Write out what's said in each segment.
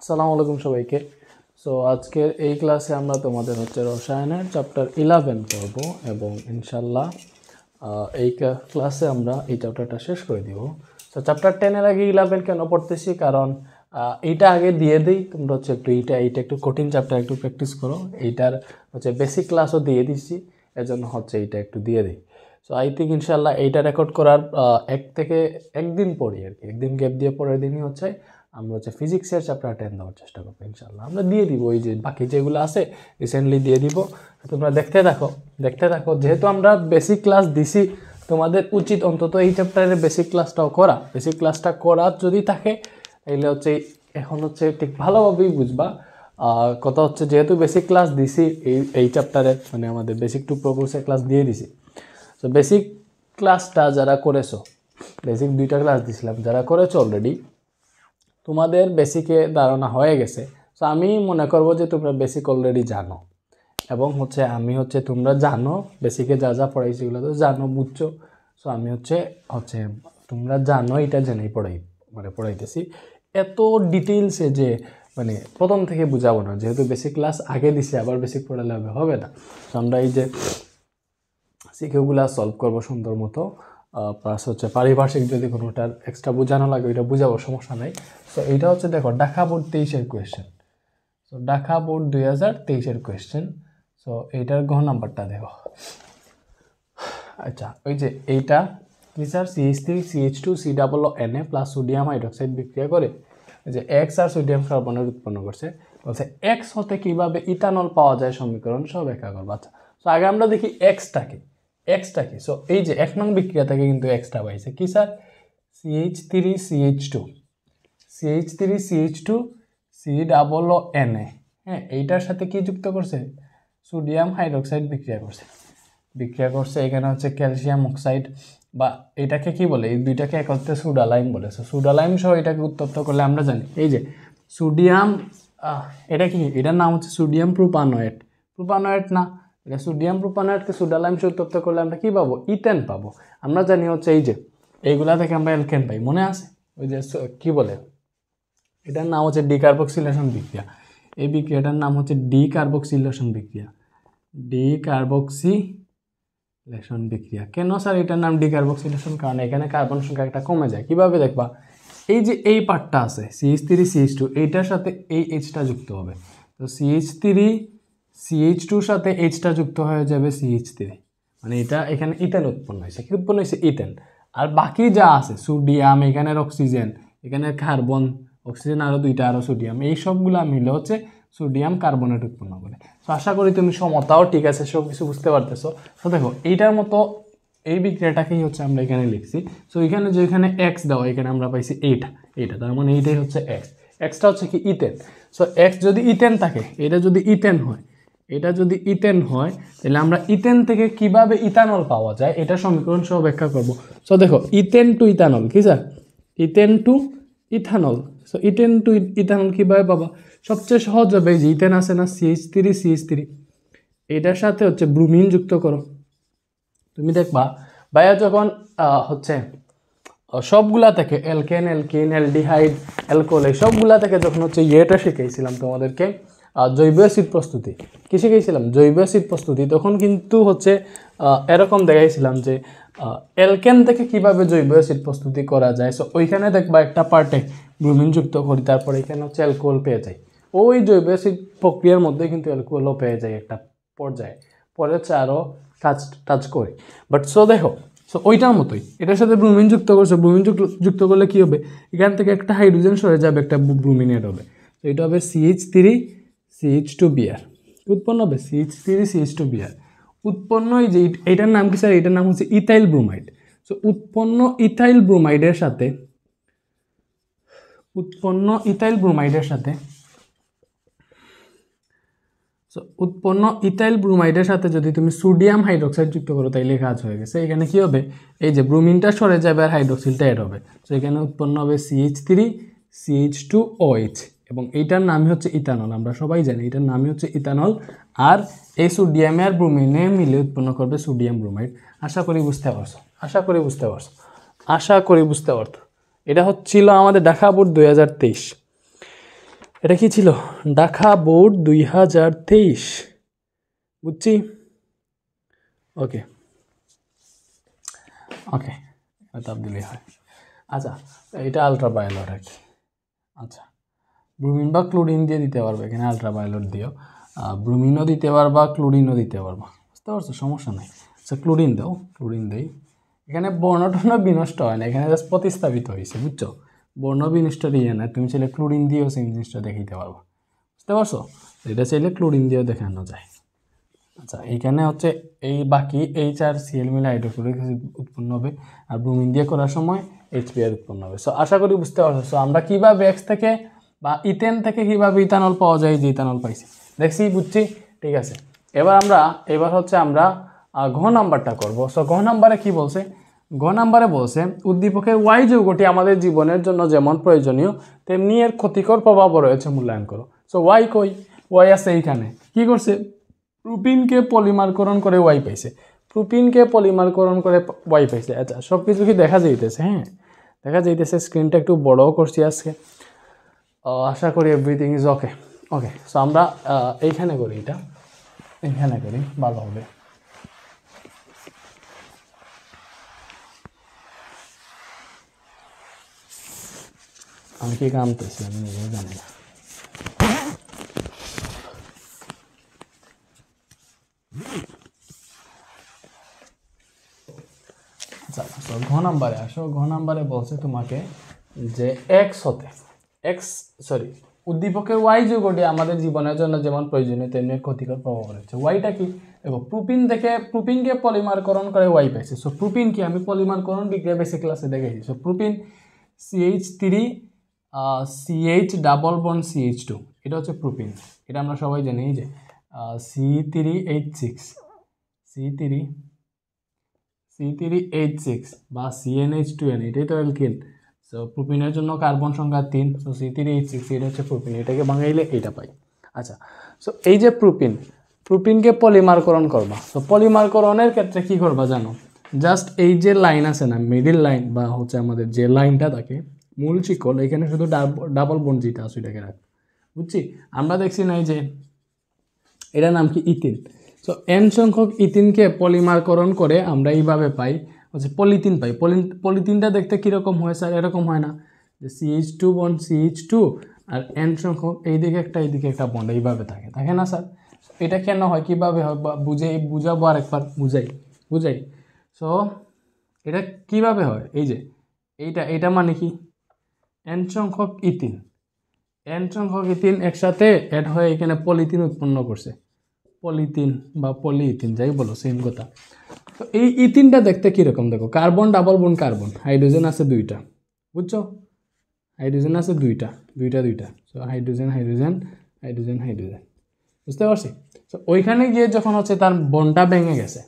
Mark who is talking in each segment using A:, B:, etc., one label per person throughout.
A: আসসালামু আলাইকুম সবাইকে। সো আজকের এই ক্লাসে আমরা তোমাদের রসায়নের চ্যাপ্টার 11 করব এবং ইনশাল্লাহ এই ক্লাসে আমরা এই চ্যাপ্টারটা শেষ করে দিব। সো চ্যাপ্টার 10 এর আগে 11 কেন পড়তেছি, কারণ এইটা আগে দিয়ে দিই, তোমরা একটু এইটা একটু কঠিন চ্যাপ্টার, একটু প্র্যাকটিস করো। এইটার বেসিক ক্লাসও দিয়ে দিচ্ছি, এজন্য এইটা একটু দিয়ে দিই। সো আই থিঙ্ক ইনশাল্লাহ এইটা রেকর্ড করার একদিন পরই আর কি, একদিন গ্যাপ দিয়ে পরের দিনই আমরা ফিজিক্সের চ্যাপ্টার 10 দেওয়ার চেষ্টা করবো। ইনশাল্লাহ আমরা দিয়ে দিব, ওই যে বাকি যেগুলো আছে রিসেন্টলি দিয়ে দিব, তোমরা দেখতে থাকো। যেহেতু আমরা বেসিক ক্লাস দিছি, তোমাদের উচিত অন্তত এই চ্যাপ্টারের বেসিক ক্লাসটাও করা। বেসিক ক্লাসটা করা যদি থাকে তাহলে এখন ঠিক ভালোভাবেই বুঝবা। কথা যেহেতু বেসিক ক্লাস দিছি এই চ্যাপ্টারের, মানে আমাদের বেসিক টু প্রো কোর্সের ক্লাস দিয়ে দিছি। সো বেসিক ক্লাসটা যারা করেছো, বেসিক 2টা ক্লাস দিছিলাম, যারা করেছো অলরেডি, তোমাদের বেসিকে ধারণা হয়ে গেছে। সো আমি মনে করবো যে তোমরা বেসিক অলরেডি জানো, এবং আমি তোমরা জানো বেসিকে যা যা পড়াইছি এগুলো তো জানো, বুঝছো। সো আমি তোমরা জানো এটা জেনেই পড়াইতেছি। এত ডিটেইলসে যে প্রথম থেকে বুঝাবো না, যেহেতু বেসিক ক্লাস আগে দিছি, আবার বেসিক পড়ালে হবে না। তো আমরা এই যে সিকিউগুলা সলভ করবো সুন্দর মতো, প্লাস পারিভাষিক যদি কোনোটার এক্সট্রা বোঝানো লাগে ওইটা বুঝাবো, সমস্যা নাই। সো এইটা দেখো ঢাকা বোর্ড 23-এর কোয়েশ্চেন। সো ঢাকা বোর্ড 2023-এর কোয়েশ্চেন। সো এইটার ঘ নাম্বারটা দেখো। আচ্ছা, ওই যে এইটা কি sir, CH3CH2 COO Na plus sodium hydroxide বিক্রিয়া করে যে এক্স আর সোডিয়াম কার্বনের উৎপন্ন করছে। বলছে এক্স হতে কিভাবে ইথানল পাওয়া যায় সমীকরণ সব ব্যাখ্যা করবো। আচ্ছা, সো আগে আমরা দেখি এক্সটা কি। সো এই যে 1 নং বিক্রিয়া থেকে কিন্তু এক্সটা পাইছে কি স্যার, CH3CH2 COO Na। হ্যাঁ, এইটার সাথে কি যুক্ত করছে, সোডিয়াম হাইড্রোক্সাইড বিক্রিয়া করছে। এখানে ক্যালসিয়াম অক্সাইড, বা এটাকে কি বলে, এই দুইটাকে একত্রে সুডালাইম বলে। সুডালাইম সহ এটাকে উত্তপ্ত করলে আমরা জানি এই যে সোডিয়াম, এটা কি, এটার নাম সোডিয়াম প্রোপানয়েড না, এটা সোডিয়াম প্রোপানয়েডকে সুডালাইম সহ উত্তপ্ত করলে আমরা কি পাবো, ইথেন পাবো। আমরা জানি এই যে এইগুলা থেকে আমরা অ্যালকেন পাই, মনে আছে? ওই যে কি বলে, এটার নাম ডিকার্বক্সিলেশন বিক্রিয়া। এই বিক্রিয়াটার নাম ডিকার্বক্সিলেশন বিক্রিয়া। কেন স্যার এটার নাম ডিকার্বক্সিলেশন? কারণ এখানে কার্বন সংখ্যা একটা কমে যায়। কিভাবে দেখবা, এই যে এই পার্টটা আছে CH3CH2, এইটার সাথে এই এইচটা যুক্ত হবে। তো CH3CH2 সাথে এইচটা যুক্ত হয়ে যাবে CH3, মানে এটা এখানে ইথেন উৎপন্ন হয়েছে। কি উৎপন্ন হয়েছে? ইথেন। আর বাকি যা আছে সোডিয়াম, এখানের অক্সিজেন, এখানের কার্বন, অক্সিজেন আরও 2টা, আরও সোডিয়াম, এই সবগুলা মিলে সোডিয়াম কার্বনেট উৎপন্ন করে। তো আশা করি তুমি সমতাও ঠিক আছে, সব কিছু বুঝতে পারতেছো। তো দেখো এইটার মতো এই বিক্রিয়াটাকেই আমরা এখানে লিখছি। সো এখানে যে এখানে এক্স দেওয়া, এখানে আমরা পাইছি এইটা, তার মানে এইটাই এক্সটা কি, ইথেন। সো এক্স যদি ইথেন থাকে, এটা যদি ইথেন হয়, তাহলে আমরা ইথেন থেকে কিভাবে ইথানল পাওয়া যায় এটা সমীকরণ সহ ব্যাখ্যা করব। সো দেখো ইথেন টু ইথানল কি sir, ethane to ethanol. So ethane to ethanol কীভাবে পাবা? সবচেয়ে সহজ হবে, যে ইথেন আছে না, CH3 এটার সাথে ব্রুমিন যুক্ত করো। তুমি দেখবা ভাইয়া যখন সবগুলা থেকে অ্যালকেন, অ্যালডিহাইড, অ্যালকোহল, এই সবগুলা থেকে যখন ইয়েটা শিখাইছিলাম তোমাদেরকে, জৈব অ্যাসিড প্রস্তুতি, কি শিখাইছিলাম? জৈব অ্যাসিড প্রস্তুতি। তখন কিন্তু এরকম দেখাইছিলাম যে অ্যালকেন থেকে কিভাবে জৈব অ্যাসিড প্রস্তুতি করা যায়। সো ওইখানে দেখবা একটা পার্টে ব্রোমিন যুক্ত করি, তারপরে এখানে অ্যালকোহল পেয়ে যাই। ওই জৈব অ্যাসিড প্রক্রিয়ার মধ্যে কিন্তু অ্যালকোহলও পেয়ে যায় একটা পর্যায়ে, পরে আরও কাজ করি। বাট সো দেখো, সো ওইটার মতোই এটার সাথে ব্রোমিন যুক্ত করছো। ব্রোমিন যুক্ত করলে কী হবে, এখান থেকে একটা হাইড্রোজেন সরে যাবে, একটা ব্রোমিন এড হবে। তো এটা হবে CH3CH2Br উৎপন্ন হবে। CH3CH2Br উৎপন্ন, এই যে এইটার নাম কি স্যার? এটার নাম ইথাইল ব্রোমাইড। সো উৎপন্ন ইথাইল ব্রোমাইডের সাথে যদি তুমি সোডিয়াম হাইড্রোক্সাইড যুক্ত করো, তাইলে কাজ হয়ে গেছে। এখানে কি হবে, এই যে ব্রোমিনটা সরে যাবে আর হাইড্রোক্সিলটা এড হবে। সো এখানে উৎপন্ন হবে CH3CH2OH, এবং এইটার নামই ইথানল। আমরা সবাই জানি এটার নামই ইথানল। আর এই সোডিয়ামে আর ব্রোমিনে মিলে উৎপন্ন করবে সোডিয়াম ব্রোমাইড। আশা করি বুঝতে পারছো। এটা হচ্ছিল আমাদের ঢাকা বোর্ড 2023। এটা কি ছিল? ঢাকা বোর্ড 2023, বুঝছি। ওকে ওকে, তাপ দিলেই হয়। আচ্ছা, এটা আলট্রাভায়োলেট আর কি। আচ্ছা, ব্রোমিন বা ক্লোরিন দিয়ে দিতে পারবে, এখানে আলট্রাভায়োলেট দিও। ব্রোমিনও দিতে পারবা, ক্লোরিনও দিতে পারবা, বুঝতে পারছো? সমস্যা নেই। আচ্ছা, ক্লোরিন দাও, ক্লোরিন দেই। এখানে বর্ণটর্ণ বিনষ্ট হয় না, এখানে জাস্ট প্রতিস্থাপিত হয়েছে, বুঝছো? বর্ণ বিনষ্ট দিয়ে না, তুমি চাইলে ক্লোরিন দিয়েও সেই জিনিসটা দেখাইতে পারবো, বুঝতে পারছো? এটা চাইলে ক্লোরিন দিয়েও দেখানো যায়। আচ্ছা, এইখানে হচ্ছে এই বাকি HCl মিলে হাইড্রোক্লোরিক অ্যাসিড উৎপন্ন হবে, আর ব্রোমিন দিয়ে করার সময় HBr উৎপন্ন হবে। সো আশা করি বুঝতে পারছো। সো আমরা কীভাবে এক্স থেকে বা ইথেন থেকে কীভাবে ইথানল পাওয়া যায়, যে ইথানল পাইছি, দেখছি, বুঝছি, ঠিক আছে। এবার হচ্ছে আমরা ঘ নাম্বারটা করবো। সো ঘ নাম্বারে কি বলছে? ঘ নাম্বারে বলছে উদ্দীপকের ওয়াই যৌগটি আমাদের জীবনের জন্য যেমন প্রয়োজনীয় তেমনি এর ক্ষতিকর প্রভাবও রয়েছে, মূল্যায়ন করো। সো ওয়াই কই? ওয়াই আছে এইখানে। কি করছে? প্রোপিনকে পলিমারকরণ করে ওয়াই পাইছে, প্রোপিনকে পলিমারকরণ করে ওয়াই পাইছে। আচ্ছা, সব কিছু কি দেখা যাইতেছে? হ্যাঁ, দেখা যাইতেছে। স্ক্রিনটা একটু বড়ও করছি আজকে। আশা করি everything is okay. Okay, so আমরা এইখানে করি, এটা এইখানে করি, ভালো হবে। আমি কি কামতেছি আমি নিজেই জানি না। আচ্ছা, তো ঘ নাম্বারে আসো। ঘ নাম্বারে বলছে তোমাকে যে উদ্দীপকের ওয়াই যৌগটি আমাদের জীবনের জন্য যেমন প্রয়োজনীয় তেমনি ক্ষতিকর প্রভাব রয়েছে। ওয়াইটা কি? দেখো, প্রোপিনকে পলিমারকরণ করে ওয়াই পাইছে। সো প্রোপিন কি? আমি পলিমারকরণ বিক্রিয়া বেসিক ক্লাসে দেখেছি। So propene CH3 CH double bond CH2, এটা হচ্ছে প্রোপিন। এটা আমরা সবাই জানি যে C3H6 C3H6 বা CnH2n, এটাই তো অ্যালকিন। সো প্রোপিনের জন্য কার্বন সংখ্যা 3। সো C3H6, এটা হচ্ছে প্রোপিন, এটাকে ভাঙাইলে এটা পাই। আচ্ছা, সো এই যে প্রোপিনকে পলিমারকরণ করবা। সো পলিমারকরণের ক্ষেত্রে কি করবা জানো? জাস্ট এই যে লাইন আছে না, মিডিল লাইন বা হচ্ছে আমাদের যে লাইনটা থাকে মূল শিকল, এখানে শুধু ডাবল বন্ড যেটা আছে এটাকে রাখ, বুঝছি? আমরা দেখছি না এই যে এটার নাম কি? ইথিন। সো n সংখ্যক ইথিনকে পলিমারকরণ করে আমরা এইভাবে পাই হচ্ছে পলিথিন পাই। পলিথিনটা দেখতে কীরকম হয় স্যার? এরকম হয় না যে CH2 বন্ড CH2 আর n সংখ্যক এইদিকে একটা বন্ড এইভাবে থাকে না স্যার? এটা কেন হয়, কীভাবে হয় বা বুঝাবো আরেকবার, বুঝাই। সো এটা কিভাবে হয়? এই যে এইটা মানে কি? n সংখ্যক ইথিন একসাথে অ্যাড হয়ে এখানে পলিথিন উৎপন্ন করছে। পলিথিন বা পলিইথিন যাই বলো, সেম কথা। তো এই ইথিনটা দেখতে কীরকম? দেখো, carbon double bond carbon, hydrogen আছে 2টা, বুঝছো? হাইড্রোজেন আছে 2টা। সো হাইড্রোজেন, বুঝতে পারছি? তো ওইখানে গিয়ে যখন হচ্ছে তার বন্ডটা ভেঙে গেছে,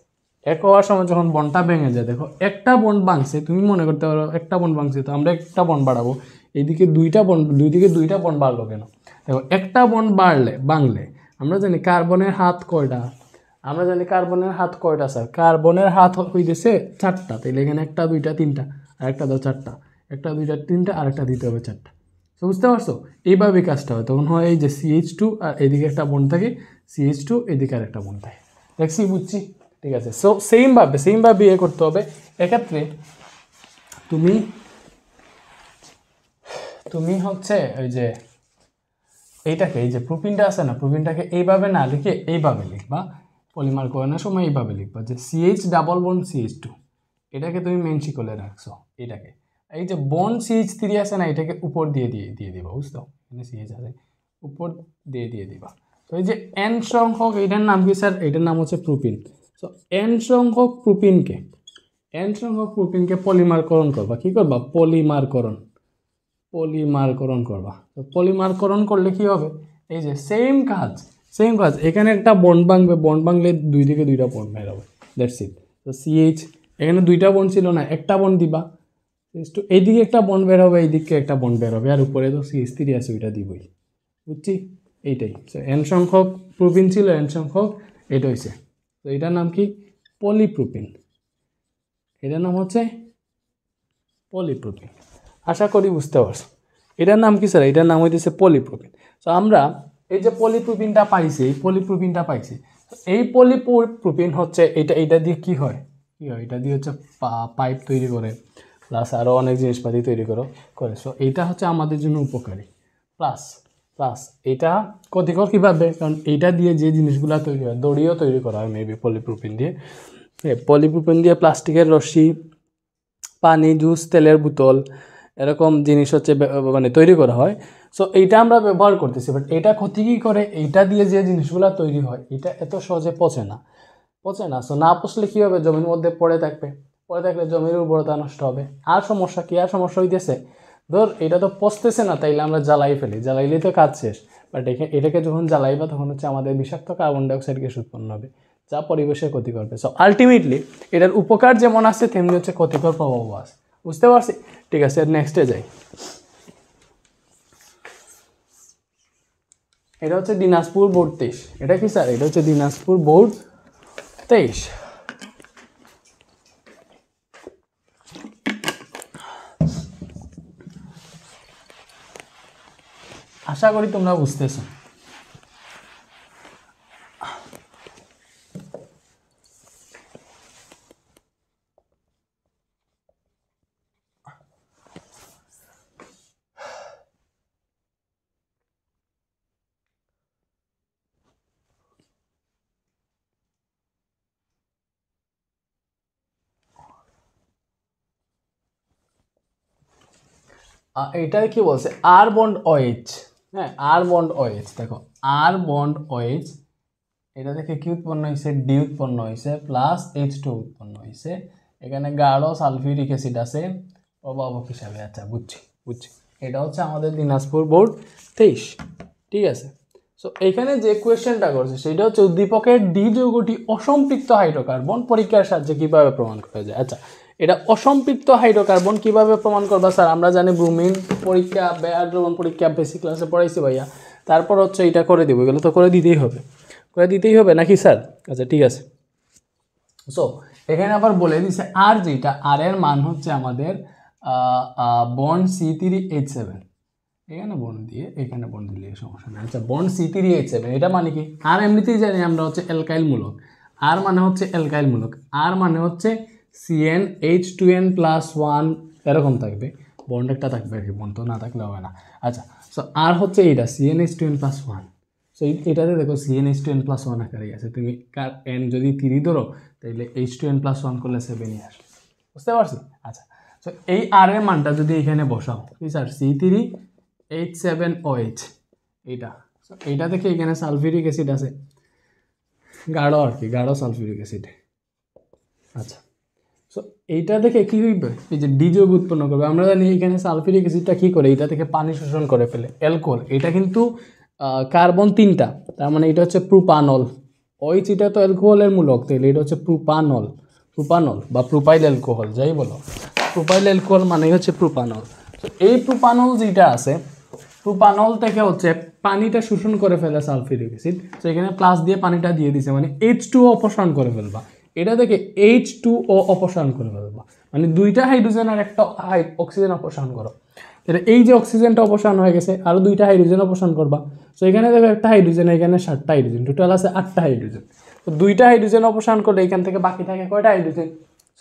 A: এক হওয়ার সময় যখন বন্ডটা ভেঙে যায়, দেখো একটা বন্ড ভাঙছে, তুমি মনে করতে পারো একটা বন্ড ভাঙছে, তো আমরা একটা বন্ড বাড়াবো। দুই দিকে দুইটা বন্ড বাড়লো কেন? দেখো, একটা বন্ড ভাঙলে আমরা জানি কার্বনের হাত কয়টা? স্যার? কার্বনের হাত হইতেছে 4টা। তাইলে এখানে 1 2 3টা, আর একটা দাও 4টা, 1 2 3টা, আর একটা দিতে হবে 4টা। তো বুঝতে পারছো? এইভাবে কাজটা হয়। তখন হয় এই যে CH2 আর এদিকে একটা বন্ড থাকে, CH2 এদিকে আর একটা বন্ড থাকে। দেখছি, বুঝছি, ঠিক আছে। সো সেমভাবে ইয়ে করতে হবে। এক্ষেত্রে তুমি হচ্ছে ওই যে এইটাকে, এই যে প্রোপিনটা আছে না, প্রোপিনটাকে এইভাবে না লিখে এইভাবে লিখবা। পলিমারকরণের সময় এইভাবে লিখবা যে CH ডাবল বন্ড CH2, এটাকে তুমি মেন শিকলে রাখছো। এটাকে এই যে বন্ড CH3 আছে না, এটাকে উপর দিয়ে দিবা, বুঝতো? এখানে CH আছে, উপর দিয়ে দিবা। তো এই যে n সংখ্যক, এটার নাম কি স্যার? এটার নাম হচ্ছে প্রোপিন। সো n সংখ্যক প্রোপিনকে পলিমারকরণ করবা। কি করবা? পলিমারকরণ করবা। তো পলিমারকরণ করলে কি হবে? এই যে সেম কাজ। এখানে একটা বন্ড ভাঙলে দুই দিকে 2টা বন্ড বের হবে, দ্যাটস ইট। তো CH, এখানে 2টা বন্ড ছিল না, একটা বন্ড দিবা। এইদিকে একটা বন্ড বের হবে, এইদিকে একটা বন্ড বের হবে, আর উপরে তো CH3 আছে, ওইটা দিবই, বুঝছি? এইটাই। সো n সংখ্যক প্রোপিন ছিল, n সংখ্যক এটা হয়েছে। তো এটার নাম কি? পলিপ্রোপিন। এটার নাম হচ্ছে পলিপ্রোপিন। আশা করি বুঝতে পারছো। এটার নাম কি স্যার? এটার নাম হইতেছে পলিপ্রোপিন। সো আমরা এই যে পলিপ্রোপিনটা পাইছি, এই পলিপ্রোপিনটা পাইছি, এই পলিপ্রোপিন হচ্ছে এটা দিয়ে কি হয়, এটা দিয়ে হচ্ছে পাইপ তৈরি করে, প্লাস আরও অনেক জিনিসপাতি তৈরি করে। সো এইটা হচ্ছে আমাদের জন্য উপকারী। প্লাস এটা ক্ষতিকর কীভাবে, কারণ এইটা দিয়ে যে জিনিসগুলো তৈরি হয়, দড়িও তৈরি করা হয় মেবি পলিপ্রোপিন দিয়ে। পলিপ্রোপিন দিয়ে প্লাস্টিকের রশ্মি, পানি, জুস, তেলের বোতল, এরকম জিনিস হচ্ছে মানে তৈরি করা হয়। সো এইটা আমরা ব্যবহার করতেছি, বাট এটা ক্ষতি কী করে, এইটা দিয়ে যে জিনিসগুলো তৈরি হয় এটা এত সহজে পচে না। সো না পচলে কী হবে, জমির মধ্যে পড়ে থাকলে জমির উর্বরতা নষ্ট হবে। আর সমস্যা হইতেছে, ধর এটা তো পচতেছে না, তাইলে আমরা জ্বালাই ফেলি, জ্বালাইলেই তো কাজ শেষ। বাট এটাকে যখন জ্বালাইবা তখন হচ্ছে আমাদের বিষাক্ত কার্বন ডাইঅক্সাইড গ্যাস উৎপন্ন হবে, যা পরিবেশের ক্ষতি করবে। সো আলটিমেটলি এটার উপকার যেমন আছে তেমনি হচ্ছে ক্ষতিকর প্রভাবও আছে। বুঝতে পারছি? ঠিক আছে, নেক্সটে যাই। এটা হচ্ছে দিনাজপুর বোর্ড 23। এটা কি স্যার? এটা হচ্ছে দিনাজপুর বোর্ড 23। আশা করি তোমরা বুঝতেছো। এটা কি বলছে, আর বন্ড OH। হ্যাঁ, আর বন্ড OH, দেখো আর বন্ড OH, এটা থেকে কি উৎপন্ন হয়েছে, ডি উৎপন্ন হয়েছে, প্লাস H2 উৎপন্ন হয়েছে। এখানে গাঢ় সালফিউরিক অ্যাসিড আছে প্রভাবক হিসাবে। আচ্ছা, বুঝছি। এটা হচ্ছে আমাদের দিনাজপুর বোর্ড 23। ঠিক আছে। সো এখানে যে কোয়েশ্চেনটা করছে সেটা হচ্ছে উদ্দীপকের ডি যৌগটি অসম্পৃক্ত হাইড্রোকার্বন পরীক্ষার সাহায্যে কিভাবে প্রমাণ করা যায়। আচ্ছা, এটা অসম্পৃক্ত হাইড্রোকার্বন কিভাবে প্রমাণ করবা স্যার? আমরা জানি ব্রোমিন পরীক্ষা, হাইড্রোজেন পরীক্ষা বেসিক ক্লাসে পড়াইছি ভাইয়া। তারপর হচ্ছে এটা করে দিব, এগুলো তো করে দিতেই হবে নাকি স্যার? আচ্ছা, ঠিক আছে। সো এখানে আবার বলে দিছে আর যেটা, আর এর মান হচ্ছে আমাদের বন্ড C3H7। এখানে বন্ড দিয়ে এখানে বন্ড দিলে সমস্যা নেই। আচ্ছা, বন্ড C3H7 এটা মানে কি? আর এমনিতেই জানি আমরা হচ্ছে অ্যালকাইল মূলক, আর মানে হচ্ছে অ্যালকাইল মূলক, আর মানে হচ্ছে CnH2n+1 এরকম থাকবে, বন্ড একটা থাকবে আর কি, বন্ড তো না থাকলে হবে না। আচ্ছা, সো আর হচ্ছে এইটা CnH2n+1। সো এটাতে দেখো CnH2n+1 আকারে আছে, তুমি n যদি 3 ধরো তাহলে H2n+1 করলে 7ই আসবে। বুঝতে পারছি? আচ্ছা, সো এই আর এর মানটা যদি এখানে বসাও, কি স্যার, C3H7OH এইটা থেকে এখানে সালফিউরিক অ্যাসিড আছে, গাঢ় আর কি, গাঢ় সালফিউরিক অ্যাসিড। আচ্ছা, সো এইটা দেখে কি হইবে, এই যে ডি যৌগ উৎপন্ন করবে। আমরা জানি এখানে সালফিউরিক অ্যাসিডটা কী করে, এটা থেকে পানি শোষণ করে ফেলে, অ্যালকোহল। এটা কিন্তু কার্বন 3টা, তার মানে এটা হচ্ছে প্রোপানল। OH এটা তো অ্যালকোহলের মূলক, তাহলে এটা হচ্ছে প্রোপানল বা প্রোপাইল অ্যালকোহল, যাই বলো। প্রোপাইল অ্যালকোহল মানে হচ্ছে প্রোপানল। তো এই প্রোপানল যেটা আছে, প্রোপানল থেকে হচ্ছে পানিটা শোষণ করে ফেলে সালফিউরিক অ্যাসিড। তো এখানে প্লাস দিয়ে পানিটা দিয়ে দিছে, মানে H2O অপসারণ করে ফেলবা। এটা থেকে H2O অপসারণ করে ফেলবা, মানে 2টা হাইড্রোজেন আর একটা অক্সিজেন অপসারণ করো। তাহলে এই যে অক্সিজেনটা অপসারণ হয়ে গেছে, আরও 2টা হাইড্রোজেন অপসারণ করবা। সো এখানে দেখো একটা হাইড্রোজেন, এখানে 7টা হাইড্রোজেন, টোটাল আছে 8টা হাইড্রোজেন। তো 2টা হাইড্রোজেন অপসারণ করলে এখান থেকে বাকি থাকে কয়টা হাইড্রোজেন?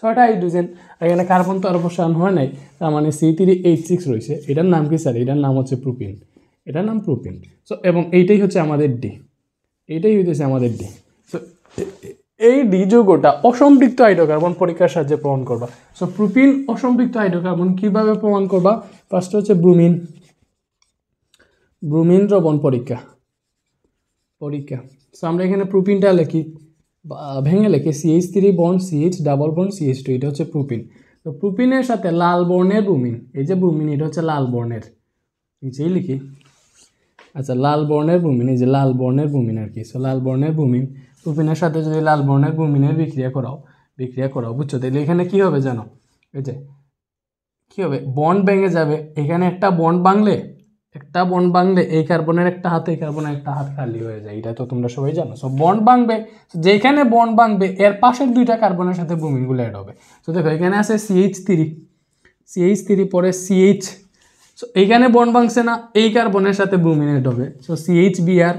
A: 6টা হাইড্রোজেন। আর এখানে কার্বন তো আর অপসারণ হয় নাই, তার মানে C3H6 রয়েছে। এটার নাম কি স্যার? এটার নাম হচ্ছে প্রোপিন, এটার নাম প্রোপিন। সো এবং এইটাই হচ্ছে আমাদের ডি, এইটাই হইতেছে আমাদের ডি। সো এই ডি যৌগটা অসম্পৃক্ত হাইড্রোকার্বন পরীক্ষার সাহায্যে প্রমাণ করবা। সো প্রোপিন অসম্পৃক্ত হাইড্রোকার্বন কিভাবে প্রমাণ করবা? ফার্স্ট হচ্ছে ব্রোমিন দ্রবণ পরীক্ষা। সো আমরা এখানে প্রোপিনটা লিখি, ভেঙে লিখি CH3 bond CH double bond CH2, এটা হচ্ছে প্রোপিন। তো প্রোপিনের সাথে লাল বর্ণের ব্রোমিন, এই যে ব্রোমিন, এটা হচ্ছে লাল বর্ণের, নিচেই লিখি। আচ্ছা, লাল বর্ণের ব্রোমিন, এই যে লাল বর্ণের ব্রোমিন আর কি। সো লাল বর্ণের ব্রোমিন, প্রোপিনের সাথে যদি লাল বর্ণের ব্রোমিনের বিক্রিয়া করাও, বুঝছো? তাহলে এখানে কী হবে জানো? এই যে কী হবে, বন্ড ভেঙে যাবে। এখানে একটা বন্ড ভাঙলে এই কার্বনের একটা হাত, এই কার্বনের একটা হাত খালি হয়ে যায়, এটা তো তোমরা সবাই জানো। সো বন্ড ভাঙবে, যেখানে বন্ড ভাঙবে এর পাশের 2টা কার্বনের সাথে ব্রোমিনগুলো অ্যাড হবে। তো দেখো এখানে আছে CH3 পরে CH। সো এইখানে বন্ড ভাঙছে না, এই কার্বনের সাথে ব্রোমিন অ্যাড হবে, সো CHBr।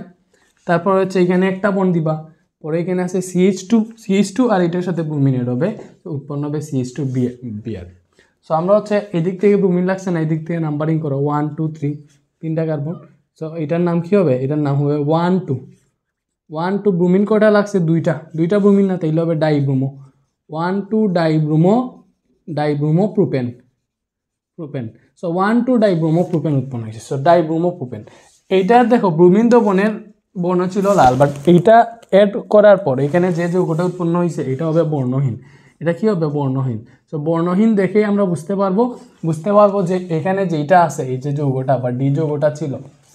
A: তারপর হচ্ছে এখানে একটা বন্ড দিবা, পরে এখানে আছে CH2 আর এটার সাথে ব্রোমিন অ্যাড হবে, তো উৎপন্ন হবে CH2Br। সো আমরা হচ্ছে এদিক থেকে ব্রোমিন লাগছে না, এদিক থেকে নাম্বারিং করো 1 2 3, 3টা কার্বন। সো এটার নাম কি হবে, এটার নাম হবে 1 2 ব্রোমিন কয়টা লাগছে, দুইটা ব্রোমিন না, তাইলে হবে dibromo, 1 2 dibromo propane. So 1 2 dibromo propane উৎপন্ন হয়েছে। সো ডাইব্রোমো প্রোপেন, এইটা দেখো ব্রোমিন তো বর্ণ ছিল লাল, বাট এইটা অ্যাড করার পর এখানে যে যৌগটা উৎপন্ন হয়েছে এটা হবে বর্ণহীন। এটা কি হবে, বর্ণহীন। সো বর্ণহীন দেখেই আমরা বুঝতে পারবো যে এখানে যেটা আছে, এই যে যৌগটা বা ডি যৌগটা ছিল,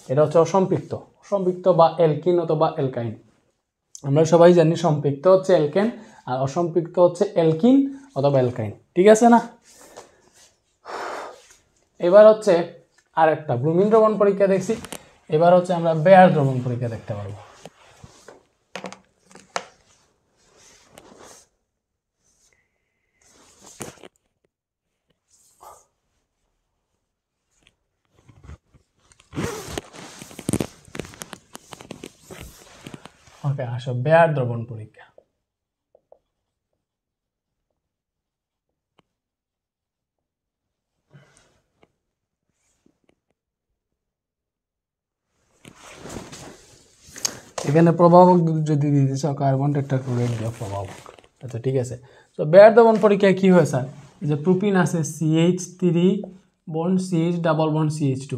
A: এটা হচ্ছে অসম্পৃক্ত বা অ্যালকিন অথবা অ্যালকাইন। আমরা সবাই জানি সম্পৃক্ত হচ্ছে অ্যালকেন আর অসম্পৃক্ত হচ্ছে অ্যালকিন অথবা অ্যালকাইন, ঠিক আছে না? এবার হচ্ছে আরেকটা ব্রোমিন দ্রবণ পরীক্ষা দেখছি, এবার হচ্ছে আমরা বেয়ার দ্রবণ পরীক্ষা দেখতে পারবো। ওকে, আসো বেয়ার দ্রবণ পরীক্ষা। এখানে প্রভাবক যদি দিতে চাও কার্বন টেট্রাক্লোরাইড দিয়ে প্রভাবক। আচ্ছা ঠিক আছে। তো বেয়ার দ্রবণ পরীক্ষায় কি হয় স্যার, এই যে প্রোপিন আছে CH3 bond CH double bond CH2,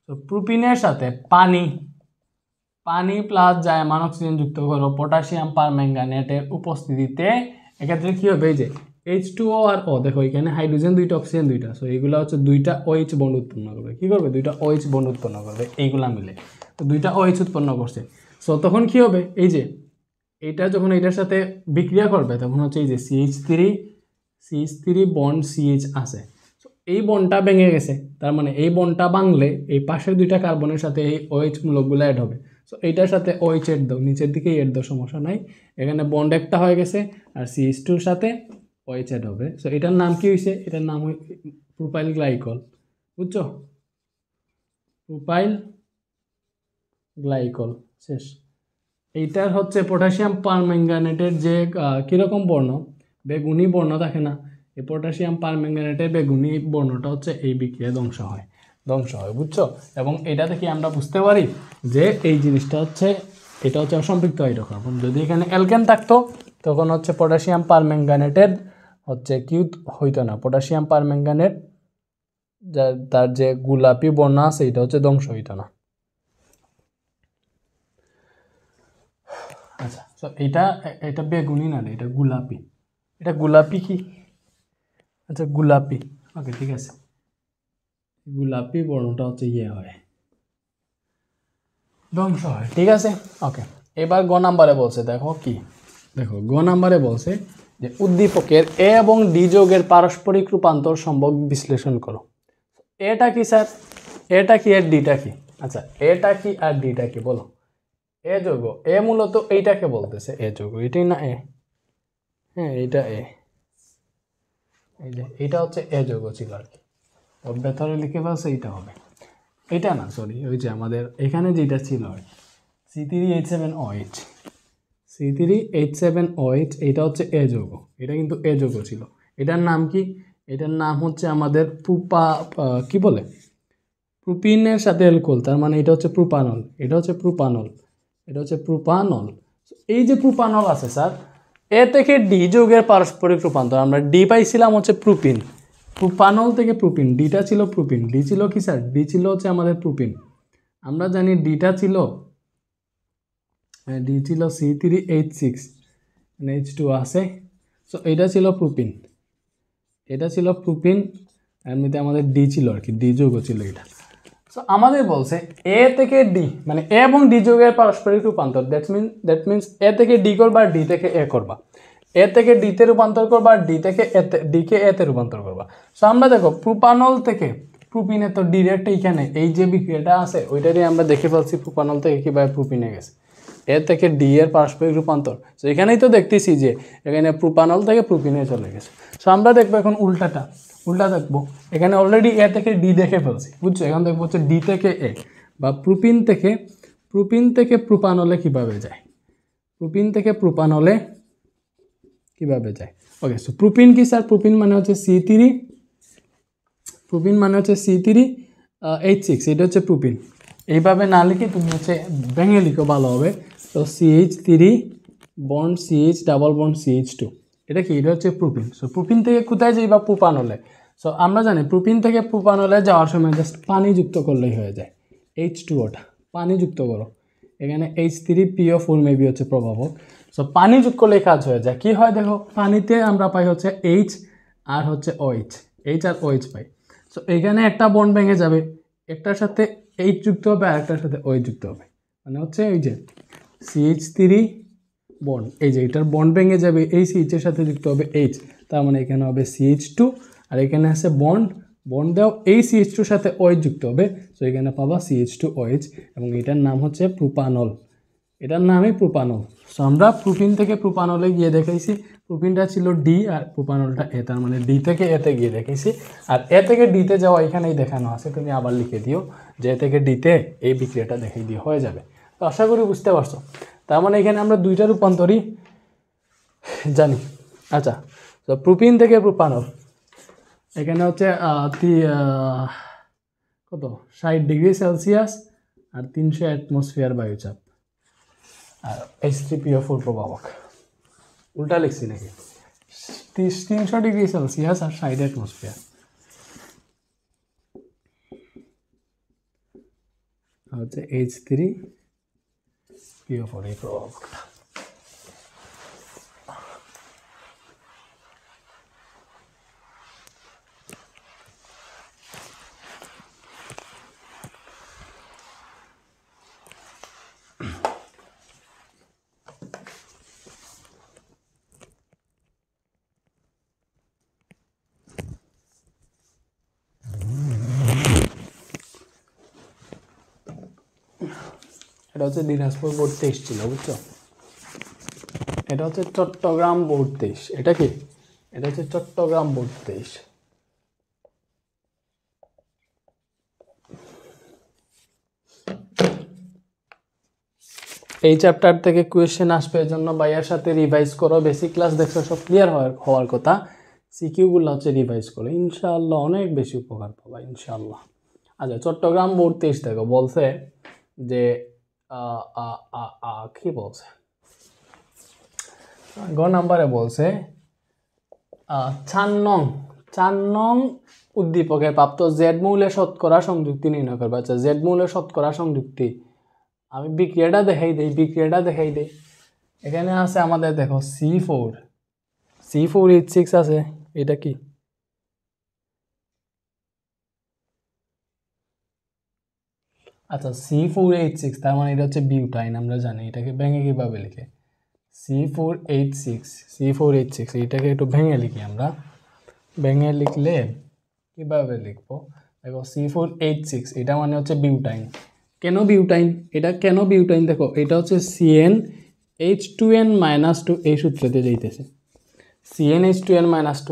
A: তো প্রোপিনের সাথে পানি প্লাস জায়মান অক্সিজেন যুক্ত করো পটাশিয়াম পারম্যাঙ্গানেটের উপস্থিতিতে, এক্ষেত্রে কি হবে, এই যে H2O আর O, দেখো এখানে হাইড্রোজেন দুইটা অক্সিজেন দুইটা, সো এইগুলো হচ্ছে দুইটা OH বন্ড উৎপন্ন করবে। কি করবে, দুইটা OH বন্ড উৎপন্ন করবে, এইগুলা মিলে তো দুইটা OH উৎপন্ন করছে। সো তখন কি হবে, এই যে এইটা যখন এটার সাথে বিক্রিয়া করবে তখন হচ্ছে এই যে CH3 বন্ড CH আছে, সো এই বন্ডটা ভেঙে গেছে, তার মানে এই বন্ডটা ভাঙলে এই পাশের দুইটা কার্বনের সাথে এই OH মূলকগুলো অ্যাড হবে। সো এইটার সাথে OH এড দাও, নিচের দিকে এড দাও, সমস্যা নাই। এখানে বন্ড একটা হয়ে গেছে আর CH2 এর সাথে OH এড হবে। সো এটার নাম কি হয়েছে, এটার নাম প্রোপাইল গ্লাইকল, বুঝছো? প্রোপাইল গ্লাইকল শেষ। এইটার হচ্ছে পটাশিয়াম পারম্যাঙ্গানেটের যে কীরকম বর্ণ, বেগুনি বর্ণ থাকে না, এই পটাশিয়াম পারম্যাঙ্গানেটের বেগুনি বর্ণটা হচ্ছে এই বিক্রিয়ায় ধ্বংস হয়, বুঝছো? এবং এটা থেকে আমরা বুঝতে পারি যে এই জিনিসটা হচ্ছে, এটা হচ্ছে অসম্পৃক্ত হাইড্রোকার্বন। যদি এখানে অ্যালকেন থাকতো তখন হচ্ছে পটাশিয়াম পারম্যাঙ্গানেটের হচ্ছে কি হইতো না, পটাশিয়াম পারম্যাঙ্গানেট তার যে গোলাপি বর্ণ আছে এটা হচ্ছে ধ্বংস হইতো না। আচ্ছা, তো এটা বেগুনি না, এটা গোলাপি। এটা গোলাপি কি, আচ্ছা গোলাপি, ওকে ঠিক আছে, গোলাপি বর্ণটা হচ্ছে হয়, ধ্বংস হয়, ঠিক আছে। ওকে, এবার গ নাম্বারে বলছে, দেখো গ নাম্বারে বলছে যে উদ্দীপকের এ এবং ডি যৌগের পারস্পরিক রূপান্তর সম্ভব বিশ্লেষণ করো। এটা কি স্যার, এটা কি আর ডিটা কি? আচ্ছা, এটা কি আর ডিটা কি বলো। এ যৌগ, এ মূলত এইটাকে বলতেছে এ যৌগ, এটাই না এ, হ্যাঁ এইটা এ, এই যে এইটা হচ্ছে এ যৌগ ছিল আর কি, ভেতরে লিখে বলছে এইটা হবে, এটা না সরি, ওই যে আমাদের এখানে যেটা ছিল আর কি C3H7OH, এইটা হচ্ছে এ যৌগ, এটা কিন্তু এ যৌগ ছিল। এটার নাম কি, এটার নাম হচ্ছে আমাদের কি বলে, প্রোপিনের সাথে অ্যালকোহল, তার মানে এটা হচ্ছে প্রোপানল, এটা হচ্ছে প্রোপানল। এই যে প্রোপানল আছে স্যার, এ থেকে ডি যৌগের পারস্পরিক রূপান্তর, আমরা ডি পাইছিলাম হচ্ছে প্রোপানল থেকে প্রোপিন, ডিটা ছিল প্রোপিন, ডি ছিল কি স্যার, ডি ছিল হচ্ছে আমাদের প্রোপিন। আমরা জানি ডিটা ছিল, ডি ছিল C3H6 H2 আছে, সো এটা ছিল প্রোপিন, এমনিতে আমাদের ডি ছিল আর কি, ডি যৌগ ছিল এটা। সো আমাদের বলছে এ থেকে ডি, মানে এ এবং ডি যৌগের পারস্পরিক রূপান্তর, দ্যাট মিনস এ থেকে ডি করবা আর ডি থেকে এ করবা, এ থেকে ডিতে রূপান্তর করবা আর ডিকে এতে রূপান্তর করবা। সো আমরা দেখো প্রোপানল থেকে প্রোপিনে তো ডিরেক্ট এইখানে এই যে বিক্রিয়াটা আছে ওইটারই আমরা দেখে ফেলছি প্রোপানল থেকে কীভাবে প্রোপিনে গেছে, এ থেকে ডি এর পারস্পরিক রূপান্তর। সো এখানেই তো দেখতেছি যে এখানে প্রোপানল থেকে প্রোপিনে চলে গেছে। সো আমরা দেখবো এখন উল্টা দেখবো, এখানে অলরেডি এ থেকে ডি দেখে ফেলছি, বুঝছো? এখন দেখবো হচ্ছে ডি থেকে এ, বা প্রোপিন থেকে প্রোপানলে কীভাবে যায়, প্রোপিন থেকে প্রোপানলে কীভাবে যায়। ওকে, সো প্রোপিন কি স্যার? প্রোপিন মানে হচ্ছে C3, প্রোপিন মানে হচ্ছে C3H6, এটা হচ্ছে প্রোপিন। এইভাবে না লিখে তুমি হচ্ছে ভেঙে লিখো ভালো হবে। তো CH3 bond CH double bond CH2, এটা কি? এটা হচ্ছে প্রোপিন। সো প্রোপিন থেকে কোথায় যাই? বা প্রোপানলে। সো আমরা জানি প্রোপিন থেকে প্রোপানলে যাওয়ার সময় জাস্ট পানি যুক্ত করলেই হয়ে যায়, H2ওটা পানি যুক্ত করো, এখানে H3PO4 মেবি হচ্ছে প্রভাবক। সো পানি যুক্ত করলেই কাজ হয়ে যায়। কি হয় দেখো, পানিতে আমরা পাই হচ্ছে H আর হচ্ছে OH, H আর OH পাই। সো এখানে একটা বন্ড ভেঙে যাবে, একটার সাথে H যুক্ত হবে আর একটার সাথে OH যুক্ত হবে, মানে হচ্ছে এই যে CH3 বন্ড, এই যে এটার বন্ড ভেঙে যাবে, এই CH এর সাথে যুক্ত হবে H, তার মানে এখানে হবে CH2, আর এখানে আছে বন্ড দাও, এই CH2 সাথে OH যুক্ত হবে, সো এখানে পাবা CH2OH, এবং এটার নাম হচ্ছে প্রোপানল, এটার নামই প্রোপানল। সো আমরা প্রোপিন থেকে প্রোপানলে গিয়ে দেখাইছি, প্রোপিনটা ছিল ডি আর প্রোপানলটা এ, তার মানে ডি থেকে এতে গিয়ে দেখাইছি। আর এ থেকে ডিতে যাওয়া এখানেই দেখানো আছে, তুমি আবার লিখে দিও যে এ থেকে ডিতে এই বিক্রিয়াটা দেখাই দিয়ে হয়ে যাবে। তো আশা করি বুঝতে পারছো। তার মানে এখানে আমরা দুইটা রূপান্তরই জানি। আচ্ছা, তো প্রোপিন থেকে প্রোপানল, এখানে হচ্ছে কত 60°C আর 300 অ্যাটমসফিয়ার বায়ুচাপ, আর H3PO4 প্রভাবক। উল্টা লিখছি নাকি? 300°C আর 60 অ্যাটমসফিয়ার হচ্ছে H3PO4 এই প্রভাবকটা। এটা হচ্ছে দিনাজপুর বোর্ড 23 ছিল, বুঝছো? এটা হচ্ছে চট্টগ্রাম বোর্ড 23। এটা কি? এটা হচ্ছে চট্টগ্রাম বোর্ড 23। এই চ্যাপ্টার থেকে কোয়েশ্চেন আসবে, এর জন্য ভাইয়ার সাথে রিভাইজ করো। বেসিক ক্লাস দেখছো, সব ক্লিয়ার হওয়ার কথা, সিকিউগুলো হচ্ছে রিভাইজ করো, ইনশাআল্লাহ অনেক বেশি উপকার পাবা ইনশাআল্লাহ। আচ্ছা, চট্টগ্রাম বোর্ড 23 দেখো, বলছে যে কি বলছে, গ নাম্বারে বলছে 4 নং উদ্দীপকে প্রাপ্ত জেড মৌলের শতকরা সংযুক্তি নির্ণয় করবে। আচ্ছা, জেড মৌলের শতকরা সংযুক্তি, আমি বিক্রিয়াটা দেখাই দেই। এখানে আছে আমাদের দেখো C4H6 আছে, এটা কি? আচ্ছা, C4H6, তার মানে এটা হচ্ছে বিউটাইন। আমরা জানি এটাকে ভেঙে কিভাবে লিখে, C4H6, এটাকে একটু ভেঙে লিখি আমরা। ভেঙে লিখলে কিভাবে লিখবো দেখো, C4H6 এটা মানে হচ্ছে বিউটাইন। কেন বিউটাইন? দেখো, এটা হচ্ছে CnH2n-2 এই সূত্রতে যাইতেছে, CnH2n-2,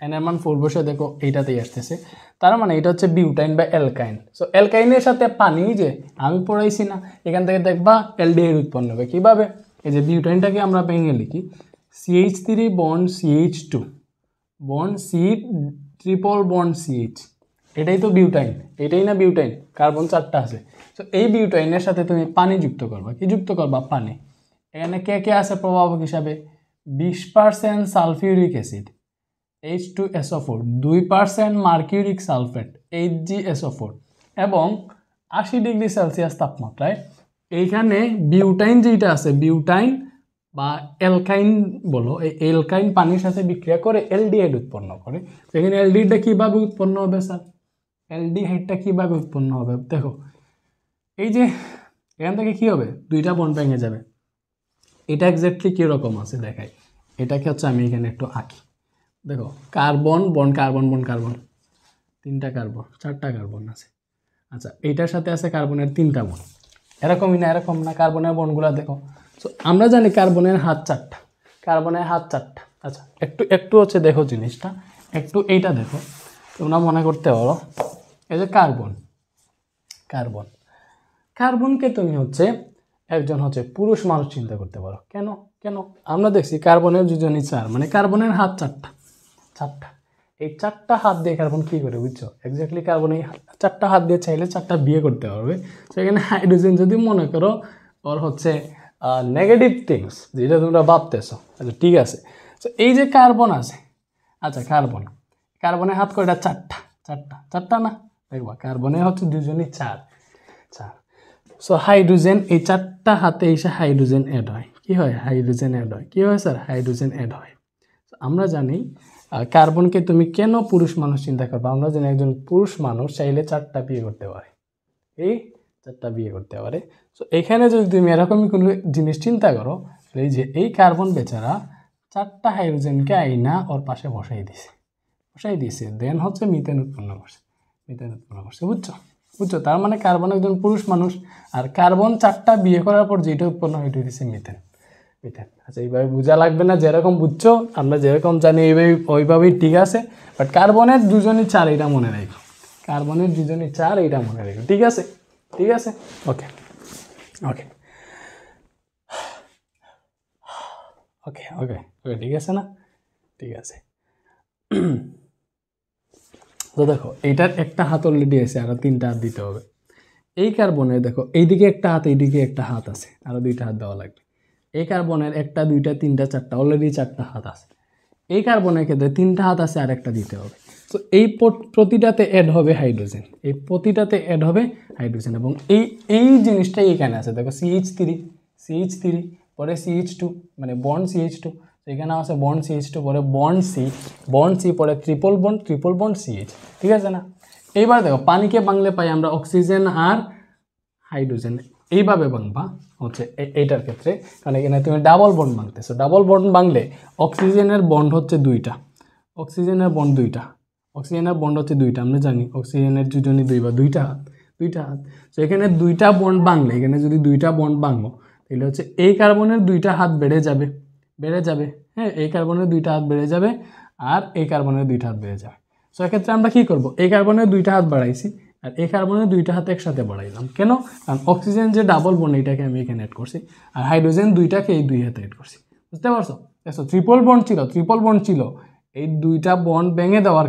A: n এর মান 4 বসে দেখো এইটাতেই আসতেছে, তার মানে এটা হচ্ছে বিউটাইন বা অ্যালকাইন। সো অ্যালকাইনের সাথে পানি, যে আমি পড়াইছি না, এখান থেকে দেখবা অ্যালডিহাইড উৎপন্ন হবে কিভাবে। এই যে বিউটাইনটাকে আমরা ভেঙে লিখি, CH3 bond CH2 bond C triple bond CH, এটাই তো বিউটাইন, এটাই না বিউটাইন? কার্বন 4টা আছে। সো এই বিউটাইনের সাথে তুমি পানি যুক্ত করবা, কি যুক্ত করবা? পানি। এখানে কে কে আছে প্রভাবক হিসাবে? 20% sulphuric acid H2SO4, 2% mercuric sulphate HgSO4, এবং 80°C তাপমাত্রায় এইখানে বিউটাইন যেটা আছে, বিউটাইন বা অ্যালকাইন বলো, এই অ্যালকাইন পানির সাথে বিক্রিয়া করে অ্যালডিহাইড উৎপন্ন করে। এখানে অ্যালডিহাইডটা কীভাবে উৎপন্ন হবে স্যার? অ্যালডিহাইডটা কীভাবে উৎপন্ন হবে দেখো, এই যে এখান থেকে কী হবে, দুইটা বন্ড ভেঙে যাবে। এটা এক্স্যাক্টলি কীরকম আছে দেখাই, এটাকে হচ্ছে আমি এখানে একটু আঁকি। দেখো, কার্বন বন্ড, 3টা কার্বন, 4টা কার্বন আছে। আচ্ছা, এইটার সাথে আছে কার্বনের 3টা বন্ড, এরকম না কার্বনের বন্ডগুলো দেখো। সো আমরা জানি কার্বনের হাত 4টা। আচ্ছা, একটু হচ্ছে দেখো জিনিসটা, একটু এইটা দেখো, তোমরা মনে করতে পারো এই যে কার্বন, কার্বন কার্বনকে তুমি হচ্ছে একজন হচ্ছে পুরুষ মানুষ চিন্তা করতে পারো। কেন? কেন? আমরা দেখছি কার্বনের যোজনী 4, মানে কার্বনের হাত 4টা, 4টা। এই 4টা হাত দিয়ে কার্বন কী করে বুঝছো? এক্স্যাক্টলি কার্বন এই 4টা হাত দিয়ে চাইলে 4টা বিয়ে করতে পারবে। সেখানে হাইড্রোজেন যদি মনে করো ওর হচ্ছে নেগেটিভ থিংস, যেটা তোমরা ভাবতেছো, আচ্ছা ঠিক আছে। তো এই যে কার্বন আছে, আচ্ছা কার্বন, কার্বনের হাত কয়টা? 4টা, 4টা, 4টা না? দেখবা কার্বনের হচ্ছে দুজনই 4, 4। সো হাইড্রোজেন এই 4টা হাতে এসে হাইড্রোজেন অ্যাড হয়। কি হয়? হাইড্রোজেন অ্যাড হয়। কী হয় স্যার? হাইড্রোজেন অ্যাড হয়। আমরা জানি কার্বনকে তুমি কেন পুরুষ মানুষ চিন্তা করবে? আমরা জানি একজন পুরুষ মানুষ চাইলে 4টা বিয়ে করতে পারে, এই 4টা বিয়ে করতে পারে। সো এখানে যদি তুমি এরকমই কোনো জিনিস চিন্তা করো, এই যে এই কার্বন বেচারা 4টা হাইড্রোজেনকে আইনা ওর পাশে বসাই দিছে, দেন হচ্ছে মিথেন উৎপন্ন করছে, বুঝছো? বুঝছো? তার মানে কার্বন একজন পুরুষ মানুষ, আর কার্বন 4টা বিয়ে করার পর যেটা উৎপন্ন হয় এটা দিচ্ছে মিথেন। আচ্ছা এইভাবে বোঝা লাগবে না, যেরকম বুঝছো আমরা যেরকম জানি এইভাবে ওইভাবেই ঠিক আছে। বাট কার্বনের দুজনই 4 এটা মনে রাখো, কার্বনের দুজনই 4 এটা মনে রাখো, ঠিক আছে? ঠিক আছে, ওকে ওকে ওকে ওকে ওকে ঠিক আছে না? ঠিক আছে। তো দেখো এইটার একটা হাত অলরেডি আছে, আরও 3টা হাত দিতে হবে। এই কার্বনের দেখো এইদিকে একটা হাত, এইদিকে একটা হাত আছে, আরও 2টা হাত দেওয়া লাগবে। এই কার্বনের 1টা 2টা 3টা 4টা, অলরেডি 4টা হাত আছে। এই কার্বনের ক্ষেত্রে 3টা হাত আছে, আর একটা দিতে হবে। তো এই প্রতিটাতে অ্যাড হবে হাইড্রোজেন, এই প্রতিটাতে অ্যাড হবে হাইড্রোজেন, এবং এই জিনিসটাই এখানে আছে। দেখো CH3 পরে CH2, মানে বন্ড CH2, এখানে আছে বন্ড CH2 পরে বন্ড C পরে ট্রিপল বন্ড CH, ঠিক আছে না? এইবার দেখো পানিকে বাংলে পাই আমরা অক্সিজেন আর হাইড্রোজেন, এইভাবে বাংবা হচ্ছে এইটার ক্ষেত্রে, কারণ এখানে তুমি ডাবল বন্ড বাংতেছো। ডাবল বন্ড বাংলে অক্সিজেনের বন্ড হচ্ছে 2টা, অক্সিজেনের বন্ড 2টা, অক্সিজেনের বন্ড হচ্ছে 2টা, আমরা জানি অক্সিজেনের দুজনই 2 বা 2টা হাত, 2টা হাত। তো এখানে 2টা বন্ড বাংলে, এখানে যদি 2টা বন্ড বাংবো তাহলে হচ্ছে এই কার্বনের 2টা হাত বেড়ে যাবে, হ্যাঁ, এই কার্বনের 2টা হাত বেড়ে যাবে, আর এই কার্বনের 2টা হাত বেড়ে যাবে। সো এক্ষেত্রে আমরা কী করবো? এই কার্বনের 2টা হাত বাড়াইছি, আর এই কার্বনের 2টা হাত একসাথে বাড়াইলাম। কেন? কারণ অক্সিজেন যে ডাবল বন্ড এটাকে আমি এখানে অ্যাড করছি, আর হাইড্রোজেন 2টাকে এই 2 হাতে অ্যাড করছি, বুঝতে পারছো? দেখো ট্রিপল বন্ড ছিল, এই 2টা বন্ড ভেঙে দেওয়ার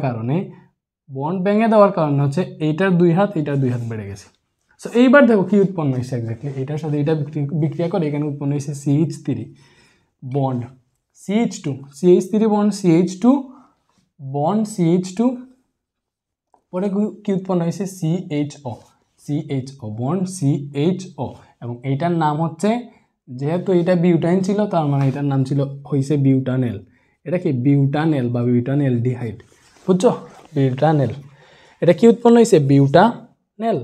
A: কারণে হচ্ছে এইটার 2 হাত, এইটার 2 হাত বেড়ে গেছে। সো এইবার দেখো কি উৎপন্ন হয়েছে এক্স্যাক্টলি, এটার সাথে এটা বিক্রিয়া করে এখানে উৎপন্ন হয়েছে CH3 bond CH2 bond CH2 পরে কি উৎপন্ন হয়েছে? CHO বন্ড CHO, এবং এইটার নাম হচ্ছে, যেহেতু এটা বিউটাইন ছিল তার মানে এটার নাম হয়েছে বিউটানেল। এটা কি? বিউটানেল বা বিউটানেলডিহাইড, বুঝছো? বিউটানেল। এটা কি উৎপন্ন হয়েছে? বিউটানেল।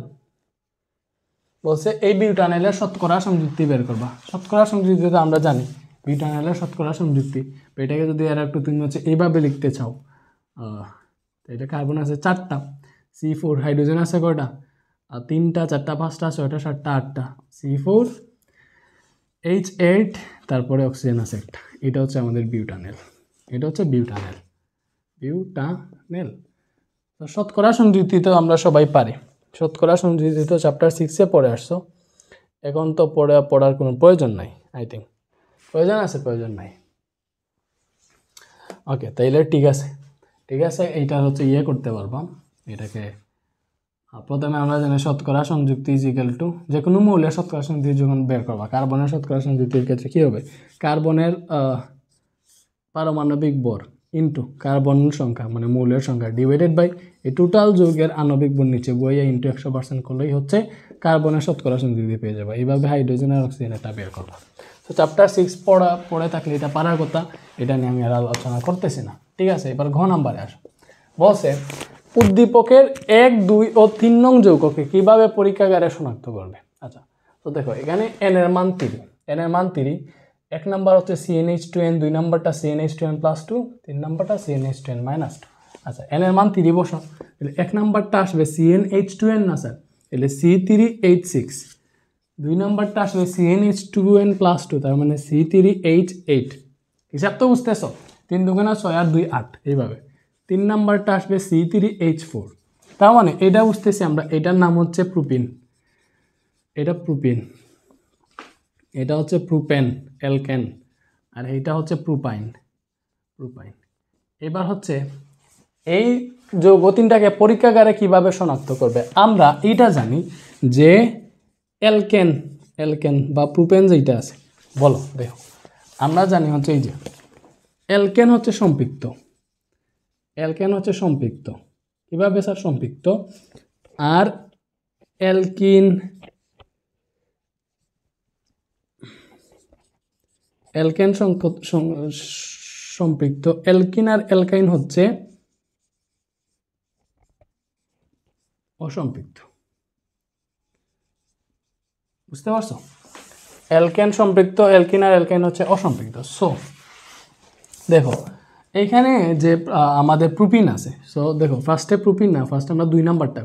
A: বলছে এই বিউটানেলের শতকরা সংযুক্তি বের করবা। শতকরা সংযুক্তি তো আমরা জানি, বিউটানেলের শতকরা সংযুক্তি। এটাকে যদি আর একটু তুমি হচ্ছে এইভাবে লিখতে চাও, এটা কার্বন আছে 4টা, C4, হাইড্রোজেন আছে কয়টা? 3টা 4টা 5টা 6টা 7টা 8টা, C4H8, তারপরে অক্সিজেন আছে একটা, এটা হচ্ছে আমাদের বিউটানেল। তো শতকরা সংযুক্তি তো আমরা সবাই পারি, শতকরা সংযুক্তি তো চ্যাপ্টার 6-এ পড়ে আসছো, এখন তো পড়ার কোনো প্রয়োজন নাই। আই থিঙ্ক প্রয়োজন আছে? প্রয়োজন নাই। ওকে, তাইলে ঠিক আছে, এইটা হচ্ছে করতে পারবা। এটাকে প্রথমে আমরা জানি শতকরা সংযুক্তি ইজিক্যাল টু, যে কোনো মৌলের শতকরা সংযুক্তি যখন বের করবা, কার্বনের শতকরা সংযুক্তির ক্ষেত্রে কী হবে? কার্বনের পারমাণবিক ভর ইন্টু কার্বন সংখ্যা, মানে মৌলের সংখ্যা, ডিভাইডেড বাই এই টোটাল যৌগের আণবিক ভর নিচে বইয়ে ইন্টু 100% করলেই হচ্ছে কার্বনের শতকরা সংযুক্তি পেয়ে যাবে। এইভাবে হাইড্রোজেন আর অক্সিজেন এটা বের করবা। তো চ্যাপ্টার 6 পড়ে থাকলে এটা পারার কথা, এটা নিয়ে আমি আর আলোচনা করতেছি না, ঠিক আছে? এবার ঘ নাম্বারে আসো। বলছে উদ্দীপকের 1, 2 ও 3 নং যৌগকে কীভাবে পরীক্ষাগারে শনাক্ত করবে। আচ্ছা, তো দেখো এখানে n এর মান 3, 1 নাম্বার হচ্ছে CnH2n, 2 নাম্বারটা CnH2n+2, 3 নাম্বারটা CnH2n-2। আচ্ছা, n এর মান 3 বসো, তাহলে 1 নাম্বারটা আসবে CnH2n না স্যার, তাহলে C3H6, 2 নাম্বারটা আসবে CnH2n+2, তার মানে C3H8। হিসাব তো বুঝতেছো? 3 2 6 আর 2 8, এইভাবে 3 নাম্বারটা আসবে C3H4। তার মানে এটা বুঝতেছি আমরা, এটার নাম হচ্ছে প্রোপিন, এটা প্রোপিন, এটা হচ্ছে প্রোপেন অ্যালকেন, আর এটা হচ্ছে প্রোপাইন। এবার হচ্ছে এই যৌগ তিনটাকে পরীক্ষাগারে কিভাবে শনাক্ত করবে? আমরা এটা জানি যে অ্যালকেন বা প্রোপেন যেটা আছে, বলো দেখো, আমরা জানি হচ্ছে এই যে অ্যালকেন হচ্ছে সম্পৃক্ত, কিভাবে স্যার সম্পৃক্ত? আর অ্যালকিন সম্পৃক্ত, অ্যালকিন আর অ্যালকাইন হচ্ছে অসম্পৃক্ত। বুঝতে পারছো? অ্যালকেন সম্পৃক্ত, অ্যালকিন আর অ্যালকাইন হচ্ছে অসম্পৃক্ত। সো দেখো এইখানে যে আমাদের প্রোপিন আছে, সো দেখো ফার্স্টে প্রোপিন না, ফার্স্ট আমরা 2 নাম্বারটা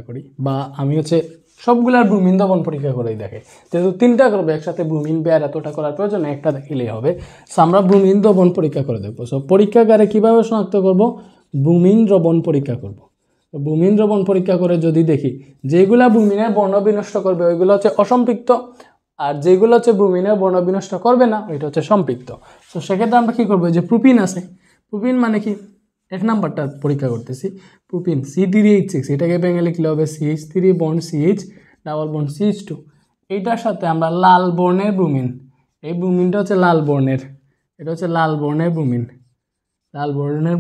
A: করি, বা আমি হচ্ছে সবগুলার ব্রোমিন দবন পরীক্ষা করেই দেখে, যেহেতু 3টা করবে একসাথে ব্রোমিন বেয়ার এতটা করার প্রয়োজন, একটা দেখিলেই হবে। সো আমরা ব্রোমিন দ্রবণ পরীক্ষা করে দেখবো। সো পরীক্ষাগারে কীভাবে শনাক্ত করব? ব্রোমিন দ্রবণ পরীক্ষা করব। ব্রোমিন দ্রবণ পরীক্ষা করে যদি দেখি যেগুলা ব্রোমিনের বর্ণ বিনষ্ট করবে ওইগুলো হচ্ছে অসম্পৃক্ত, আর যেগুলো হচ্ছে ব্রোমিনের বর্ণ বিনষ্ট করবে না ওইটা হচ্ছে সম্পৃক্ত। সো সেক্ষেত্রে আমরা কী করবো? যে প্রোপিন আছে, প্রোপিন মানে কি? 1 নাম্বারটা পরীক্ষা করতেছি, প্রোপিন C3H6, এটাকে ভেঙে লিখলে হবে CH3 bond CH double bond CH2। এইটার সাথে আমরা লাল বর্ণের ব্রোমিন, এই ব্রোমিনটা হচ্ছে লাল বর্ণের, এটা হচ্ছে লাল বর্ণের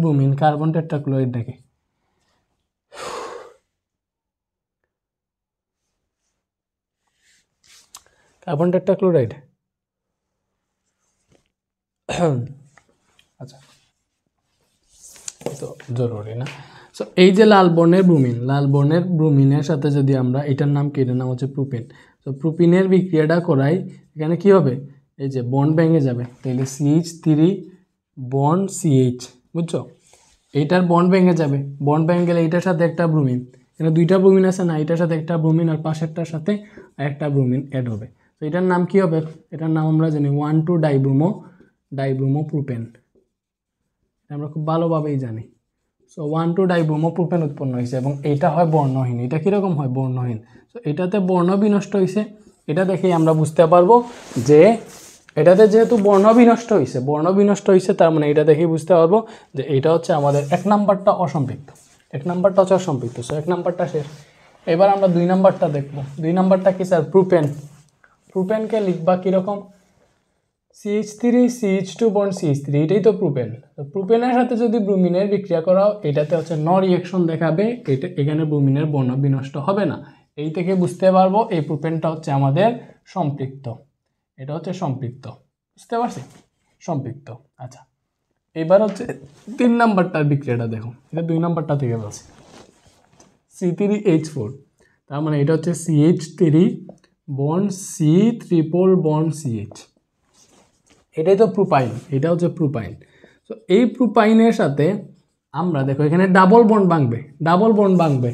A: ব্রোমিন, কার্বন টেট্রাক্লোরাইড দেখে। কার্বন টেট্রাক্লোরাইড, আচ্ছা তো জরুরি না। সো এই যে লাল বর্ণের ব্রোমিনের সাথে যদি আমরা, এটার নাম কি? এটার নাম হচ্ছে প্রোপিন। তো প্রোপিনের বিক্রিয়াটা করাই, এখানে কি হবে? এই যে বন্ড ভেঙে যাবে, তাহলে CH3 বন্ড CH, বুঝছো? এইটার বন্ড ভেঙে যাবে, বন্ড ভেঙে গেলে এইটার সাথে একটা ব্রোমিন, এখানে 2টা ব্রোমিন আছে না, এটার সাথে একটা ব্রোমিন আর পাশেরটার সাথে একটা ব্রোমিন অ্যাড হবে। তো এটার নাম কি হবে? এটার নাম আমরা জানি 1,2 ডাইব্রোমো প্রোপেন, আমরা খুব ভালোভাবেই জানি। সো 1,2 ডাইব্রোমো প্রোপেন উৎপন্ন হয়েছে, এবং এইটা হয় বর্ণহীন। এটা কীরকম হয়? বর্ণহীন। সো এটাতে বর্ণ বিনষ্ট হয়েছে, এটা দেখেই আমরা বুঝতে পারবো যে এটাতে যেহেতু বর্ণ বিনষ্ট হয়েছে, তার মানে এটা দেখেই বুঝতে পারবো যে এটা হচ্ছে আমাদের 1 নাম্বারটা অসম্পৃক্ত, 1 নাম্বারটা হচ্ছে অসম্পৃক্ত। সো 1 নাম্বারটা শেষ। এবার আমরা 2 নাম্বারটা দেখবো। 2 নাম্বারটা কি স্যার? প্রোপেনকে লিখবা কীরকম? CH3 CH2 বন্ড CH3, এটাই তো প্রোপেন। প্রোপেনের সাথে যদি ব্রোমিনের বিক্রিয়া করাও, এটাতে হচ্ছে নো রিঅ্যাকশন দেখাবে, এটা এখানে ব্রোমিনের বর্ণ বিনষ্ট হবে না। এই থেকে বুঝতে পারবো এই প্রোপেনটা হচ্ছে আমাদের সম্পৃক্ত, এটা হচ্ছে সম্পৃক্ত। বুঝতে পারছি? সম্পৃক্ত। আচ্ছা এবার হচ্ছে 3 নাম্বারটার বিক্রিয়াটা দেখো, এটা 2 নাম্বারটা থেকে বলছি। C3H4, তার মানে এটা হচ্ছে CH3 bond C triple bond CH, এটাই তো প্রোপাইন, এটা হচ্ছে প্রোপাইন। তো এই প্রোপাইনের সাথে আমরা দেখো এখানে ডাবল বন্ড ভাঙবে,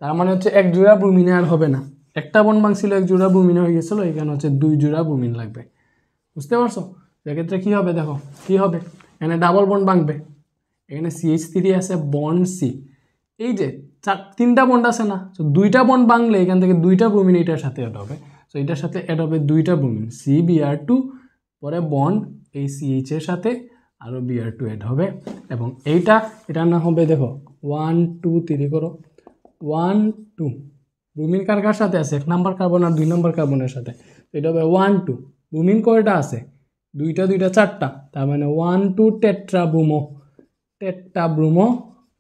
A: তার মানে হচ্ছে 1 জোড়া ব্রোমিনে আর হবে না, একটা বন্ড ভাঙছিল 1 জোড়া ব্রোমিনে হয়ে গেছিলো, এখানে হচ্ছে 2 জোড়া ব্রোমিন লাগবে। বুঝতে পারছো? সেক্ষেত্রে কী হবে? দেখো কী হবে, এখানে ডাবল বন্ড ভাঙবে, এখানে CH3 আছে বন্ড C, এই যে 3টা বন্ড আছে না, তো 2টা বন্ড ভাঙলে এখান থেকে 2টা ব্রোমিন এটার সাথে অ্যাড হবে। তো এটার সাথে অ্যাড হবে 2টা ব্রোমিন, CBr2, পরে বন্ড এই CH এর সাথে আরও Br2 অ্যাড হবে, এবং এটার নাম হবে, দেখো 1 2 3 করো, 1 2, ব্রোমিন কার সাথে আছে? 1 নাম্বার কার্বন আর 2 নাম্বার কার্বনের সাথে, এটা হবে 1 2। ব্রোমিন কয়টা আছে? 2টা 4টা, তার মানে 1 2 টেট্রাব্রোমো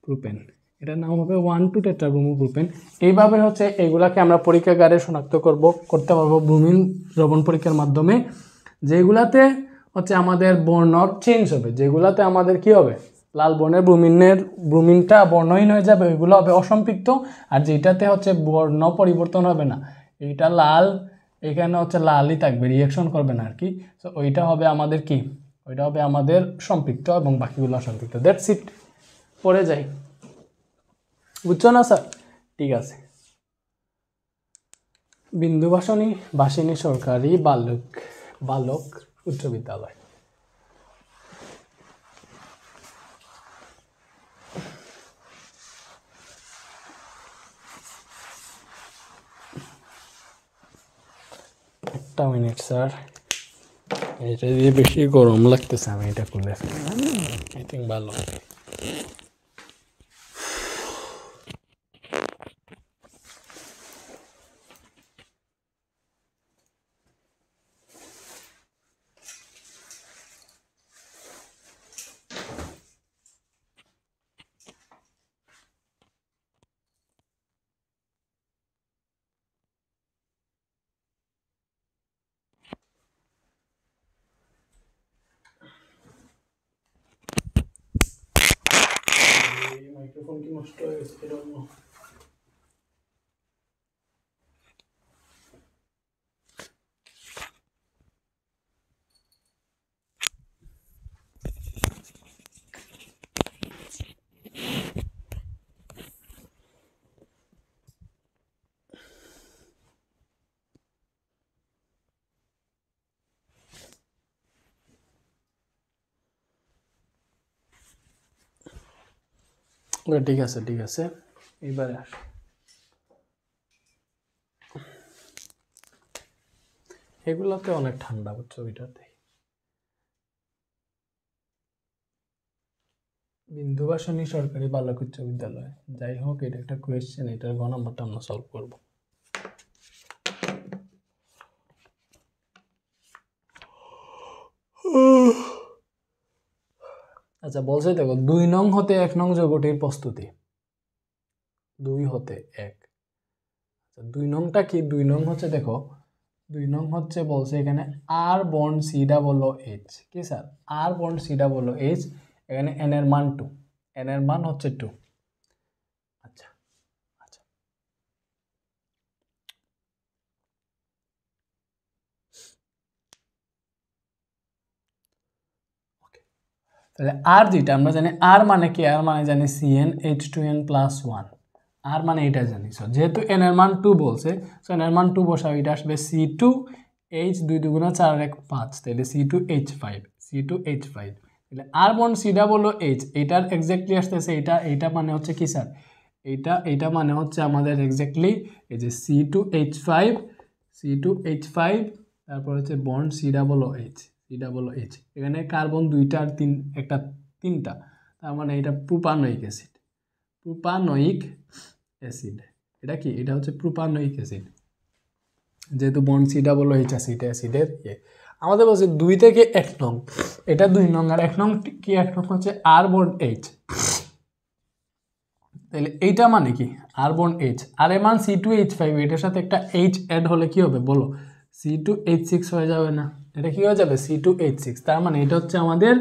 A: প্রোপেন, এটার নাম হবে 1 2 টেট্রাব্রোমো প্রোপেন। এইভাবে হচ্ছে এগুলাকে আমরা পরীক্ষাগারে শনাক্ত করতে পারবো ব্রোমিন দ্রবণ পরীক্ষার মাধ্যমে। যেগুলাতে হচ্ছে আমাদের বর্ণ চেঞ্জ হবে, যেগুলাতে আমাদের কি হবে? লাল বর্ণের ব্রোমিনটা বর্ণহীন হয়ে যাবে, ওইগুলো হবে অসম্পৃক্ত। আর যেটাতে হচ্ছে বর্ণ পরিবর্তন হবে না, এইটা লাল, এখানে হচ্ছে লালই থাকবে, রিঅ্যাকশন করবে না আর কি। সো ওইটা হবে আমাদের কি? ওইটা হবে আমাদের সম্পৃক্ত, এবং বাকিগুলো অসম্পৃক্ত। That's it. পরে যাই, বুঝছো না স্যার? ঠিক আছে। বিন্দুবাসিনী সরকারি বালক উচ্চ বিদ্যালয়। একটা মিনিট স্যার, এটা দিয়ে বেশি গরম লাগতেছে, আমি এটা খুলে আই থিঙ্ক ভালো। মাইক্রোফোন কি নষ্ট হয়ে গেছে এরকম? ঠিক আছে ঠিক আছে, এবারে আস। এগুলোতে অনেক ঠান্ডা বুঝছো, ওইটাতে। বিন্দুবাসনী সরকারি বালক উচ্চ বিদ্যালয়, যাই হোক এটা একটা কোয়েশ্চেন, এটার গ নাম্বারটা আমরা সলভ করব। আচ্ছা বলছে দেখো 2 নং হতে 1 নং যৌগটির প্রস্তুতি, 2 হতে 1। আচ্ছা 2 নংটা কি? 2 নং হচ্ছে দেখো, 2 নং হচ্ছে বলছে এখানে R bond C double O H, কি sir? R bond C double O H, এখানে এন এর মান 2, এন এর মান হচ্ছে 2। আচ্ছা আচ্ছা, তাহলে আর যেটা আমরা জানি, আর মানে কি? আর মানে জানি CN H2N + 1, আর মানে এটা জানি। সো যেহেতু এন এর মান 2 বলছে, সো এন এর মান 2 বসাও, এটা আসবে C2H 2 2 4 আর 1 5, তাহলে C2H5, C2H5। তাহলে R bond C double O H, এটার এক্স্যাক্টলি আসতেছে এটা, এইটা মানে হচ্ছে কি স্যার? এইটা মানে হচ্ছে আমাদের এক্স্যাক্টলি এই যে C2H5, C2H5, তারপর হচ্ছে bond C double O H, C double O H. এখানে কার্বন 2টা আর 3টা, তার মানে এটা প্রোপানয়িক অ্যাসিড, প্রোপানয়িক অ্যাসিড। এটা কি? এটা হচ্ছে প্রোপানয়িক অ্যাসিড, যেহেতু bond C double O H আছে, এটা অ্যাসিডের ইয়ে। আমাদের বলছে 2 থেকে 1 নং, এটা 2 নং, আর 1 নং কি? 1 নং হচ্ছে আর বন্ড এইচ। তাহলে এইটা মানে কি? আর বন্ড এইচ, আর এর মান C2H5, এটার সাথে একটা এইচ অ্যাড হলে কি হবে বলো? C2H6 হয়ে যাবে না? এটা কি হয়ে যাবে? C2H6। তার মানে এটা হচ্ছে আমাদের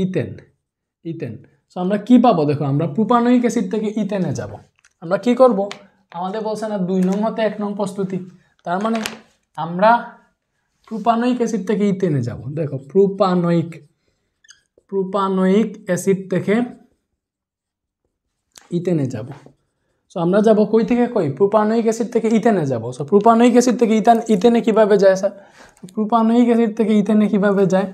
A: ইথেন, ইথেন। সো আমরা কি পাবো দেখো, আমরা প্রোপানয়িক অ্যাসিড থেকে ইথেনে যাব। আমরা কি করব? আমাদের বলছে না 2 নং হতে 1 নং প্রস্তুতি, তার মানে আমরা প্রোপানয়িক অ্যাসিড থেকে ইথেনে যাব। দেখো প্রোপানয়িক অ্যাসিড থেকে ইথেনে যাব। সো আমরা যাব কই থেকে কই? প্রোপানয়িক অ্যাসিড থেকে ইথেনে যাব। সো প্রোপানয়িক অ্যাসিড থেকে ইথেনে কিভাবে যায় স্যার? প্রোপানয়িক অ্যাসিড থেকে ইথেনে কিভাবে যায়?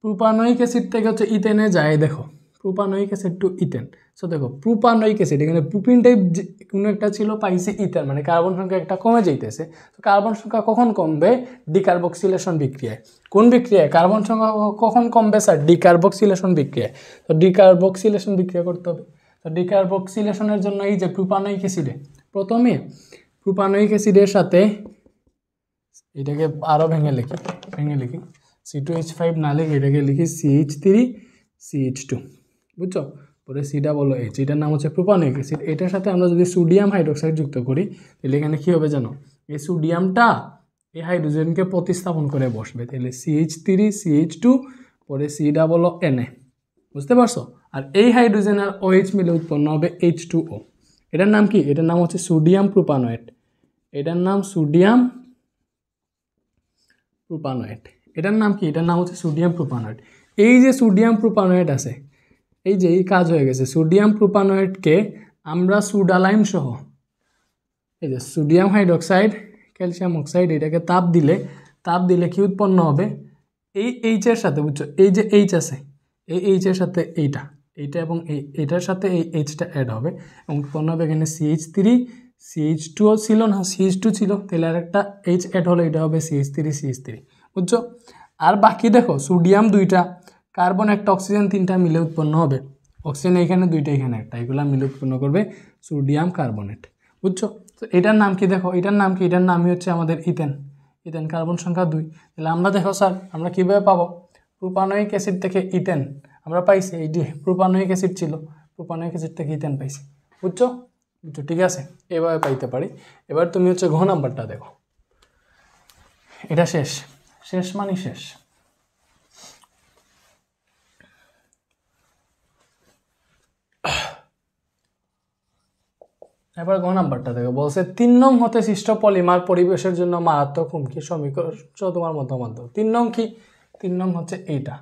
A: প্রোপানয়িক অ্যাসিড থেকে হচ্ছে ইথেনে যায়, দেখো propanoic acid to ethane. So দেখো প্রোপানয়িক অ্যাসিড, এখানে প্রোপিন টাইপ কোনো একটা ছিল, পাইছে ইথেন, মানে কার্বন সংখ্যা একটা কমে যাইতেছে। তো কার্বন সংখ্যা কখন কমবে? ডিকার্বক্সিলেশন বিক্রিয়ায়। কোন বিক্রিয়ায়? কার্বন সংখ্যা কখন কমবে স্যার? ডিকার্বক্সিলেশন বিক্রিয়ায়। তো ডিকার্বক্সিলেশন বিক্রিয়া করতে হবে। তো ডিকার্বক্সিলেশনের জন্য এই যে প্রোপানয়িক অ্যাসিডে, প্রথমে প্রোপানয়িক অ্যাসিডের সাথে এটাকে আরও ভেঙে লিখি C2H5 না লিখে এটাকে লিখি CH3CH2, বুঝছো? পরে সি ডাবল ও এইচ, এটার নাম হচ্ছে প্রোপানয়িক অ্যাসিড। এটার সাথে আমরা যদি সোডিয়াম হাইড্রোক্সাইড যুক্ত করি, তাহলে এখানে কী হবে জানো? এই সোডিয়ামটা এই হাইড্রোজেনকে প্রতিস্থাপন করে বসবে, তাহলে CH3CH2, পরে সি ডাবল ও Na, বুঝতে পারছো? আর এই হাইড্রোজেন আর OH মিলে উৎপন্ন হবে H2O। এটার নাম কি? এটার নাম হচ্ছে সোডিয়াম প্রোপানয়েট। এটার নাম সোডিয়াম প্রোপানয়েট। এটার নাম কি? এটার নাম হচ্ছে সোডিয়াম প্রোপানয়েট। এই যে সোডিয়াম প্রোপানয়েট আছে, এই যে এই কাজ হয়ে গেছে, সোডিয়াম প্রোপানয়েটকে আমরা সুডালাইম সহ, এই যে সোডিয়াম হাইড্রোক্সাইড, ক্যালসিয়াম অক্সাইড, এটাকে তাপ দিলে কি উৎপন্ন হবে? এই এইচের সাথে, বুঝছো, এই যে এইচ আছে, এই এইচের সাথে এইটা এবং এইটার সাথে এই এইচটা অ্যাড হবে এবং উৎপন্ন হবে এখানে CH3 CH2 ছিল না, CH2 ছিল, তাহলে আরেকটা H অ্যাড হলো, এটা হবে CH3 বুঝছো। আর বাকি দেখো সোডিয়াম দুইটা, কার্বন একটা, অক্সিজেন তিনটা মিলে উৎপন্ন হবে। অক্সিজেন এখানে দুইটা, এখানে একটা, এগুলো মিলে উৎপন্ন করবে সোডিয়াম কার্বনেট, বুঝছো। তো এটার নাম কি দেখো, এটার নাম কি, এটার নামই হচ্ছে আমাদের ইথেন। ইথেন কার্বন সংখ্যা 2। তাহলে আমরা দেখো স্যার আমরা কীভাবে পাবো, প্রোপানোয়িক অ্যাসিড থেকে ইথেন আমরা পাইছি, এই যে প্রোপানোয়িক অ্যাসিড ছিল, প্রোপানোয়িক অ্যাসিড থেকে ইথেন পাইছি, বুঝছো বুঝছো, ঠিক আছে, এভাবে পাইতে পারি। এবার তুমি হচ্ছে ঘ নাম্বারটা দেখো, এটা শেষ, শেষ মানে শেষ। এবার ঘ নাম্বারটা দেখো, বলছে 3 নং হতে সৃষ্ট পলিমার পরিবেশের জন্য মারাত্মক হুমকি, সমীকরণ তোমার মতামত। 3 নং কি, 3 নং হচ্ছে এইটা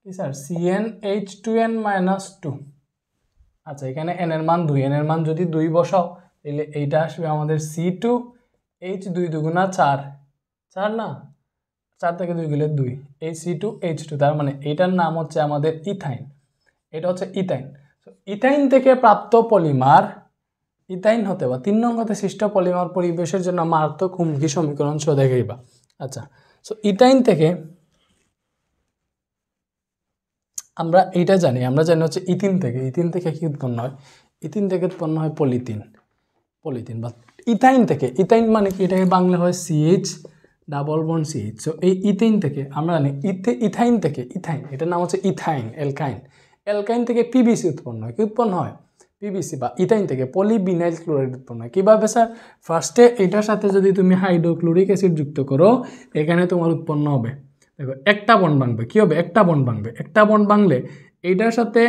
A: কি স্যার, CnH2n-2। আচ্ছা এখানে n এর মান 2, n এর মান যদি 2 বসাও তাহলে এইটা আসবে আমাদের C2H, 2 দুগুণা 4, 4 না, 4 থেকে 2 গেলে 2, এই C2H2, তার মানে এটার নাম হচ্ছে আমাদের ইথাইন, এটা হচ্ছে ইথাইন। ইথাইন থেকে প্রাপ্ত পলিমার, ইথাইন হতে বা 3 নং হতে সৃষ্ট পলিমার পরিবেশের জন্য মারাত্মক হুমকি সমীকরণ সহ দেখাইবা। আচ্ছা সো ইথাইন থেকে আমরা এইটা জানি, আমরা জানি হচ্ছে ইথিন থেকে কি উৎপন্ন হয়, ইথিন থেকে উৎপন্ন হয় পলিথিন, বা ইথাইন থেকে, ইথাইন মানে কি, এটাকে বাংলা হয় CH double bond CH। So এই ইথিন থেকে আমরা জানি ইথাইন থেকে, ইথাইন এটার নাম হচ্ছে ইথাইন, অ্যালকাইন থেকে PBC উৎপন্ন হয়, কি উৎপন্ন হয়, PBC বা ইথাইন থেকে পলিবিনাইল ক্লোরাইড উৎপন্ন হয়। কীভাবে স্যার, ফার্স্টে এটার সাথে যদি তুমি হাইড্রোক্লোরিক অ্যাসিড যুক্ত করো, এখানে তোমার উৎপন্ন হবে, দেখো একটা বন্ড ভাঙবে, কী হবে, একটা বন্ড ভাঙবে, একটা বন্ড ভাঙলে এইটার সাথে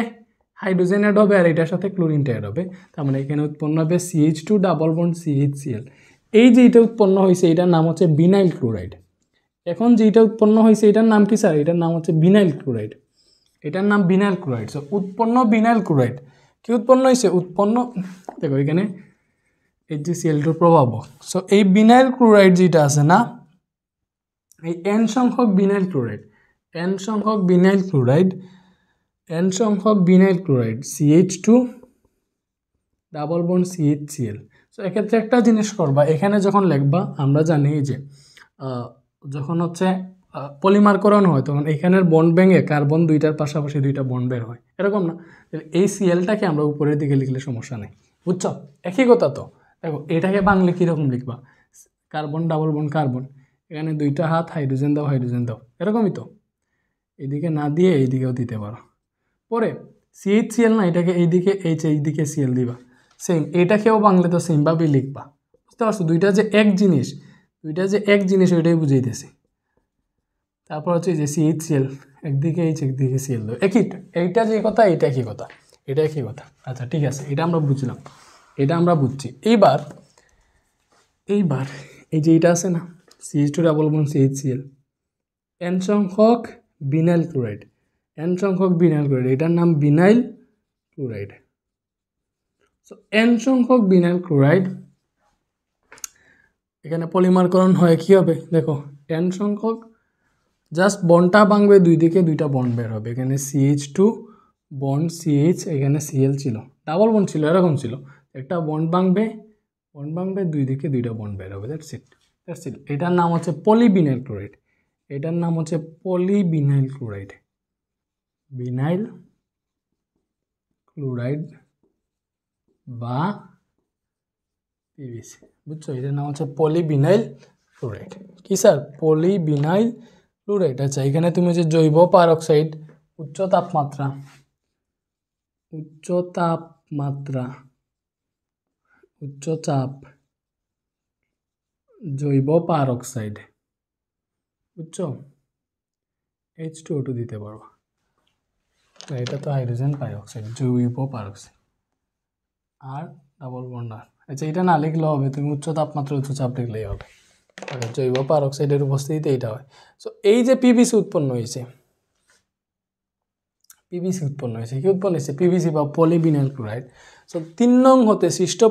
A: হাইড্রোজেন অ্যাড হবে আর এটার সাথে ক্লোরিনটা অ্যাড হবে, তার মানে এখানে উৎপন্ন হবে CH2 ডাবল বন্ড CHCl। এই যে এটা উৎপন্ন হয়েছে এটার নাম হচ্ছে বিনাইল ক্লোরাইড। এখন যেটা উৎপন্ন হয়েছে এটার নাম কি স্যার, এটার নাম হচ্ছে বিনাইল ক্লোরাইড, এটার নাম বিনাইল ক্লোরাইড। সো উৎপন্ন বিনাইল ক্লোরাইড কি উৎপন্ন হয়েছে, উৎপন্ন দেখো এখানে HgCl2 প্রভাব। সো এই বিনাইল ক্লোরাইড যেটা আছে না, এই n সংখ্যক Binail chloride CH2 double bond CHCl। So এক্ষেত্রে একটা জিনিস করবা, এখানে যখন লিখবা আমরা জানি যে যখন হচ্ছে পলিমারকরণ হয় তখন এখানের বন্ড ভেঙে কার্বন দুইটার পাশাপাশি দুইটা বন্ড বের হয়, এরকম না, এই সিএলটাকে আমরা উপরের দিকে লিখলে সমস্যা নেই, বুঝছো, একই কথা। তো দেখো এটাকে বাংলা কীরকম লিখবা, কার্বন ডাবল বন্ড কার্বন, এখানে দুইটা হাত হাইড্রোজেন দাও, এরকমই তো, এইদিকে না দিয়ে এইদিকেও দিতে পারো। পরে CHCl না, এটাকে এইদিকে এইদিকে Cl দিবা, সেম এটাকেও বাংলা তো সেমভাবেই লিখবা, বুঝতে পারছো, দুইটা যে এক জিনিস ওইটাই বুঝাইতেছি। তারপর হচ্ছে যে CHCl একদিকে একদিকে Cl দাও, এইটা যে কথা এটা একই কথা, আচ্ছা ঠিক আছে, এটা আমরা বুঝলাম, এটা আমরা বুঝছি। এইবার এই যে এটা আছে না CH2 double bond CHCl, n সংখ্যক বিনাইল ক্লোরাইড, এটার নাম বিনাইল ক্লোরাইড। সো n সংখ্যক বিনাইল ক্লোরাইড এখানে পলিমারকরণ হয়, কি হবে দেখো, n সংখ্যক জাস্ট বন্ডটা ভাঙবে, দুই দিকে দুইটা বন্ড বের হবে, এখানে CH2 বন্ড CH, এখানে Cl ছিল, ডাবল বন্ড ছিল, এরকম ছিল, একটা বন্ড ভাঙবে, দুই দিকে দুইটা বন্ড বের হবে, দ্যাটস ইট। এটার নাম হচ্ছে পলিবিনাইল ক্লোরাইড, বিনাইল ক্লোরাইড বা PBC, বুঝছো, এটার নাম হচ্ছে পলিবিনাইল ক্লোরাইড। কি স্যার, পলিবিনাইল ক্লোরাইড। আচ্ছা এখানে তুমি যে জৈব পারক্সাইড, উচ্চ চাপ জৈব পারক্সাইড, বুঝছো, H2O2 দিতে পারো, এটা তো হাইড্রোজেন পারক্সাইড, জৈব পারক্সাইড আর ডাবল বন্ড আর। আচ্ছা এটা না লিখলেও হবে, তুমি উচ্চ তাপমাত্রা উচ্চ চাপ লিখলেই হবে, জৈব পারক্সাইডের উপস্থিতিতে এইটা হয়। সো এই যে PBC উৎপন্ন হয়েছে, PBC বা পলিবিনাইল ক্লোরাইড। সো 3 নং হতে সৃষ্ট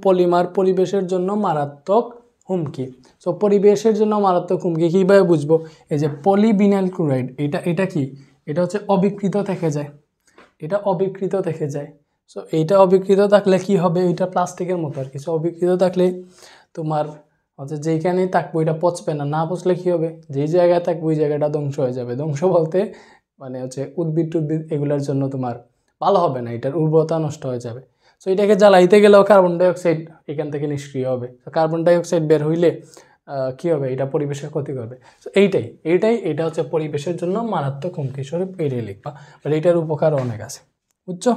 A: পলিমার পরিবেশের জন্য মারাত্মক হুমকি। সো পরিবেশের জন্য মারাত্মক হুমকি কীভাবে বুঝবো, এই যে পলিবিনাইল ক্লোরাইড, এটা কি, এটা হচ্ছে অবিকৃত থেকে যায়, সো এইটা অবিকৃত থাকলে কি হবে, এটা প্লাস্টিকের মতো আর কিছু, অবিকৃত থাকলে তোমার হচ্ছে যেইখানেই থাকবো এটা পচবে না, না পচলে কি হবে, যেই জায়গায় থাকবো ওই জায়গাটা ধ্বংস হয়ে যাবে। ধ্বংস বলতে মানে হচ্ছে উদ্ভিদ টুদ্ভিদ এগুলোর জন্য তোমার ভালো হবে না, এটার উর্বরতা নষ্ট হয়ে যাবে। সো এটাকে জ্বালাইতে গেলেও কার্বন ডাইঅক্সাইড এখান থেকে নিষ্ক্রিয় হবে। কার্বন ডাইঅক্সাইড বের হইলে কী হবে, এটা পরিবেশের ক্ষতি করবে। সো এটা হচ্ছে পরিবেশের জন্য মারাত্মক হুমকি স্বরূপ, এইটাই লিখবা। বাট এইটার উপকার অনেক আছে, বুঝছো?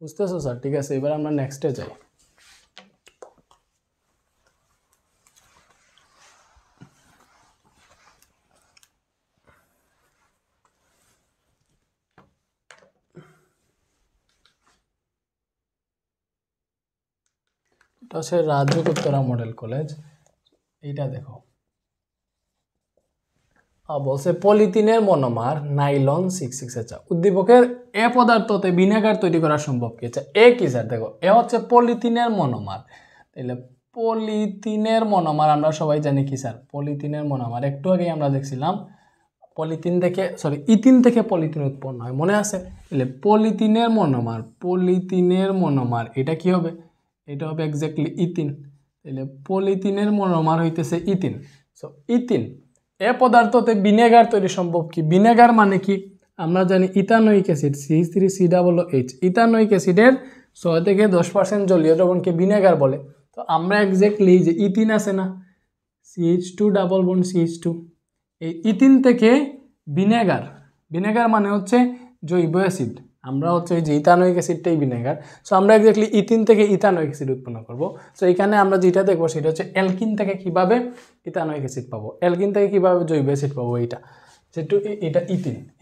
A: বুঝতেছো স্যার? ঠিক আছে, এবার আমরা নেক্সটে যাই। এটা হচ্ছে রাজউত্তরা মডেল কলেজ। এইটা দেখো, বলছে পলিথিনের মনোমার নাইলন 66H। উদ্দীপকের এ পদার্থতে ভিনেগার তৈরি করা সম্ভব কি? আচ্ছা, এ কি স্যার? দেখো, এ হচ্ছে পলিথিনের মনোমার। তাহলে পলিথিনের মনোমার আমরা সবাই জানি কি স্যার? পলিথিনের মনোমার একটু আগেই আমরা দেখছিলাম, ইথিন থেকে পলিথিন উৎপন্ন হয়, মনে আছে? তাহলে পলিথিনের মনোমার এটা কি হবে? এটা হবে এক্স্যাক্টলি ইথিন। তাহলে পলিথিনের মনোমার হইতেছে ইথিন। সো ইথিন এ পদার্থতে ভিনেগার তৈরি সম্ভব কি? ভিনেগার মানে কি? আমরা জানি ইথানোয়িক অ্যাসিড CH3COOH, ইথানোয়িক অ্যাসিডের 6 থেকে 10% জলীয় দ্রবণকে ভিনেগার বলে। তো আমরা এক্স্যাক্টলি যে ইথিন আছে না, CH2 ডাবল বন্ড CH2, এই ইথিন থেকে ভিনেগার মানে হচ্ছে জৈব অ্যাসিড। আমরা হচ্ছে এই যে ইথানোয়িক অ্যাসিডটাই ভিনেগার। সো আমরা এক্স্যাক্টলি ইথিন থেকে ইথানোয়িক অ্যাসিড উৎপন্ন করব। সো এখানে আমরা যেটা দেখবো সেটা হচ্ছে অ্যালকিন থেকে কিভাবে ইথানোয়িক অ্যাসিড পাবো, অ্যালকিন থেকে কিভাবে জৈব অ্যাসিড পাবো। এটা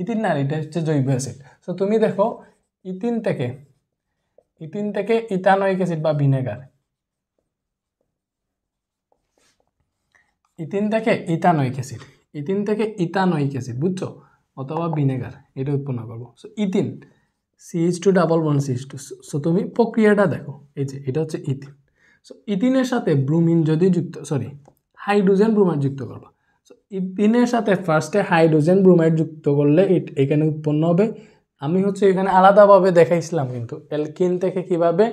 A: ইথিন না, এটা হচ্ছে জৈব অ্যাসিড। সো তুমি দেখো, ইথিন থেকে ইথানোয়িক অ্যাসিড বা ভিনেগার, ইথিন থেকে ইথানোয়িক অ্যাসিড, বুঝছো, অথবা ভিনেগার, এটা উৎপন্ন করবো। So ethyne CH2 double bond CH2। So তুমি প্রক্রিয়াটা দেখো, এই যে এটা হচ্ছে ইথিন। সো ইথিনের সাথে ব্রোমিন যদি হাইড্রোজেন ব্রোমাইড যুক্ত করবা। সো ইথিনের সাথে ফার্স্টে হাইড্রোজেন ব্রোমাইড যুক্ত করলে এখানে উৎপন্ন হবে, আমি হচ্ছে এখানে আলাদাভাবে দেখাইছিলাম কিন্তু অ্যালকেন থেকে কিভাবে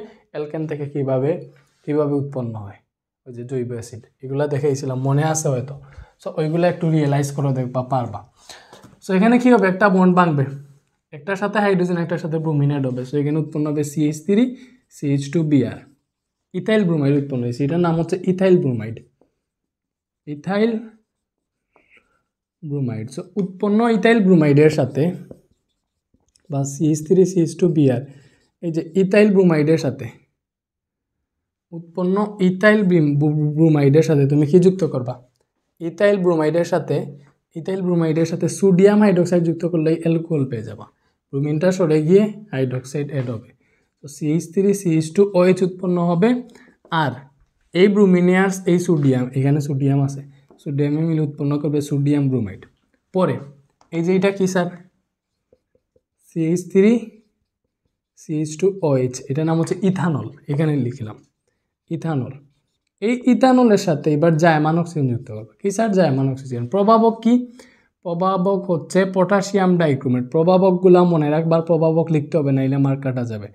A: উৎপন্ন হয়, ওই যে জৈব অ্যাসিড, এগুলো দেখাইছিলাম, মনে আছে হয়তো। সো ওইগুলো একটু রিয়েলাইজ করে দেখবা, পারবা। সো এখানে কি হবে, একটা বন্ড ভাঙবে, একটার সাথে হাইড্রোজেন একটার সাথে ব্রোমিন অ্যাড হবে। সো এখানে উৎপন্ন হবে CH3CH2Br, ইথাইল ব্রোমাইড উৎপন্ন হয়েছে, এটার নাম হচ্ছে ইথাইল ব্রোমাইড। সো উৎপন্ন ইথাইল ব্রোমাইডের সাথে বা CH3CH2Br, এই যে ইথাইল ব্রোমাইডের সাথে উৎপন্ন ইথাইল ব্রোমাইডের সাথে তুমি কি যুক্ত করবা? ইথাইল ব্রোমাইডের সাথে সোডিয়াম হাইড্রোক্সাইড যুক্ত করলে অ্যালকোহল পেয়ে যাবা। ব্রোমিনটা সরে গিয়ে হাইড্রোক্সাইড অ্যাড হবে। তো CH3CH2OH উৎপন্ন হবে। আর এই ব্রোমিনিয়ার্স, এই সোডিয়াম, এখানে সোডিয়াম আছে, সোডিয়ামে মিলে উৎপন্ন করবে সোডিয়াম ব্রোমাইড। পরে এই যে এটা কি স্যার? CH3CH2OH, এটার নাম হচ্ছে ইথানল, এখানে লিখলাম ইথানল। এই ইথানলের সাথে এবার জায়মান অক্সিজেন যুক্ত করবে। কি স্যার? জায়মান অক্সিজেন। প্রভাবক কি? প্রভাবক হচ্ছে পটাশিয়াম ডাইক্রোমেট। প্রভাবকগুলো মনে রাখবার, প্রভাবক লিখতে হবে, নাইলে মার্ক কাটা যাবে।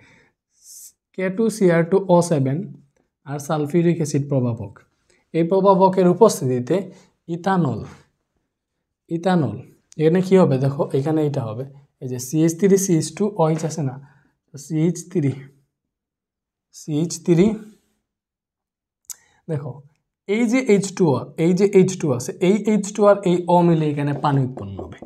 A: K2Cr2O7 আর সালফিউরিক অ্যাসিড প্রভাবক। এই প্রভাবকের উপস্থিতিতে ইথানল, এখানে কি হবে দেখো, এখানে এটা হবে, এই যে CH3CH2OH আছে না, CH3 দেখো, এই যে H2O আছে, এই H2 আর এই O মিলে এখানে পানি উৎপন্ন হবে।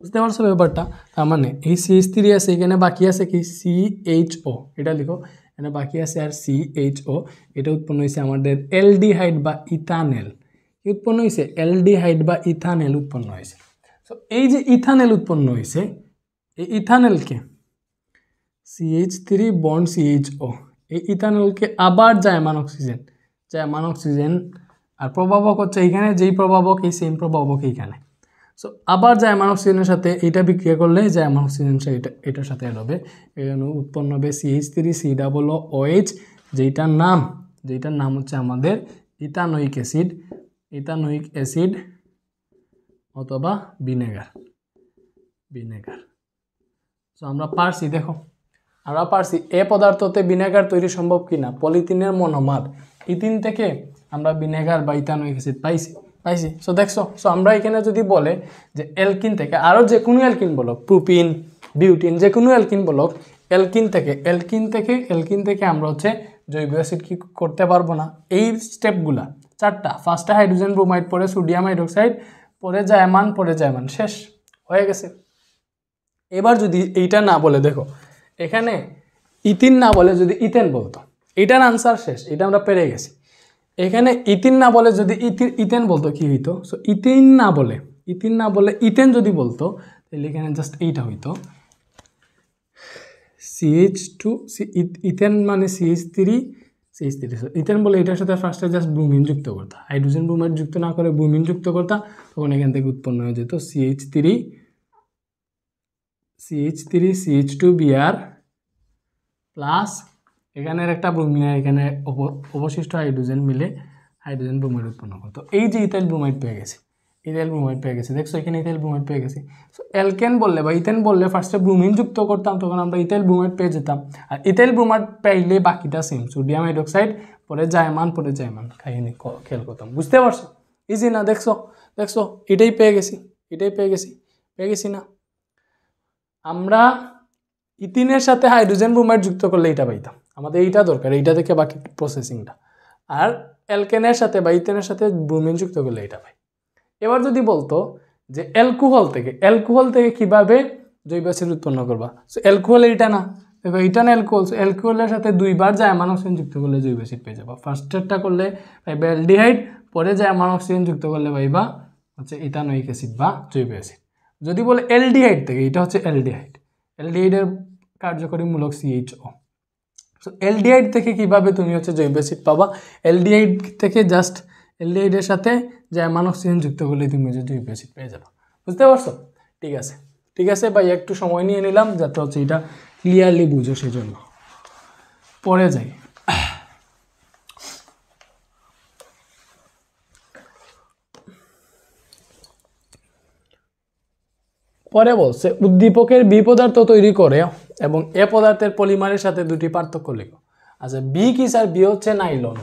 A: বুঝতে পারছো ব্যাপারটা? তার মানে এই CH3 আছে, এখানে বাকি আছে কি CHO, এটা লিখো, এখানে বাকি আছে আর CHO। এটা উৎপন্ন হয়েছে আমাদের অ্যালডিহাইড বা ইথানেল। কি উৎপন্ন হয়েছে? অ্যালডিহাইড বা ইথানেল উৎপন্ন হয়েছে। তো এই যে ইথানেল উৎপন্ন হয়েছে, এই ইথানেলকে CH3 বন্ড CHO, এই ইথানলকে আবার জায়মান অক্সিজেন আর প্রভাবক হচ্ছে এইখানে যেই প্রভাবক, এই সেম প্রভাবক এইখানে। সো আবার জাইমান অক্সিজেনের সাথে এটা বিক্রিয়া করলে জাইমান অক্সিজেন এটার সাথে অ্যাড হবে, এখানে উৎপন্ন হবে CH3COOH, যেটার নাম হচ্ছে আমাদের ইথানোয়িক অ্যাসিড অথবা ভিনেগার। সো আমরা পারছি, দেখো আমরা পারছি এ পদার্থতে ভিনেগার তৈরি সম্ভব কিনা। পলিথিনের মনোমার ইথিন থেকে আমরা ভিনেগার বা ইথানোয়িক অ্যাসিড পাইছি। সো দেখছো, সো আমরা এখানে যদি বলে যে অ্যালকিন থেকে, আরও যে কোনো অ্যালকিন বলক, প্রোপিন, বিউটিন, যে কোনো অ্যালকিন বলক, অ্যালকিন থেকে আমরা হচ্ছে জৈব অ্যাসিড কি করতে পারবো না। এই স্টেপগুলা 4টা, ফার্স্টে হাইড্রোজেন ব্রোমাইড, পরে সোডিয়াম হাইড্রোক্সাইড, পরে জায়মান শেষ হয়ে গেছে। এবার যদি এইটা না বলে, দেখো এখানে ইথিন না বলে যদি ইথেন বলতো, এটার আনসার শেষ, এটা আমরা পেরে গেছি। এখানে ইথিন না বলে যদি ইথেন বলতো কি হইতো? সো ইথিন না বলে ইথেন যদি বলতো, তাহলে এখানে জাস্ট এইটা হইতো CH2, ইথেন মানে CH3। সো ইথেন বলে এটার সাথে ফার্স্টে জাস্ট ব্রোমিন যুক্ত করতা, হাইড্রোজেন ব্রোমাইড যুক্ত না করে ব্রোমিন যুক্ত করতা, তখন এখান থেকে উৎপন্ন হয়ে যেত CH3 CH2Br প্লাস এখানের একটা ব্রোমিন, এখানে অবশিষ্ট হাইড্রোজেন মিলে হাইড্রোজেন ব্রোমাইড উৎপন্ন করতো। এই যে ইথাইল ব্রোমাইড পেয়ে গেছে, দেখছো এখানে ইথাইল ব্রোমাইড পেয়ে গেছি। সো অ্যালকেন বললে বা ইথেন বললে ফার্স্টে ব্রোমিন যুক্ত করতাম, তখন আমরা ইথাইল ব্রোমাইড পেয়ে যেতাম। আর ইথাইল ব্রোমাইড পাইলে বাকিটা সেম, সোডিয়াম হাইড্রোক্সাইড, পরে জায়মান কাহিনী খেয়াল করতাম। বুঝতে পারছো? ইজি না? দেখছো এটাই পেয়ে গেছি না? আমরা ইথিনের সাথে হাইড্রোজেন ব্রোমাইড যুক্ত করলে এটা পাইতাম, আমাদের এইটা দরকার, এইটা থেকে বাকি প্রসেসিংটা। আর অ্যালকেনের সাথে বা ইথেনের সাথে ব্রোমিন যুক্ত করলে এটা পাই। এবার যদি বলতো যে অ্যালকোহল থেকে কিভাবে জৈব অ্যাসিড উৎপন্ন করবা, সো অ্যালকোহল এইটা না, দেখো এইটা না অ্যালকোহল, অ্যালকোহলের সাথে 2বার জায়মান অক্সিজেন যুক্ত করলে জৈব অ্যাসিড পেয়ে যাবা। ফার্স্টেরটা করলে পাইবা অ্যালডিহাইড, পরে জায়মান অক্সিজেন যুক্ত করলে পাইবা হচ্ছে ইথানোয়িক অ্যাসিড বা জৈব অ্যাসিড। যদি বলে অ্যালডিহাইড থেকে, এটা হচ্ছে অ্যালডিহাইডের কার্যকরী মূলক CHO। সো অ্যালডিহাইড থেকে কিভাবে তুমি হচ্ছে জৈব অ্যাসিড পাবা? অ্যালডিহাইডের সাথে জায়মান অক্সিজেন যুক্ত করলে তুমি হচ্ছে জৈব অ্যাসিড পেয়ে যাবা। বুঝতে পারছো? ঠিক আছে ভাই, একটু সময় নিয়ে নিলাম যাতে হচ্ছে এটা ক্লিয়ারলি বুঝো, সেজন্য। পরে যাই। পরে বলছে উদ্দীপকের বি পদার্থ তৈরি করে এবং এ পদার্থের পলিমারের সাথে 2টি পার্থক্য লেখো। আচ্ছা, বি কি স্যার? বি হচ্ছে নাইলন।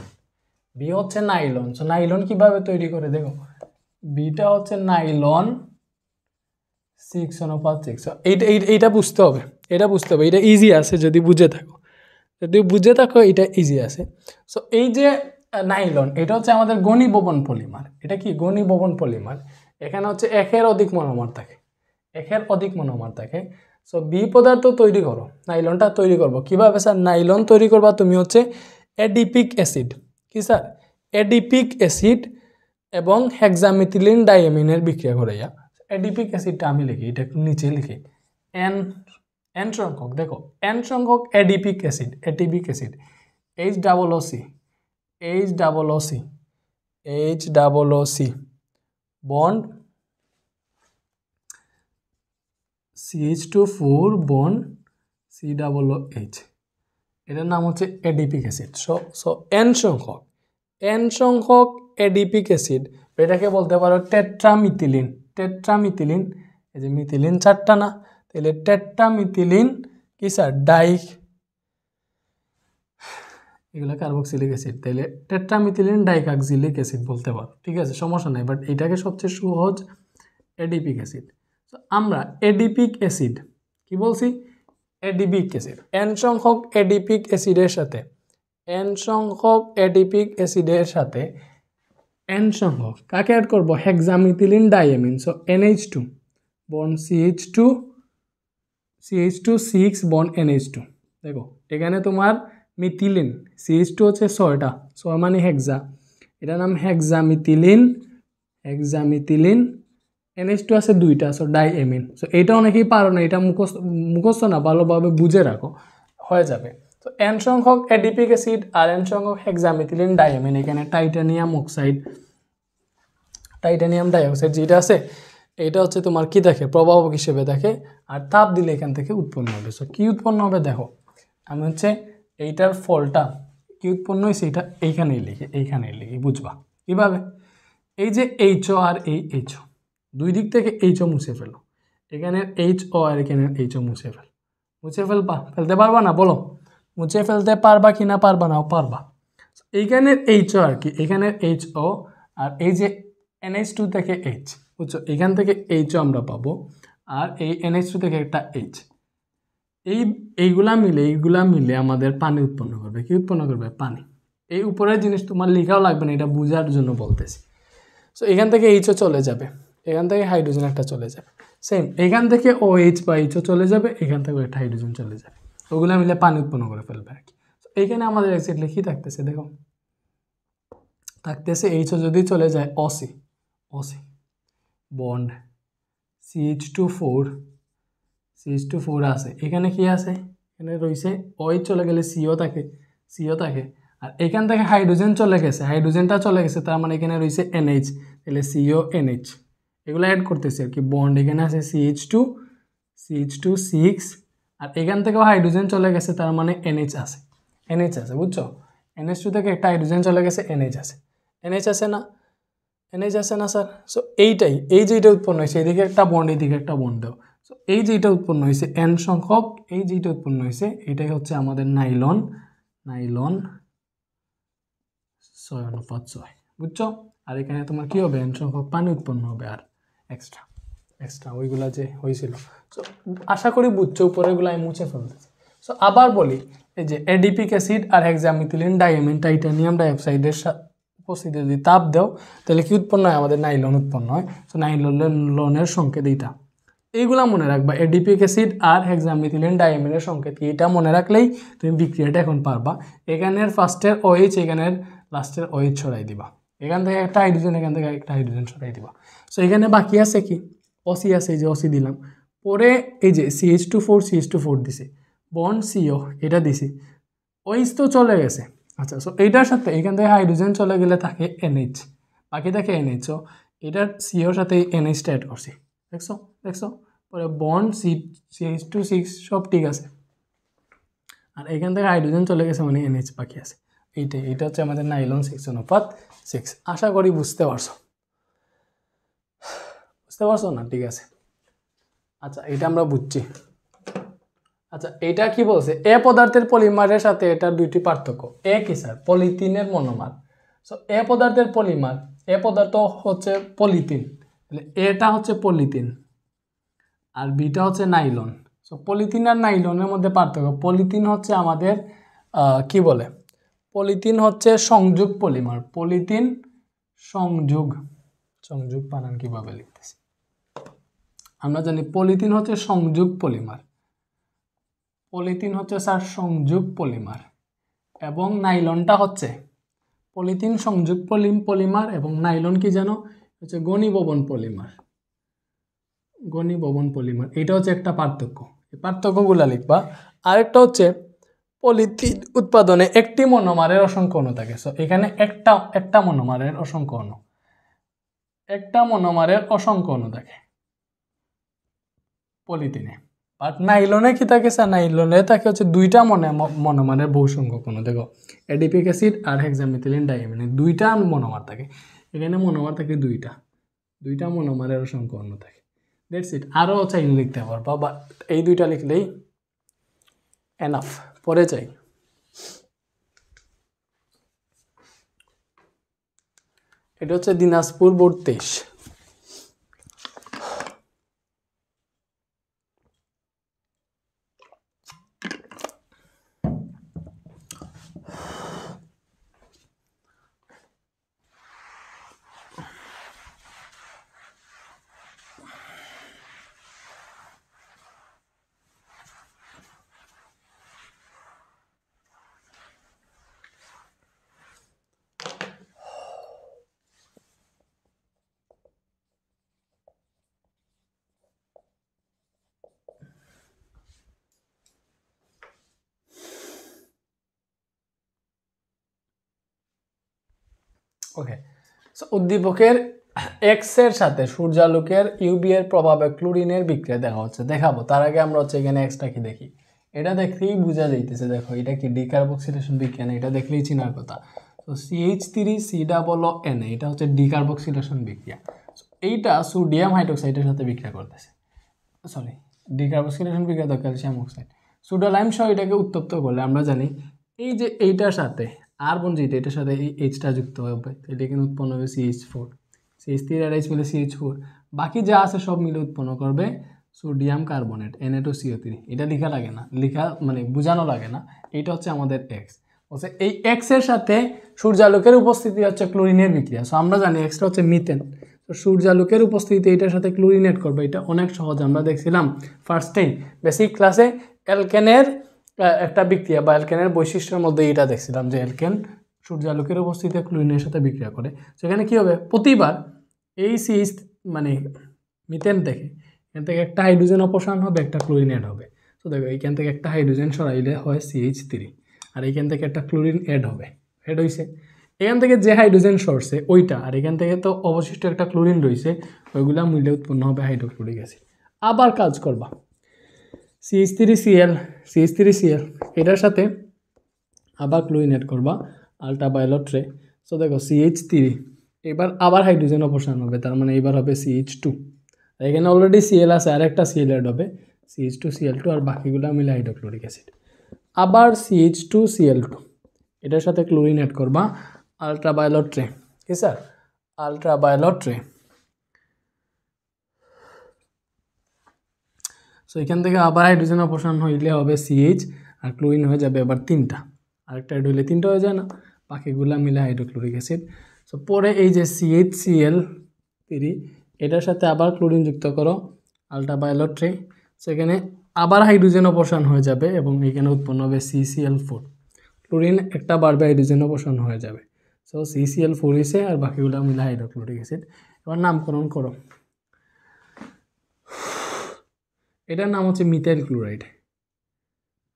A: সো নাইলন কিভাবে তৈরি করে? দেখো বিটা হচ্ছে নাইলন 6:6। এইটা বুঝতে হবে, এটা ইজি আছে যদি বুঝে থাকো, এটা ইজি আছে। সো এই যে নাইলন, এটা হচ্ছে আমাদের ঘনীভবন পলিমার। এটা কি ঘনীভবন পলিমার? এখানে হচ্ছে একের অধিক মনোমার থাকে। সো বি পদার্থ তৈরি করো, নাইলনটা তৈরি করবো কিভাবে স্যার? নাইলন তৈরি করবা তুমি হচ্ছে এডিপিক অ্যাসিড। কি স্যার? এডিপিক অ্যাসিড এবং হেক্সামিথিলিন ডাইএমিনের বিক্রিয়া করাইয়া। এডিপিক অ্যাসিডটা আমি লিখি, এটা একটু নিচে লিখি, এন সংখ্যক, দেখো এন সংখ্যক adipic acid HOOC bond CH2 bond COOH, এটার নাম হচ্ছে এডিপিক অ্যাসিড। সো এন সংখ্যক এডিপিক অ্যাসিড, এটাকে বলতে পারো টেট্রামিথিলিন। এই যে মিথিলিন 4টা না, তাহলে টেট্রামিথিলিন কি স্যার? এগুলো কার্বক্সিলিক অ্যাসিড, তাহলে টেট্রামিথিলিন ডাইকার্বক্সিলিক অ্যাসিড বলতে পারো। ঠিক আছে, সমস্যা নাই, বাট এটাকে সবচেয়ে সহজ এডিপিক অ্যাসিড। তো আমরা এডিপিক অ্যাসিড কি বলছি? Adipic acid. এন সংখ্যক এডিপিক অ্যাসিডের সাথে এন সংখ্যক কাকে অ্যাড করবো? Hexamethylene diamine. So NH2 bond CH2 bond NH2। দেখো এখানে তোমার মিথিলিন CH2 হচ্ছে 6টা, 6 মানে হেক্সা, এটার নাম হেক্সামিথিলিন। NH2 আছে 2টা, সো ডাইএমিন। সো এটা অনেকেই পারো না, এটা মুখস্থ না, ভালোভাবে বুঝে রাখো, হয়ে যাবে। তো এন সংখ্যক এডিপিক অ্যাসিড আর এন সংখ্যক হেক্সামিথিলিন ডাইএমিন। এখানে টাইটানিয়াম ডাইঅক্সাইড যেটা আছে, এটা হচ্ছে তোমার কি দেখে, প্রবাহক হিসেবে দেখে, আর তাপ দিলে এখান থেকে উৎপন্ন হবে। সো কি উৎপন্ন হবে দেখো, আমি হচ্ছে এইটার ফলটা কি উৎপন্ন হয়েছে এটা এইখানেই লিখি বুঝবা কীভাবে। এই যে এইচও আর এই এইচও, দুই দিক থেকে এইচও মুছে ফেলো, এখানের এইচও আর এখানের এইচও মুছে ফেলতে পারবা না বলো, মুছে ফেলতে পারবা কি না পারবা না? পারবা। এইখানের এইচও আর কি, এখানের এইচও আর এই যে NH2 থেকে এইচ, বুঝছো, এখান থেকে এইচও আমরা পাবো, আর এই NH2 থেকে একটা এইচ, এইগুলা মিলে আমাদের পানি উৎপন্ন করবে। কি উৎপন্ন করবে? পানি। এই উপরের জিনিস তোমার লেখাও লাগবে না, এটা বোঝার জন্য বলতেছি। সো এখান থেকে এইচও চলে যাবে, এখান থেকে হাইড্রোজেন একটা চলে যাবে, সেম এখান থেকে OH বা এইচও চলে যাবে, এখান থেকে একটা হাইড্রোজেন চলে যাবে, ওগুলো মিলে পানি উৎপন্ন করে ফেলবে আর কি। এইখানে আমাদের এক্স্যাক্টলি কি থাকতেছে দেখো, থাকতেছে এইচও যদি চলে যায় OC বন্ড CH2 4 আছে, এখানে কি আছে, এখানে রয়েছে OH চলে গেলে CO থাকে, আর এখান থেকে হাইড্রোজেন চলে গেছে, হাইড্রোজেনটা চলে গেছে, তার মানে এখানে রয়েছে NH, তাহলে CO NH, এগুলো অ্যাড করতেছে আর কি। বন্ড এখানে আছে CH2 6, আর এখান থেকেও হাইড্রোজেন চলে গেছে, তার মানে NH আছে, বুঝছো, NH2 থেকে একটা হাইড্রোজেন চলে গেছে, NH আছে, NH আছে না স্যার? সো এই যেটা উৎপন্ন হয়েছে, এদিকে একটা বন্ড এদিকে একটা বন্ড দাও, সো এই যেটা উৎপন্ন হয়েছে N সংখ্যক, এই যেটা উৎপন্ন হয়েছে এটাই হচ্ছে আমাদের নাইলন 6:6, বুঝছো। আর এখানে তোমার কি হবে, N সংখ্যক পানি উৎপন্ন হবে, আর এক্সট্রা ওইগুলা যে হয়েছিল। সো আশা করি বুঝছো, উপরেগুলো আমি মুছে ফেলতেছি। সো আবার বলি, এই যে এডিপিক অ্যাসিড আর হেক্সামিথিলিন ডাইঅ্যামিন টাইটানিয়াম ডাইঅক্সাইডের উপস্থিতি যদি তাপ দাও, তাহলে কি উৎপন্ন হয়, আমাদের নাইলন উৎপন্ন হয়। সো নাইলনের সংকেত এইটা, এইগুলা মনে রাখবা, এডিপিক অ্যাসিড আর হেক্সামিথিলিন ডাইঅ্যামিনের সংকেত কি, এটা মনে রাখলেই তুমি বিক্রিয়াটা এখন পারবা। এখানের ফার্স্টের OH, এখানের লাস্টের OH ছড়াই দিবা, এখান থেকে একটা হাইড্রোজেন, এখান থেকে একটা হাইড্রোজেন ছড়াই দিবা। সো এখানে বাকি আছে কি, OC আছে, এই যে OC দিলাম, পরে এই যে CH2 4 দিছে, বন্ড CO এটা দিছি, OH তো চলে গেছে। আচ্ছা, সো এইটার সাথে এখান থেকে হাইড্রোজেন চলে গেলে থাকে NH, বাকি থাকে NH। সো এটার COর সাথে NH অ্যাড করছি, দেখছো, পরে বন্ড CH2 6 সব ঠিক আছে, আর এখান থেকে হাইড্রোজেন চলে গেছে, মানে NH বাকি আছে। এইটা হচ্ছে আমাদের নাইলন 6:6। আশা করি বুঝতে পারছো না? ঠিক আছে, আচ্ছা এটা আমরা বুঝছি। আচ্ছা এটা কি বলছে, এ পদার্থের পলিমারের সাথে এটার দুইটি পার্থক্য। এ কি স্যার? পলিথিনের মনোমার। সো এ পদার্থের পলিমার, এ পদার্থ হচ্ছে পলিথিন, তাহলে এটা হচ্ছে পলিথিন, আর বিটা হচ্ছে নাইলন। সো পলিথিন আর নাইলনের মধ্যে পার্থক্য, পলিথিন হচ্ছে আমাদের কি বলে, পলিথিন হচ্ছে সংযোগ পলিমার, পলিথিন সংযোগ বানান কিভাবে লিখতেছি আমরা জানি, পলিথিন হচ্ছে সংযোগ পলিমার, স্যার সংযোগ পলিমার, এবং নাইলনটা হচ্ছে পলিথিন সংযোগ পলিমার, এবং নাইলন কি জানো, হচ্ছে ঘনীভবন পলিমার। এটা হচ্ছে একটা পার্থক্য, এই পার্থক্যগুলো লিখবা। আরেকটা হচ্ছে পলিথিন উৎপাদনে একটি মনোমারের অসংখ্য অণু থাকে। সো এখানে একটা মনোমারের অসংখ্য অণু থাকে পলিথিনে। বাট নাইলনে কি থাকে স্যার? নাইলনে থাকে হচ্ছে দুইটা মনোমারের বহু সংখ্যক অণু। দেখো এডিপিক অ্যাসিড আর হেক্সামিথিলিন ডাইঅ্যামিন দুইটা মনোমার থাকে, এখানে মনোমার থাকে দুইটা মনোমারের অসংখ্য অণু থাকে। That's it. আরও চাইলে লিখতে পারবা, বা এই দুইটা লিখলেই এনাফ। পরে চাই, এটা হচ্ছে দিনাজপুর বোর্ড 23। ওকে, সো উদ্দীপকের এক্স এর সাথে সূর্যালোকের ইউভি এর প্রভাবে ক্লোরিনের বিক্রিয়া দেখা হচ্ছে, দেখাবো। তার আগে আমরা হচ্ছে এখানে এক্সটা কি দেখি। এটা দেখলেই বোঝা যাইতেছে, দেখো এটা কি ডিকার্বক্সিলেশন বিক্রিয়া না, এটা দেখলেই চিনার কথা। তো CH3COON, এটা হচ্ছে ডিকার্বক্সিলেশন বিক্রিয়া। এইটা সোডিয়াম হাইড্রোক্সাইডের সাথে বিক্রিয়া করতেছে, সরি ডিকার্বক্সিলেশন বিক্রিয়া তো ক্যালসিয়াম অক্সাইড। সোডালাইম সহ এটাকে উত্তপ্ত করলে আমরা জানি এই যে এইটার সাথে আর্বন যেটা, এটার সাথে এই এইচটা যুক্ত হবে, এটা এখানে উৎপন্ন হবে CH4, CH3 আর H মিলে CH4, বাকি যা আছে সব মিলে উৎপন্ন করবে সোডিয়াম কার্বনেট Na2CO3। এটা লেখা লাগে না, লেখা মানে বোঝানো লাগে না। এটা হচ্ছে আমাদের এক্স। বলছে এই এক্স এর সাথে সূর্যালোকের উপস্থিতি হচ্ছে ক্লোরিনের বিক্রিয়া। সো আমরা জানি এক্সটা হচ্ছে মিথেন। তো সূর্যালোকের উপস্থিতিতে এটার সাথে ক্লোরিন এড করবে, এটা অনেক সহজ। আমরা দেখছিলাম ফার্স্টেই বেসিক ক্লাসে অ্যালকেনের একটা বিক্রিয়া বা অ্যালকেনের বৈশিষ্ট্যের মধ্যে এটা দেখছিলাম যে অ্যালকেন সূর্যালোকের উপস্থিতিতে ক্লোরিনের সাথে বিক্রিয়া করে। সেখানে কী হবে, প্রতিবার এই CH মানে মিথেন থেকে এখান থেকে একটা হাইড্রোজেন অপসারণ হবে, একটা ক্লোরিন অ্যাড হবে। তো দেখো এইখান থেকে একটা হাইড্রোজেন সরাইলে হয় CH3, আর এইখান থেকে একটা ক্লোরিন অ্যাড হবে, অ্যাড হয়েছে। এখান থেকে যে হাইড্রোজেন সরছে ওইটা, আর এখান থেকে তো অবশিষ্ট একটা ক্লোরিন রয়েছে, ওইগুলা মিলে উৎপন্ন হবে হাইড্রোক্লোরিক অ্যাসিড। আবার কাজ করবা CH3Cl এটার সাথে আবার ক্লোরিন অ্যাড করবা আলট্রাভায়োলেট রে। সো দেখো CH3, এবার আবার হাইড্রোজেন অপসারণ হবে, তার মানে এবার হবে CH2। এখানে অলরেডি Cl আছে, আর একটা Cl অ্যাড হবে, CH2Cl2, আর বাকিগুলো মিলে হাইড্রোক্লোরিক অ্যাসিড। আবার CH2Cl2, এটার সাথে ক্লোরিন অ্যাড করবা আলট্রাভায়োলেট রে, কি স্যার, আলট্রাভায়োলেট রে। সো এখান থেকে আবার হাইড্রোজেন অপসারণ হইলে হবে CH, আর ক্লোরিন হয়ে যাবে আবার তিনটা, আরেকটা অ্যাড হইলে তিনটা হয়ে যায় না, বাকিগুলা মিলে হাইড্রোক্লোরিক অ্যাসিড। সো পরে এই যে CHCl3, এটার সাথে আবার ক্লোরিন যুক্ত করো আলট্রাভায়োলেট রে। সেখানে আবার হাইড্রোজেন অপসারণ হয়ে যাবে এবং এখানে উৎপন্ন হবে CCl4, ক্লোরিন একটা বারবার হাইড্রোজেন অপসারণ হয়ে যাবে। সো CCl4 হয়েছে, আর বাকিগুলো মিলে হাইড্রোক্লোরিক অ্যাসিড। এবার নামকরণ করো, এটার নাম হচ্ছে মিথাইল ক্লোরাইড।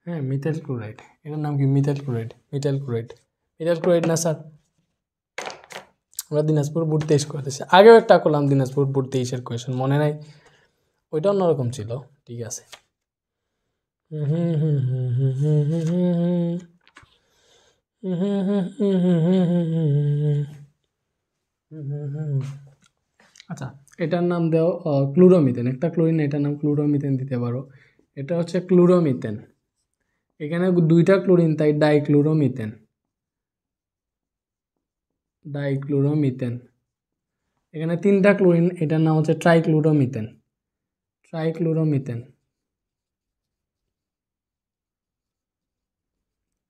A: হ্যাঁ, মিথাইল ক্লোরাইড, এটার নাম কি methyl chloride, methyl chloride, methyl chloride না স্যার? আমরা দিনাজপুর বোর্ড 23 করতেছি, আগেও একটা করলাম দিনাজপুর বোর্ড 23-এর কোয়েশন, মনে নাই? ওইটা অন্যরকম ছিল, ঠিক আছে। আচ্ছা, এটার নাম দাও ক্লোরোমিথেন, একটা ক্লোরিন, এটার নাম ক্লোরোমিথেন দিতে পারো। এটা হচ্ছে ক্লোরোমিথেন, এখানে দুইটা ক্লোরিন তাই ডাইক্লোরোমিথেন, ডাইক্লোরোমিথেন। এখানে তিনটা ক্লোরিন, এটার নাম হচ্ছে ট্রাইক্লোরোমিথেন, ট্রাইক্লোরোমিথেন,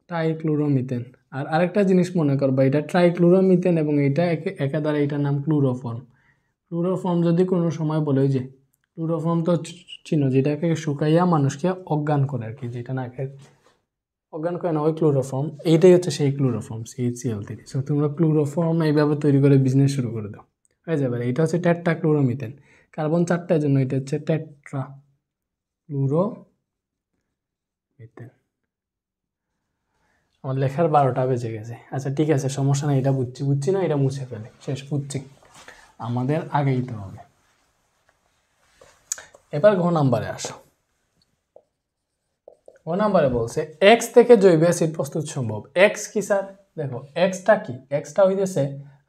A: ট্রাইক্লোরোমিথেন। আর আরেকটা জিনিস মনে করবা, এটা ট্রাইক্লোরোমিথেন এবং এটা একাধারে এটার নাম ক্লোরোফর্ম। ক্লোরোফর্ম যদি কোনো সময় বলে, ওই যে ক্লোরোফর্ম তো চিনো, যেটাকে শুকাইয়া মানুষকে অজ্ঞান করে আর কি, যেটা না খেয়ে অজ্ঞান করে না, ওই ক্লোরোফর্ম, এইটাই হচ্ছে সেই ক্লোরোফর্ম CHCl3। সো তোমরা ক্লোরোফর্ম এইভাবে তৈরি করে বিজনেস শুরু করে দাও, হয়ে যাবে। এইটা হচ্ছে টেট্রা ক্লোরোমিথেন, কার্বন 4টার জন্য এটা হচ্ছে টেট্রা ক্লোরোমিথেন। আমার লেখার 12টা বেজে গেছে। আচ্ছা ঠিক আছে, সমস্যা নেই, এটা বুঝছি না, এটা মুছে ফেলে, শেষ, বুঝছি, আমাদের আগেই তো হবে। এবার ঘ নাম্বারে আসো। ঘ নাম্বারে বলছে এক্স থেকে জৈব অ্যাসিড প্রস্তুত সম্ভব। এক্স কি স্যার? দেখো এক্সটা কি, এক্সটা হইতেছে,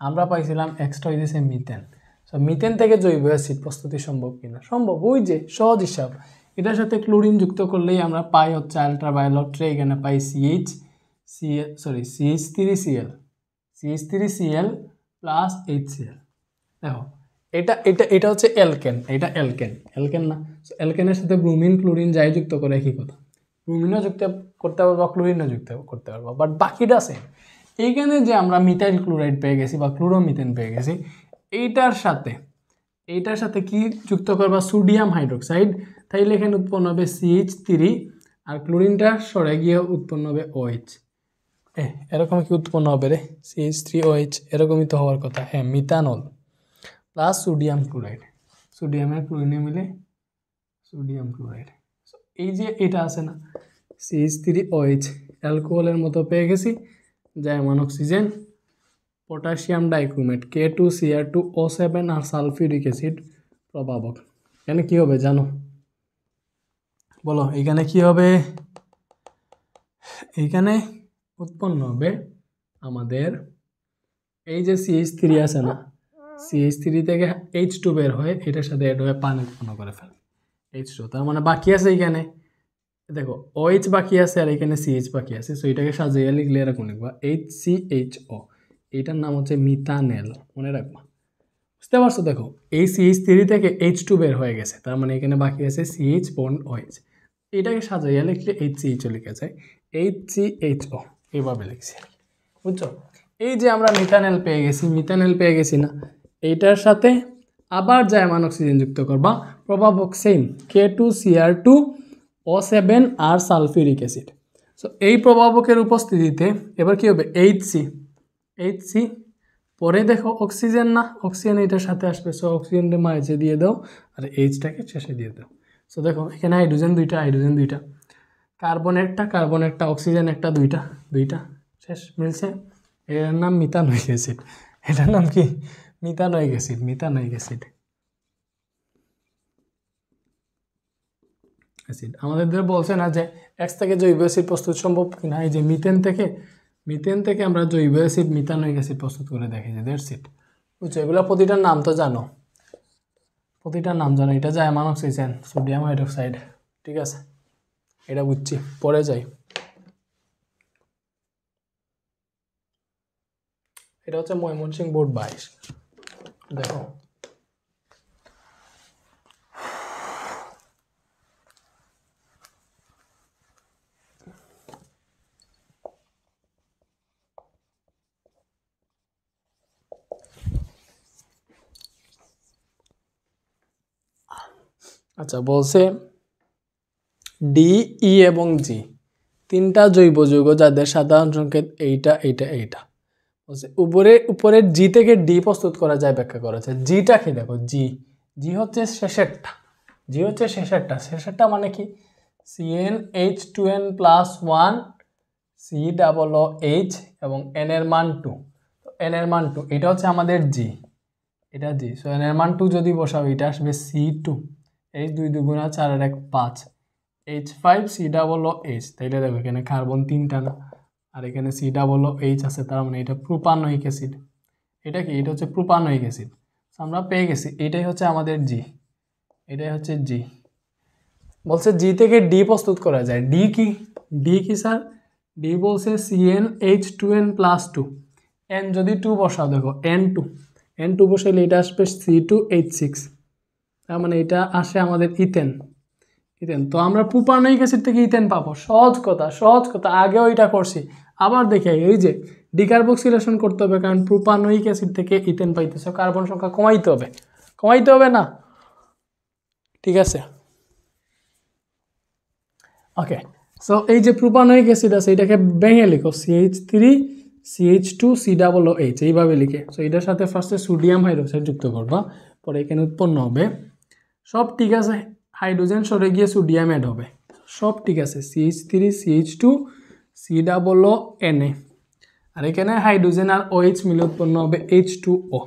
A: আমরা পাইছিলাম এক্সটা হইতেছে মিথেন। সো মিথেন থেকে জৈব অ্যাসিড প্রস্তুতি সম্ভব কিনা? সম্ভব, ওই যে সহজ হিসাব, এটার সাথে ক্লোরিন যুক্ত করলেই আমরা পাই হচ্ছে আলট্রাভায়োলেট রে, এখানে পাই CH3Cl প্লাস HCl। দেখো এটা এটা এটা হচ্ছে অ্যালকেন, এটা অ্যালকেন না? অ্যালকেনের সাথে ব্রোমিন ক্লোরিন যাই যুক্ত করে একই কথা, ব্রোমিনও যুক্ত করতে পারবো, ক্লোরিনও যুক্ত করতে পারবো, বাট বাকিটা সেম। এইখানে যে আমরা মিথাইল ক্লোরাইড পেয়ে গেছি বা ক্লোরোমিথেন পেয়ে গেছি, এইটার সাথে কি যুক্ত করবা? সোডিয়াম হাইড্রোক্সাইড, তাইলে এখানে উৎপন্ন হবে CH3, আর ক্লোরিনটা সরে গিয়ে উৎপন্ন হবে OH। এরকম কি উৎপন্ন হবে রে? CH3OH, এরকমই তো হওয়ার কথা। হ্যাঁ, মিথানল প্লাস সোডিয়াম ক্লোরাইড, সোডিয়ামের ক্লোরিনে মিলে সোডিয়াম ক্লোরাইড। এই যে এটা আছে না CH3OH, অ্যালকোহলের মতো পেয়ে গেছি, যেমন অক্সিজেন পটাশিয়াম ডাইক্রোমেট K2Cr2O7 আর সালফিউরিক অ্যাসিড প্রভাবক। এখানে কি হবে জানো? বলো এখানে কি হবে? এখানে উৎপন্ন হবে আমাদের এই যে CH3 আছে না, CH3 থেকে H2 বের হয়, এটার সাথে অ্যাড হয়ে পানি উৎপন্ন করে ফেলে H2। তার মানে বাকি আছে এখানে দেখো OH বাকি আছে আর এখানে CH বাকি আছে। সো এটাকে সাজিয়ে লিখলে এরকম লিখবা HCHO, এটার নাম হচ্ছে মিথানেল, মনে রাখবা। বুঝতে পারছো? দেখো এই CH3 থেকে H2 বের হয়ে গেছে, তার মানে এখানে বাকি আছে CH বন্ড OH। এটাকে সাজাইয়া লিখলে HCHO লিখা যায়, HCHO এইভাবে লিখছি, বুঝছো? এই যে আমরা মিথানেল পেয়ে গেছি না, এইটার সাথে আবার জায়মান অক্সিজেন যুক্ত করবা, প্রভাবক সেম K2Cr2O7 আর সালফিউরিক অ্যাসিড। সো এই প্রভাবকের উপস্থিতিতে এবার কি হবে? HC পরে দেখো অক্সিজেন না, অক্সিজেন এটার সাথে আসবে। সো অক্সিজেনটা মাঝে দিয়ে দাও আর এইচটাকে শেষে দিয়ে দাও। সো দেখো এখানে হাইড্রোজেন দুইটা, কার্বন একটা, অক্সিজেন একটা, দুইটা শেষ মিলছে। এর নাম মিথানোয়িক অ্যাসিড। এটার নাম কি? Methanoic acid. আমাদের বলছে না যে X থেকে জৈব অ্যাসিড প্রস্তুত সম্ভব কিনা, এই যে মিথেন থেকে আমরা জৈব অ্যাসিড মিথানোয়িক অ্যাসিড প্রস্তুত করে দেখেছি। দ্যাটস ইট, বুঝছো? এগুলো প্রতিটার নাম তো জানো, এটা জায়মান অক্সিজেন, সোডিয়াম হাইড্রোক্সাইড, ঠিক আছে? এটা বুঝছি, পরে যাই। এটা হচ্ছে ময়মনসিংহ বোর্ড 22। দেখো আচ্ছা, বলছে ডি, ই এবং জি তিনটা জৈব যৌগ যাদের সাধারণ সংকেত এইটা। বলছে উপরের জি থেকে ডি প্রস্তুত করা যায়, ব্যাখ্যা করা যায়। জিটা কি? দেখো জি হচ্ছে শেষেরটা মানে কি? CnH2n+1 COOH এবং n এর মান 2। তো n এর মান 2, এটা হচ্ছে আমাদের জি, এটা জি। সো n এর মান 2 যদি বসাও, এটা আসবে C2, H 2 2 গুণা 4 আর 1 5, H5COOH। তাইলে দেখো এখানে কার্বন 3টা না, আর এখানে COOH আছে, তার মানে এটা প্রোপানোয়িক অ্যাসিড। এটা কি? এটা হচ্ছে প্রোপানোয়িক অ্যাসিড। আমরা পেয়ে গেছি, এটাই হচ্ছে আমাদের জি, এটাই হচ্ছে জি। বলছে জি থেকে ডি প্রস্তুত করা যায়। ডি কি স্যার? ডি বলছে CnH2n+2, n যদি 2 বসাও, দেখো n2 বসাইলে এটা আসবে C2H6, তার মানে এটা আসে আমাদের ইথেন। তো আমরা প্রোপানোয়িক অ্যাসিড থেকে ইথেন পাবো। সহজ কথা, আগেও এটা করছি, আবার দেখি। এই যে ডিকার্বক্সিলেশন করতে হবে, কারণ প্রোপানোয়িক অ্যাসিড থেকে ইথেন পাইতেছে, কার্বন সংখ্যা কমাইতে হবে না? ঠিক আছে, ওকে। সো এই যে প্রোপানোয়িক অ্যাসিড আছে, এটাকে ভেঙে লিখো CH3CH2COOH এইভাবে লিখে। সো এটার সাথে ফার্স্টে সোডিয়াম হাইড্রোক্সাইড যুক্ত করবা, পরে এখানে উৎপন্ন হবে, সব ঠিক আছে, হাইড্রোজেন সরে গিয়ে সোডিয়াম অ্যাড হবে, সব ঠিক আছে, CH3CH2COONA, আর এখানে হাইড্রোজেন আর OH মিলে উৎপন্ন হবে H2O।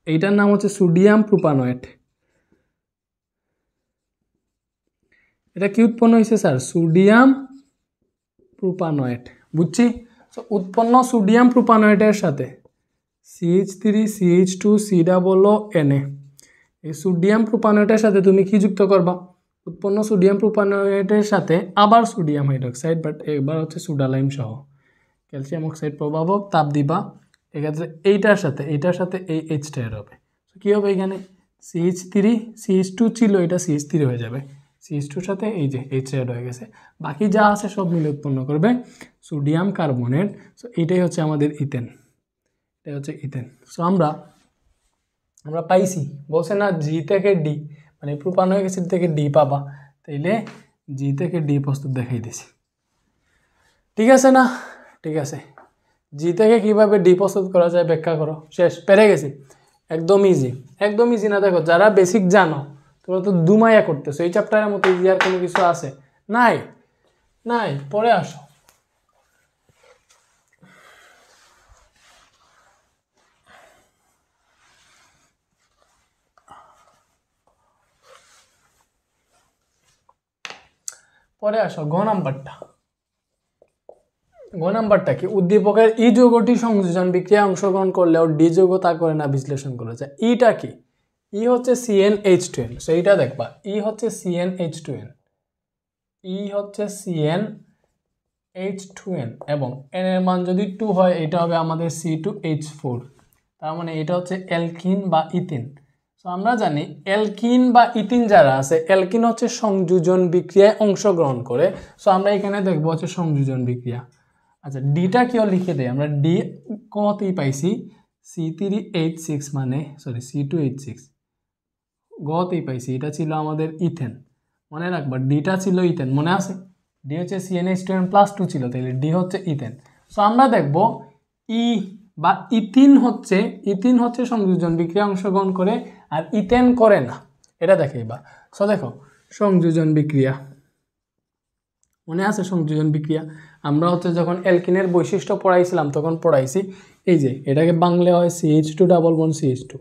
A: এইটার নাম হচ্ছে সোডিয়াম প্রোপানয়েট। এটা কি উৎপন্ন হয়েছে স্যার? সোডিয়াম প্রোপানয়েট, বুঝছি। তো উৎপন্ন সোডিয়াম প্রোপানয়েটের সাথে CH3CH2COONA, এই সোডিয়াম প্রোপানয়েটের সাথে তুমি কি যুক্ত করবা? উৎপন্ন সোডিয়াম প্রোপানয়েটের সাথে আবার সোডিয়াম হাইড্রোক্সাইড, বাট এবার হচ্ছে সোডালাইম সহ ক্যালসিয়াম অক্সাইড প্রভাবক, তাপ দিবা। এক্ষেত্রে এইটার সাথে এই এইচটা এর হবে। কী হবে? এখানে CH2 ছিল, এটা CH3 হয়ে যাবে, CH2 সাথে এই যে এইচ অ্যাড হয়ে গেছে, বাকি যা আছে সব মিলে উৎপন্ন করবে সোডিয়াম কার্বনেট। সো এইটাই হচ্ছে আমাদের ইথেন, সো আমরা পাইছি, বলছে না জি থেকে ডি, মানে প্রোপানোয়িক অ্যাসিড থেকে ডি পাবা, তাইলে জি থেকে ডি প্রস্তুত দেখাই দিছি। ঠিক আছে না? ঠিক আছে, জি থেকে কীভাবে ডি প্রস্তুত করা যায় ব্যাখ্যা করো। শেষ, পেরে গেছি। একদম ইজি না। দেখো যারা বেসিক জানো, তোমরা তো দুমাইয়া করতেছো, এই চ্যাপ্টারের মতো ইজি আর কোনো কিছু আছে? নাই, পরে আসো। পরে আসো গ নাম্বারটা কি উদ্দীপকের ই যৌগটি সংযোজন বিক্রিয়ায় অংশগ্রহণ করলেও ডি যৌগ তা করে না বিশ্লেষণ করেছে। ইটা কি? ই হচ্ছে CnH2n, সো এইটা দেখবা ই হচ্ছে CnH2n, ই হচ্ছে CnH2n এবং n এর মান যদি 2 হয় এটা হবে আমাদের C2H4, তার মানে এটা হচ্ছে অ্যালকিন বা ইথিন। সো আমরা জানি অ্যালকিন বা ইথিন যারা আছে, অ্যালকিন হচ্ছে সংযোজন বিক্রিয়ায় অংশগ্রহণ করে। সো আমরা এখানে দেখবো হচ্ছে সংযোজন বিক্রিয়া। আচ্ছা ডিটা কেউ লিখে দেয়, আমরা ডি কতেই পাইছি C3H6 মানে সরি C2H6, গতেই পাইছি এটা ছিল আমাদের ইথেন, মনে রাখবা ডিটা ছিল ইথেন, মনে আছে ডি হচ্ছে CnH2n+2 ছিল, তাহলে ডি হচ্ছে ইথেন। সো আমরা দেখব ই বা ইথিন হচ্ছে সংযোজন বিক্রিয়া অংশগ্রহণ করে আর ইথেন করে না, এটা দেখাইবা। সো দেখো সংযোজন বিক্রিয়া, মনে আছে সংযোজন বিক্রিয়া আমরা হচ্ছে যখন অ্যালকিনের বৈশিষ্ট্য পড়াইছিলাম তখন পড়াইছি এই যে এটাকে বাংলা হয় CH2 ডাবল বন্ড CH2,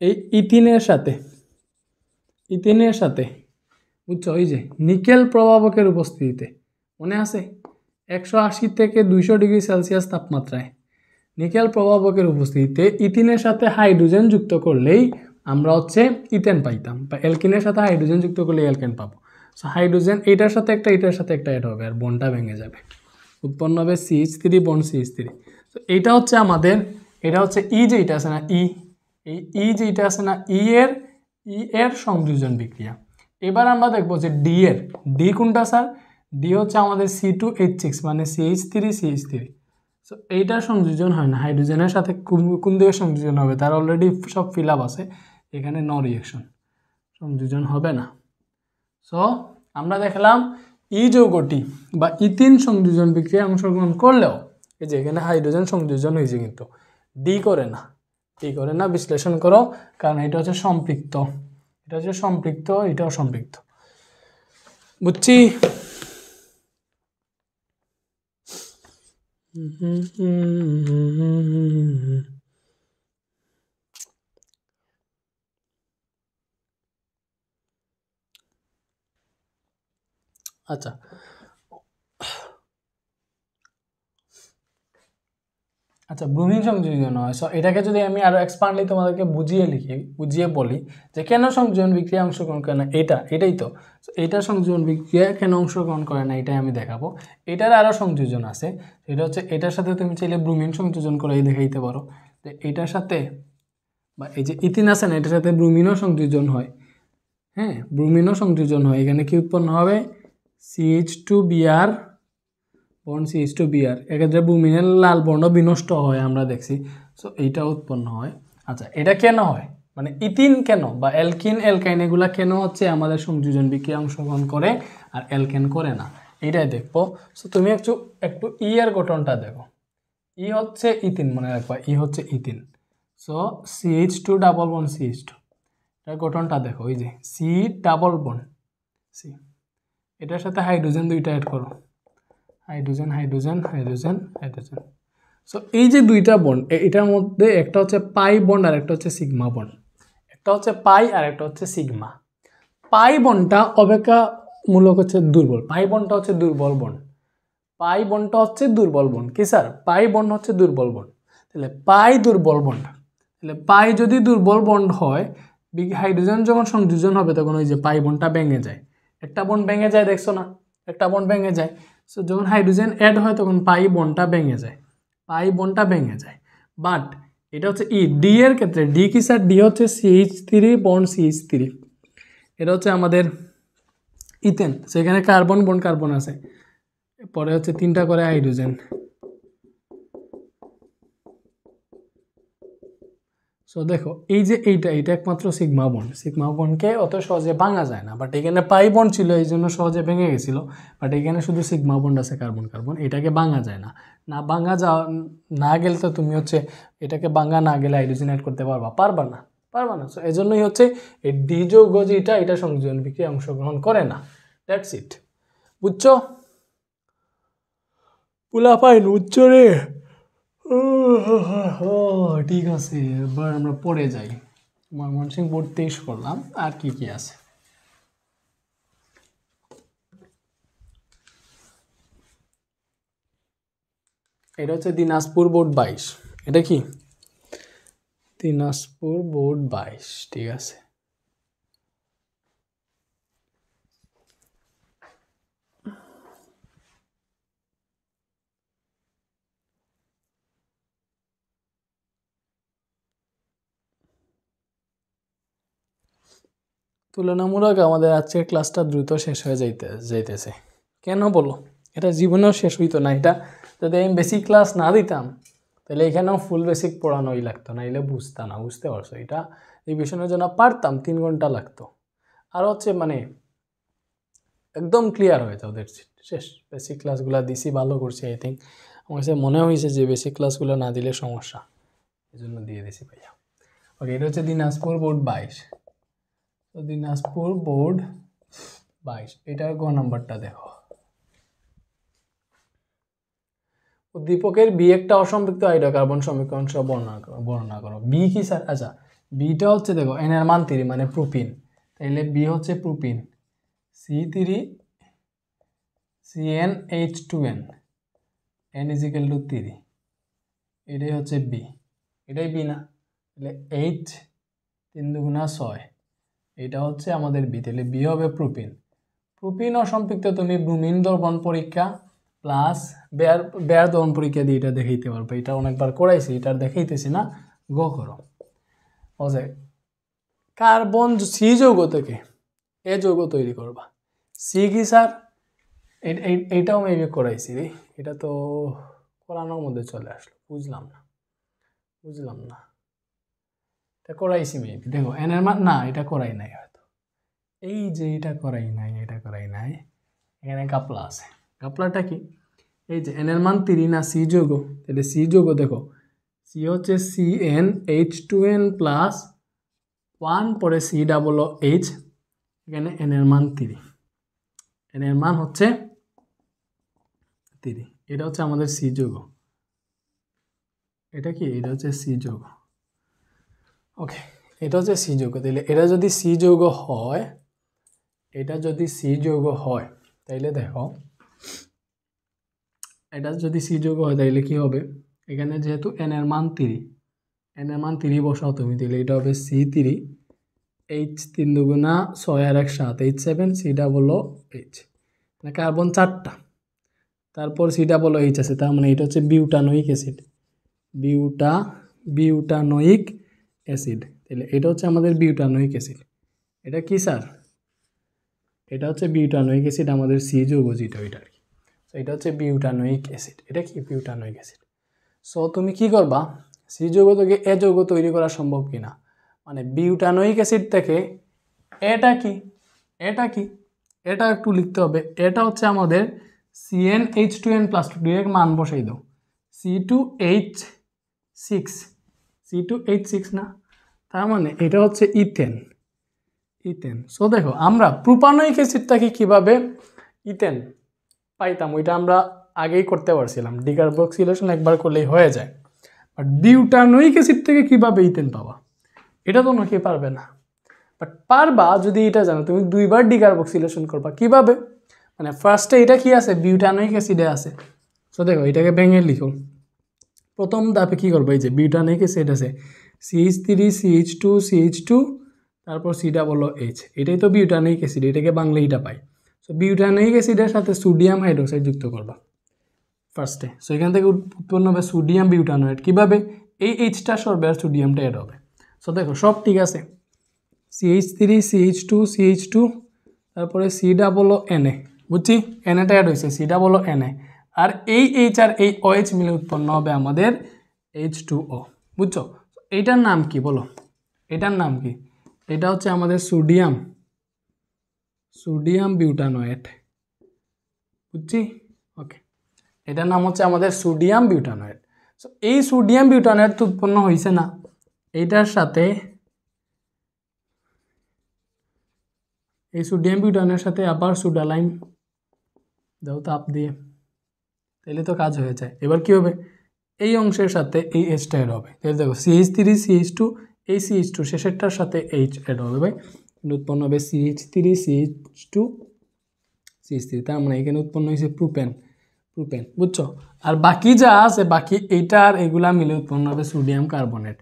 A: এই ইথিনের সাথে বুঝছো এই যে নিকেল প্রভাবকের উপস্থিতিতে, মনে আছে 180 থেকে 200 ডিগ্রি সেলসিয়াস তাপমাত্রায় নিকেল প্রভাবকের উপস্থিতিতে ইথিনের সাথে হাইড্রোজেন যুক্ত করলেই আমরা হচ্ছে ইথেন পাইতাম, বা অ্যালকিনের সাথে হাইড্রোজেন যুক্ত করলে অ্যালকেন পাবো। সো হাইড্রোজেন এটার সাথে একটা অ্যাড হবে আর বন্ডটা ভেঙে যাবে, উৎপন্ন হবে CH3 বন্ড CH3। তো এইটা হচ্ছে আমাদের, এটা হচ্ছে ই যেটা আছে না এই যেটা আছে না ই এর সংযোজন বিক্রিয়া। এবার আমরা দেখবো যে ডি কোনটা স্যার? ডি হচ্ছে আমাদের C2H6 মানে CH3। সো এইটা সংযোজন হয় না, হাইড্রোজেনের সাথে কোন দিকে সংযোজন হবে? তার অলরেডি সব ফিল আপ আছে, এখানে নো রিঅ্যাকশন, সংযোজন হবে না। সো আমরা দেখলাম ই যৌগটি বা ইথিন সংযোজন বিক্রিয়ায় অংশগ্রহণ করলেও এই যে এখানে হাইড্রোজেন সংযোজন হয়েছে কিন্তু ডি করে না, বিশ্লেষণ করো, কারণ এটা হচ্ছে সম্পৃক্ত, এটাও সম্পৃক্ত, বুঝছি? আচ্ছা ব্রোমিন সংযোজন হয়। সো এটাকে যদি আমি আরো এক্সপান্ডলি তোমাদেরকে বুঝিয়ে বলি যে কেন সংযোজন বিক্রিয়া অংশগ্রহণ করে না, এটাই তো এটা সংযোজন বিক্রিয়া কেন অংশগ্রহণ করে না এটাই আমি দেখাবো। এটার আরো সংযোজন আছে, এটা হচ্ছে এটার সাথে তুমি চাইলে ব্রোমিন সংযোজন করে দেখাইতে পারো যে এটার সাথে, বা এই যে ইথিন আছে না এটার সাথে ব্রোমিনও সংযোজন হয়, হ্যাঁ ব্রোমিনও সংযোজন হয়, এখানে কি উৎপন্ন হবে CH2Br বন্ড CH2Br, এক্ষেত্রে ব্রোমিনের লাল বর্ণ বিনষ্ট হয় আমরা দেখছি। সো এইটা উৎপন্ন হয়। আচ্ছা এটা কেন হয়, মানে ইথিন কেন বা অ্যালকাইন এগুলা কেন হচ্ছে আমাদের সংযোজন বিক্রিয়া অংশগ্রহণ করে আর অ্যালকেন করে না, এইটাই দেখবো। সো তুমি একটু ই এর গঠনটা দেখো, ই হচ্ছে ইথিন, মনে রাখবা ই হচ্ছে ethene. So CH2 double bond CH2, এর গঠনটা দেখো এই যে C ডাবল বন্ড C, এটার সাথে হাইড্রোজেন দুইটা অ্যাড করো, হাইড্রোজেন। সো এই যে দুইটা বন্ড, এটার মধ্যে একটা হচ্ছে পাই বন্ড আর একটা হচ্ছে সিগমা বন্ড, একটা হচ্ছে পাই আর একটা হচ্ছে সিগমা। পাই বন্ডটা অপেক্ষামূলক হচ্ছে দুর্বল, পাই বন্ডটা হচ্ছে দুর্বল বন্ড, কি স্যার? পাই বন্ড হচ্ছে দুর্বল বন্ড, তাহলে পাই যদি দুর্বল বন্ড হয়, হাইড্রোজেন যখন সংযোজন হবে তখন ওই যে পাই বন্ডটা ভেঙে যায়, একটা বন্ড ভেঙে যায়, দেখছো না একটা বন্ড ভেঙে যায়। সো যখন হাইড্রোজেন অ্যাড হয় তখন পাই বন্ডটা ভেঙে যায়, বাট এটা হচ্ছে ডি এর ক্ষেত্রে ডি কি স্যার? ডি হচ্ছে CH3 বন্ড CH3, এটা হচ্ছে আমাদের ইথেন, সেখানে কার্বন আছে, পরে হচ্ছে 3টা করে হাইড্রোজেন। সো দেখো এই যে এইটা একমাত্র সিগমা বন্ডকে অত সহজে ভাঙা যায় না, বাট এখানে পাই বন্ড ছিল এই জন্য সহজে ভেঙে গেছিল, বাট এখানে শুধু সিগমা বন্ড আছে কার্বন, এটাকে ভাঙা যায় না, না গেলে তো তুমি হচ্ছে এটাকে ভাঙা না গেলে হাইড্রোজেন অ্যাড করতে পারবা না। সো এই জন্যই হচ্ছে এই ডি যৌগ যেটা এটা সংযোজন বিক্রিয়ায় অংশগ্রহণ করে না, দ্যাটস ইট, বুঝছো? পোলাপাইন উচ্চ রে। ঠিক আছে, এবার আমরা পড়ে যাই। ময়মনসিংহ বোর্ড 23 করলাম, আর কি আছে? এটা হচ্ছে দিনাজপুর বোর্ড 22, এটা কি দিনাজপুর বোর্ড 22, ঠিক আছে। তুলনামূলক আমাদের আজকের ক্লাসটা দ্রুত শেষ হয়ে যাইতেছে, কেন বলো? এটা জীবনেও শেষ হইতো না। এটা যদি আমি বেসিক ক্লাস না দিতাম তাহলে এখানেও ফুল বেসিক পড়ানোই লাগতো না, এলে বুঝতাম না, বুঝতে পারছো? এটা রিভিশনের জন্য পারতাম 3 ঘন্টা লাগতো, আর হচ্ছে মানে একদম ক্লিয়ার হয়ে যায় ওদের শেষ। বেসিক ক্লাসগুলো দিছি, ভালো করছি। আই থিঙ্ক আমার কাছে মনে হয়েছে যে বেসিক ক্লাসগুলো না দিলে সমস্যা, এই জন্য দিয়ে দিছি ভাইয়া। ওকে, এটা হচ্ছে দিনাজপুর বোর্ড 22। তো দিনাজপুর বোর্ড 22, এটার গ নাম্বারটা দেখো। উদ্দীপকের বি একটা অসম্পৃক্ত হাইড্রোকার্বন সমীকরণ সহ বর্ণনা করো। বি কি স্যার? আচ্ছা, বিটা হচ্ছে দেখো এন এর মান 3 মানে প্রোপিন, তাইলে বি হচ্ছে প্রোপিন C3 CnH2n n = 3, এটাই হচ্ছে বি। এটাই বি না? তাহলে H 3 × 6, এটা হচ্ছে আমাদের বি, তাহলে বি হবে প্রোপিন। প্রোপিন অসম্পৃক্ত তুমি ব্রোমিন দ্রবণ পরীক্ষা প্লাস বেয়ার দ্রবণ পরীক্ষা দিয়ে এটা দেখাইতে পারবে। এটা অনেকবার করাইছি, এটা দেখাইতেছি না, গো করো। বুঝে কার্বন সি যৌগ থেকে এ যৌগ তৈরি করবা। সি কি স্যার? এইটাও মেবি করাইছি রে, এটা তো করানোর মধ্যে চলে আসলো, বুঝলাম না এটা করাইছি মেবি। দেখো এন এর মান না, এটা করাই নাই হয়তো, এই যে এটা করাই নাই, এখানে কাপলা আছে। কাপলাটা কি? এই যে এন এর মান 3 না, সি যৌগ, তাহলে সি যৌগ দেখো, সি হচ্ছে CnH2n প্লাস 1 পরে COOH, এখানে এন এর মান 3, এন এর মান হচ্ছে 3, এটা হচ্ছে আমাদের সি যৌগ। এটা কি? এটা হচ্ছে সি যৌগ। ওকে, এটা হচ্ছে সি যৌগ। তাহলে এটা যদি সি যৌগ হয়, তাইলে দেখো এটা যদি সি যৌগ হয় তাইলে কি হবে? এখানে যেহেতু এন এর মান 3 বসাও তুমি, তাহলে এটা হবে C3 H 3 × 6 আর 1 7 H7 COOH, মানে কার্বন 4টা, তারপর COOH আছে, তার মানে এটা হচ্ছে বিউটানোয়িক অ্যাসিড, বিউটানোয়িক অ্যাসিড। তাহলে এটা হচ্ছে আমাদের বিউটানোয়িক অ্যাসিড। এটা কি স্যার? এটা হচ্ছে বিউটানোয়িক অ্যাসিড, আমাদের সি যৌগ যেটা ওইটা আর কি। সো এটা হচ্ছে বিউটানোয়িক অ্যাসিড। এটা কি? Butanoic acid. সো তুমি কি করবা? সি যৌগ থেকে এ যৌগ তৈরি করা সম্ভব কিনা, মানে বিউটানোয়িক অ্যাসিড থেকে এটা কি, এটা একটু লিখতে হবে। এটা হচ্ছে আমাদের CnH2n + 2 ডিরেক্ট মান বসাই দাও, C2H6 না, তার মানে এটা হচ্ছে ইথেন। সো দেখো আমরা প্রোপানোয়িক অ্যাসিডটাকে কিভাবে ইথেন পাইতাম, ওইটা আমরা আগেই করতে পারছিলাম, ডিকার্বক্সিলেশন একবার করলেই হয়ে যায়। বাট বিউটানোয়িক অ্যাসিড থেকে কিভাবে ইথেন পাবা, এটা তো নাকি পারবে না। বাট পারবা যদি এটা জানো, তুমি 2বার ডিকার্বক্সিলেশন করবা। কিভাবে? মানে ফার্স্টে এটা কি আছে? বিউটানোয়িক অ্যাসিডে আছে। সো দেখো এটাকে ভেঙে লিখো। প্রথম ধাপে কি করবো? এই যে বিউটানোয়িক অ্যাসিড আছে, CH3 CH2 তারপর COOH, এটাই তো বিউটানোয়িক অ্যাসিড, এটাকে বাংলা এটা পাই। সো বিউটানোয়িক অ্যাসিডের সাথে সোডিয়াম হাইড্রোক্সাইড যুক্ত করবা ফার্স্টে। সো এখান থেকে উৎপন্ন হবে সোডিয়াম বিউটানোয়েট। কীভাবে? এই এইচটা সরবে আর সোডিয়ামটা অ্যাড হবে। সো দেখো সব ঠিক আছে, CH3 CH2 তারপরে COONA, বুঝছি? এনএটা অ্যাড হয়েছে, COONA, আর এই এইচ আর এই OH মিলে উৎপন্ন হবে আমাদের H2O, বুঝছো? এইটার নাম কি বলো? এটার নাম কি? এটা হচ্ছে আমাদের সোডিয়াম বিউটানোয়েট, বুঝছি? ওকে, এটার নাম হচ্ছে আমাদের সোডিয়াম বিউটানোয়েট। সো এই সোডিয়াম বিউটানোয়েট তো উৎপন্ন হয়েছে না, এইটার সাথে এই সোডিয়াম বিউটানের সাথে আবার সোডালাইম দাও তাপ দিয়ে, তাহলে তো কাজ হয়ে যায়। এবার কি হবে? এই অংশের সাথে এই এইচটা অ্যাড হবে, তাহলে দেখো CH3 CH2, এই CH2 শেষেরটার সাথে H অ্যাড হবে ভাই, উৎপন্ন হবে CH3 CH2 CH3, তার মানে এখানে উৎপন্ন হয়েছে প্রোপেন। প্রোপেন, বুঝছো? আর বাকি যা আছে বাকি এইটা আর এগুলা মিলে উৎপন্ন হবে সোডিয়াম কার্বনেট,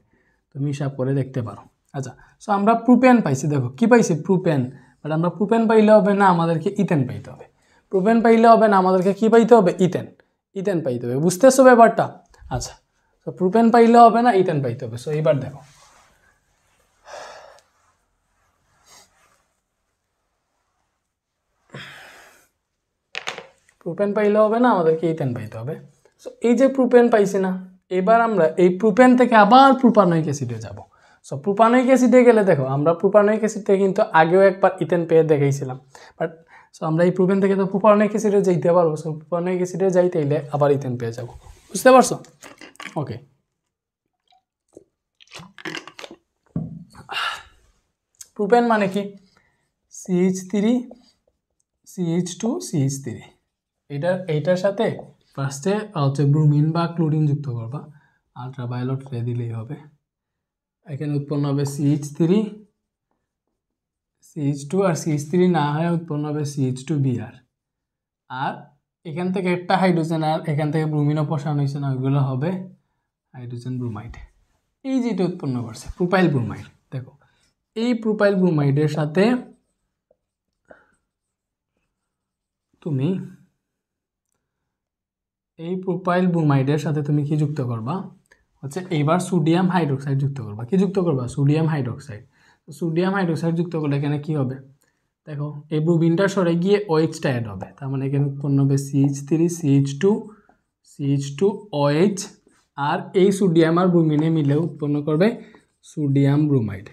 A: তুমি হিসাব করে দেখতে পারো। আচ্ছা, সো আমরা প্রোপেন পাইছি, দেখো কি পাইছি প্রোপেন, বাট আমরা প্রোপেন পাইলে হবে না, আমাদেরকে ইথেন পাইতে হবে। প্রোপেন পাইলে হবে না, আমাদেরকে কি পাইতে হবে? ইথেন, ইথেন পাইতে হবে, বুঝতেছো ব্যাপারটা? আচ্ছা, তো প্রোপেন পাইলে হবে না, ইথেন পাইতে হবে। সো এবার দেখো প্রোপেন পাইলে হবে না, আমাদেরকে ইথেন পাইতে হবে। সো এই যে প্রোপেন পাইছি না, এবার আমরা এই প্রোপেন থেকে আবার প্রোপানয়িক অ্যাসিডে যাব। সো প্রোপানয়িক অ্যাসিডে গেলে দেখো আমরা প্রোপানয়িক অ্যাসিড থেকে কিন্তু আগেও একবার ইথেন পেয়ে দেখাইছিলাম, বাট সো আমরা এই প্রোপেন থেকে তো প্রোপানয়িক অ্যাসিডে যাইতে পারবো। সো প্রোপানয়িক অ্যাসিডে যাইতে হইলে আবার ইথেন পেয়ে যাব, বুঝতে পারছো? ওকে, প্রোপেন মানে কি? CH3 CH2 CH3, এইটার সাথে ফার্স্টে হচ্ছে ব্রোমিন বা ক্লোরিন যুক্ত করবা, আলট্রাভায়োলেট রে দিলেই হবে। এখানে উৎপন্ন হবে CH3 CH2, আর CH3 না হয় উৎপন্ন হবে CH2Br, আর এখান থেকে একটা হাইড্রোজেন আর এখান থেকে ব্রোমিনও বসানো হয়েছে না, ওইগুলো হবে হাইড্রোজেন ব্রোমাইড। এই যেটা উৎপন্ন করছে প্রোপাইল ব্রোমাইড, দেখো এই প্রোপাইল ব্রোমাইডের সাথে তুমি কি যুক্ত করবা? হচ্ছে এইবার সোডিয়াম হাইড্রোক্সাইড যুক্ত করবা। কি যুক্ত করবা? Sodium hydroxide. সোডিয়াম হাইড্রোক্সাইড যুক্ত করলে এখানে কি হবে? দেখো এই ব্রোমিনটা সরে গিয়ে OH-টা অ্যাড হবে, তার মানে এখানে উৎপন্ন হবে CH3 CH2 OH, আর এই সোডিয়াম আর ব্রোমিনে মিলে উৎপন্ন করবে সোডিয়াম ব্রোমাইড।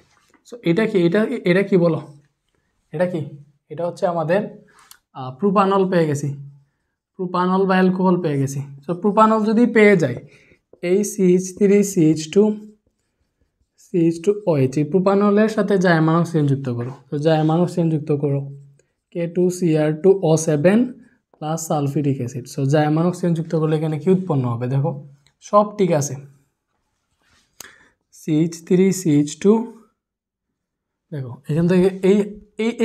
A: সো এটা কি বলো? এটা কি? এটা হচ্ছে আমাদের প্রোপানল পেয়ে গেছি, প্রোপানল বা অ্যালকোহল পেয়ে গেছি। সো প্রোপানল যদি পেয়ে যায়, এই CH3 CH2 OH এই প্রোপানলের সাথে জাইমান অক্সিজেন যুক্ত করো। তো জাইমান অক্সিজেন যুক্ত করো K2Cr2O7 plus sulphuric acid. So জাইমান অক্সিজেন যুক্ত করলে এখানে কি উৎপন্ন হবে? দেখো সব ঠিক আছে, CH3 CH2, দেখো এখান থেকে এই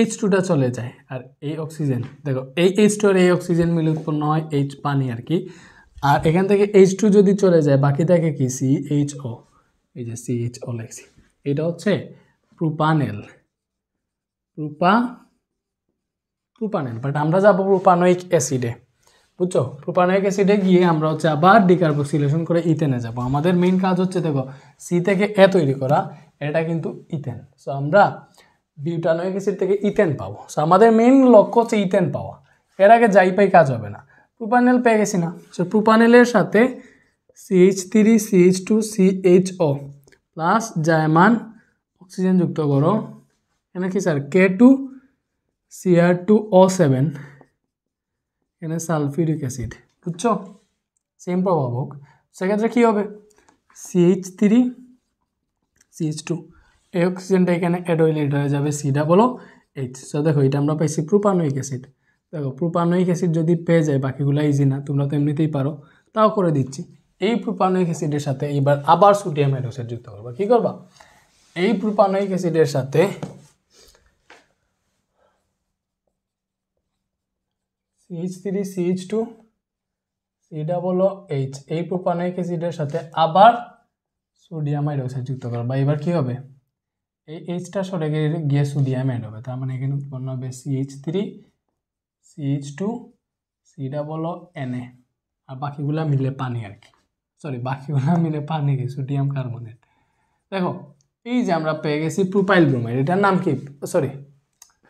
A: H2টা চলে যায়, আর এই অক্সিজেন দেখো এই H2 আর এই অক্সিজেন মিলে উৎপন্ন হয় পানি আর কি। আর এখান থেকে H2 যদি চলে যায় বাকি থাকে কি? CHO, এই যে CHO লেখছি, এটা হচ্ছে প্রোপানেল, প্রোপানেল। বাট আমরা যাবো প্রোপানয়িক অ্যাসিডে, বুঝছো? প্রোপানয়িক অ্যাসিডে গিয়ে আমরা হচ্ছে আবার ডিকার্বক্সিলেশন করে ইথেনে যাব। আমাদের মেইন কাজ হচ্ছে দেখো সি থেকে এ তৈরি করা, এটা কিন্তু ইথেন। সো আমরা বিউটানয়িক অ্যাসিড থেকে ইথেন পাবো। সো আমাদের মেইন লক্ষ্য হচ্ছে ইথেন পাওয়া, এর আগে যাই পাই কাজ হবে না। প্রোপানেল পেয়ে গেছি না, সো প্রোপানেলের সাথে CH3 CH2 CHO plus জাইমান oxygen যুক্ত করো। এখানে কি স্যার? K2Cr2O7, এখানে সালফিউরিক অ্যাসিড, বুঝছো? সেম প্রভাবক। সেক্ষেত্রে কী হবে? CH3 CH2, এই অক্সিজেনটা এখানে অ্যাড হইলে এটা হয়ে যাবে COOH। সো দেখো এটা আমরা পাইছি প্রোপানয়িক অ্যাসিড। দেখো প্রোপানয়িক অ্যাসিড যদি পেয়ে যায় বাকিগুলো ইজি না, তোমরা তো এমনিতেই পারো, তাও করে দিচ্ছি। এই প্রোপানয়িক অ্যাসিডের সাথে এইবার আবার সোডিয়াম হাইড্রোক্সাইড যুক্ত করবা। কী করবা? এই প্রোপানয়িক অ্যাসিডের সাথে CH3 CH2 COOH, এই প্রোপানয়িক অ্যাসিডের সাথে আবার সোডিয়াম হাইড্রোক্সাইড যুক্ত করবা। এবার কি হবে? এই এইচটা সরে গিয়ে সোডিয়াম অ্যাড হবে, তার মানে এখানে উৎপন্ন হবে CH3 CH2 COONA, আর বাকিগুলা মিলে পানি আর কি, বাকিগুলা মিলে পানি কি? Sodium carbonate. দেখো এই যে আমরা পেয়ে গেছি প্রোপাইল ব্রোমাইড, এটার নাম কি?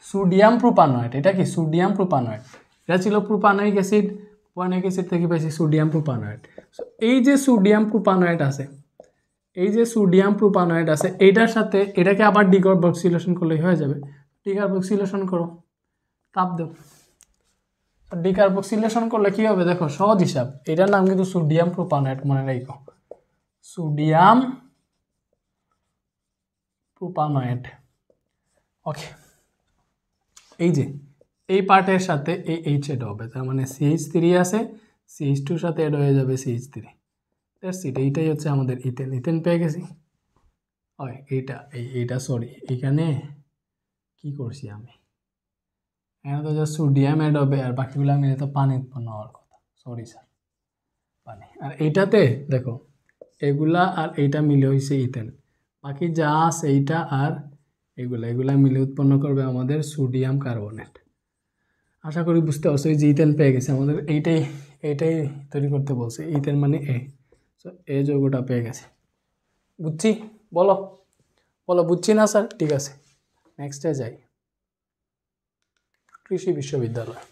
A: Sodium propanoate. এটা কি? Sodium propanoate. এটা ছিল প্রোপানয়িক অ্যাসিড, প্রোপানয়িক অ্যাসিড থেকে পাইছি সোডিয়াম প্রোপানয়েড। সো এই যে সোডিয়াম প্রোপানয়েড আছে, এইটার সাথে এটাকে আবার ডিকার্বক্সিলেশন করলেই হয়ে যাবে। ডিকার্বক্সিলেশন করো, তাপ দাও। ডিকার্বক্সিলেশন করলে কি হবে? দেখো সহজ হিসাব, এটার নাম কিন্তু সোডিয়াম প্রোপানয়েড, মনে রাখো, সোডিয়াম প্রোপানয়েড। ওকে, এই যে এই পার্টের সাথে এই এইচ এড হবে, তার মানে CH3 আছে, CH2 এর সাথে এড হয়ে যাবে CH3। দ্যাটস ইট, এইটাই হচ্ছে আমাদের ইথেন। ইথেন পেয়ে গেছি। ওই এইটা সরি, এখানে কি করছি আমি? এখানে তো জাস্ট সোডিয়াম অ্যাড হবে, আর বাকিগুলো মিলে তো পানি উৎপন্ন হওয়ার কথা। সো সরি স্যার পানি। আর এইটাতে দেখো এগুলা আর এইটা মিলে হয়েছে ইথেন, বাকি যা আছে এইটা আর এগুলা মিলে উৎপন্ন করবে আমাদের সোডিয়াম কার্বনেট। আশা করি বুঝতে পারছো, এই যে ইথেন পেয়ে গেছে আমাদের, এইটাই তৈরি করতে বলছে, ইথেন মানে সো এই যৌগটা পেয়ে গেছে। বুঝছি? বলো বলো বুঝছি না স্যার? ঠিক আছে, নেক্সটে যাই। কৃষি বিশ্ববিদ্যালয়।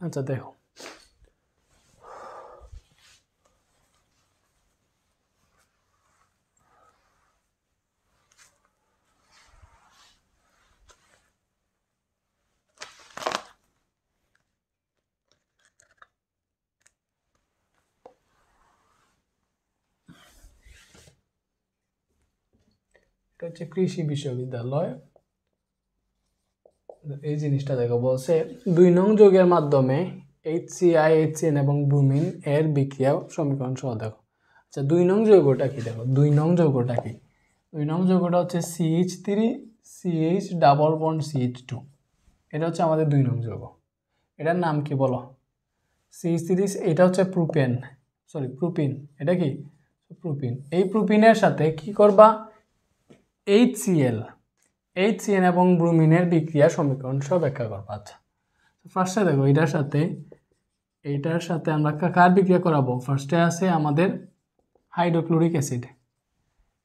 A: আচ্ছা দেখো, এটা হচ্ছে কৃষি বিশ্ববিদ্যালয়। এই জিনিসটা দেখো, বলছে 2 নং যৌগের মাধ্যমে HCl, HCN এবং ব্রোমিন এর বিক্রিয়া সমীকরণ সহ দেখো। আচ্ছা 2 নং যৌগটা কি দেখো, 2 নং যৌগটা কি? 2 নং যৌগটা হচ্ছে CH3 CH double bond CH2। এটা হচ্ছে আমাদের 2 নং যৌগ। এটার নাম কি বলো? CH3, এটা হচ্ছে প্রোপেন, প্রোপিন। এটা কি? প্রোপিন। এই প্রোপিনের সাথে কি করবা? HCN এবং ব্রোমিনের বিক্রিয়া সমীকরণ সহ ব্যাখ্যা করবা। আচ্ছা ফার্স্টে দেখো, এইটার সাথে আমরা কার বিক্রিয়া করাবো? ফার্স্টে আছে আমাদের হাইড্রোক্লোরিক অ্যাসিড।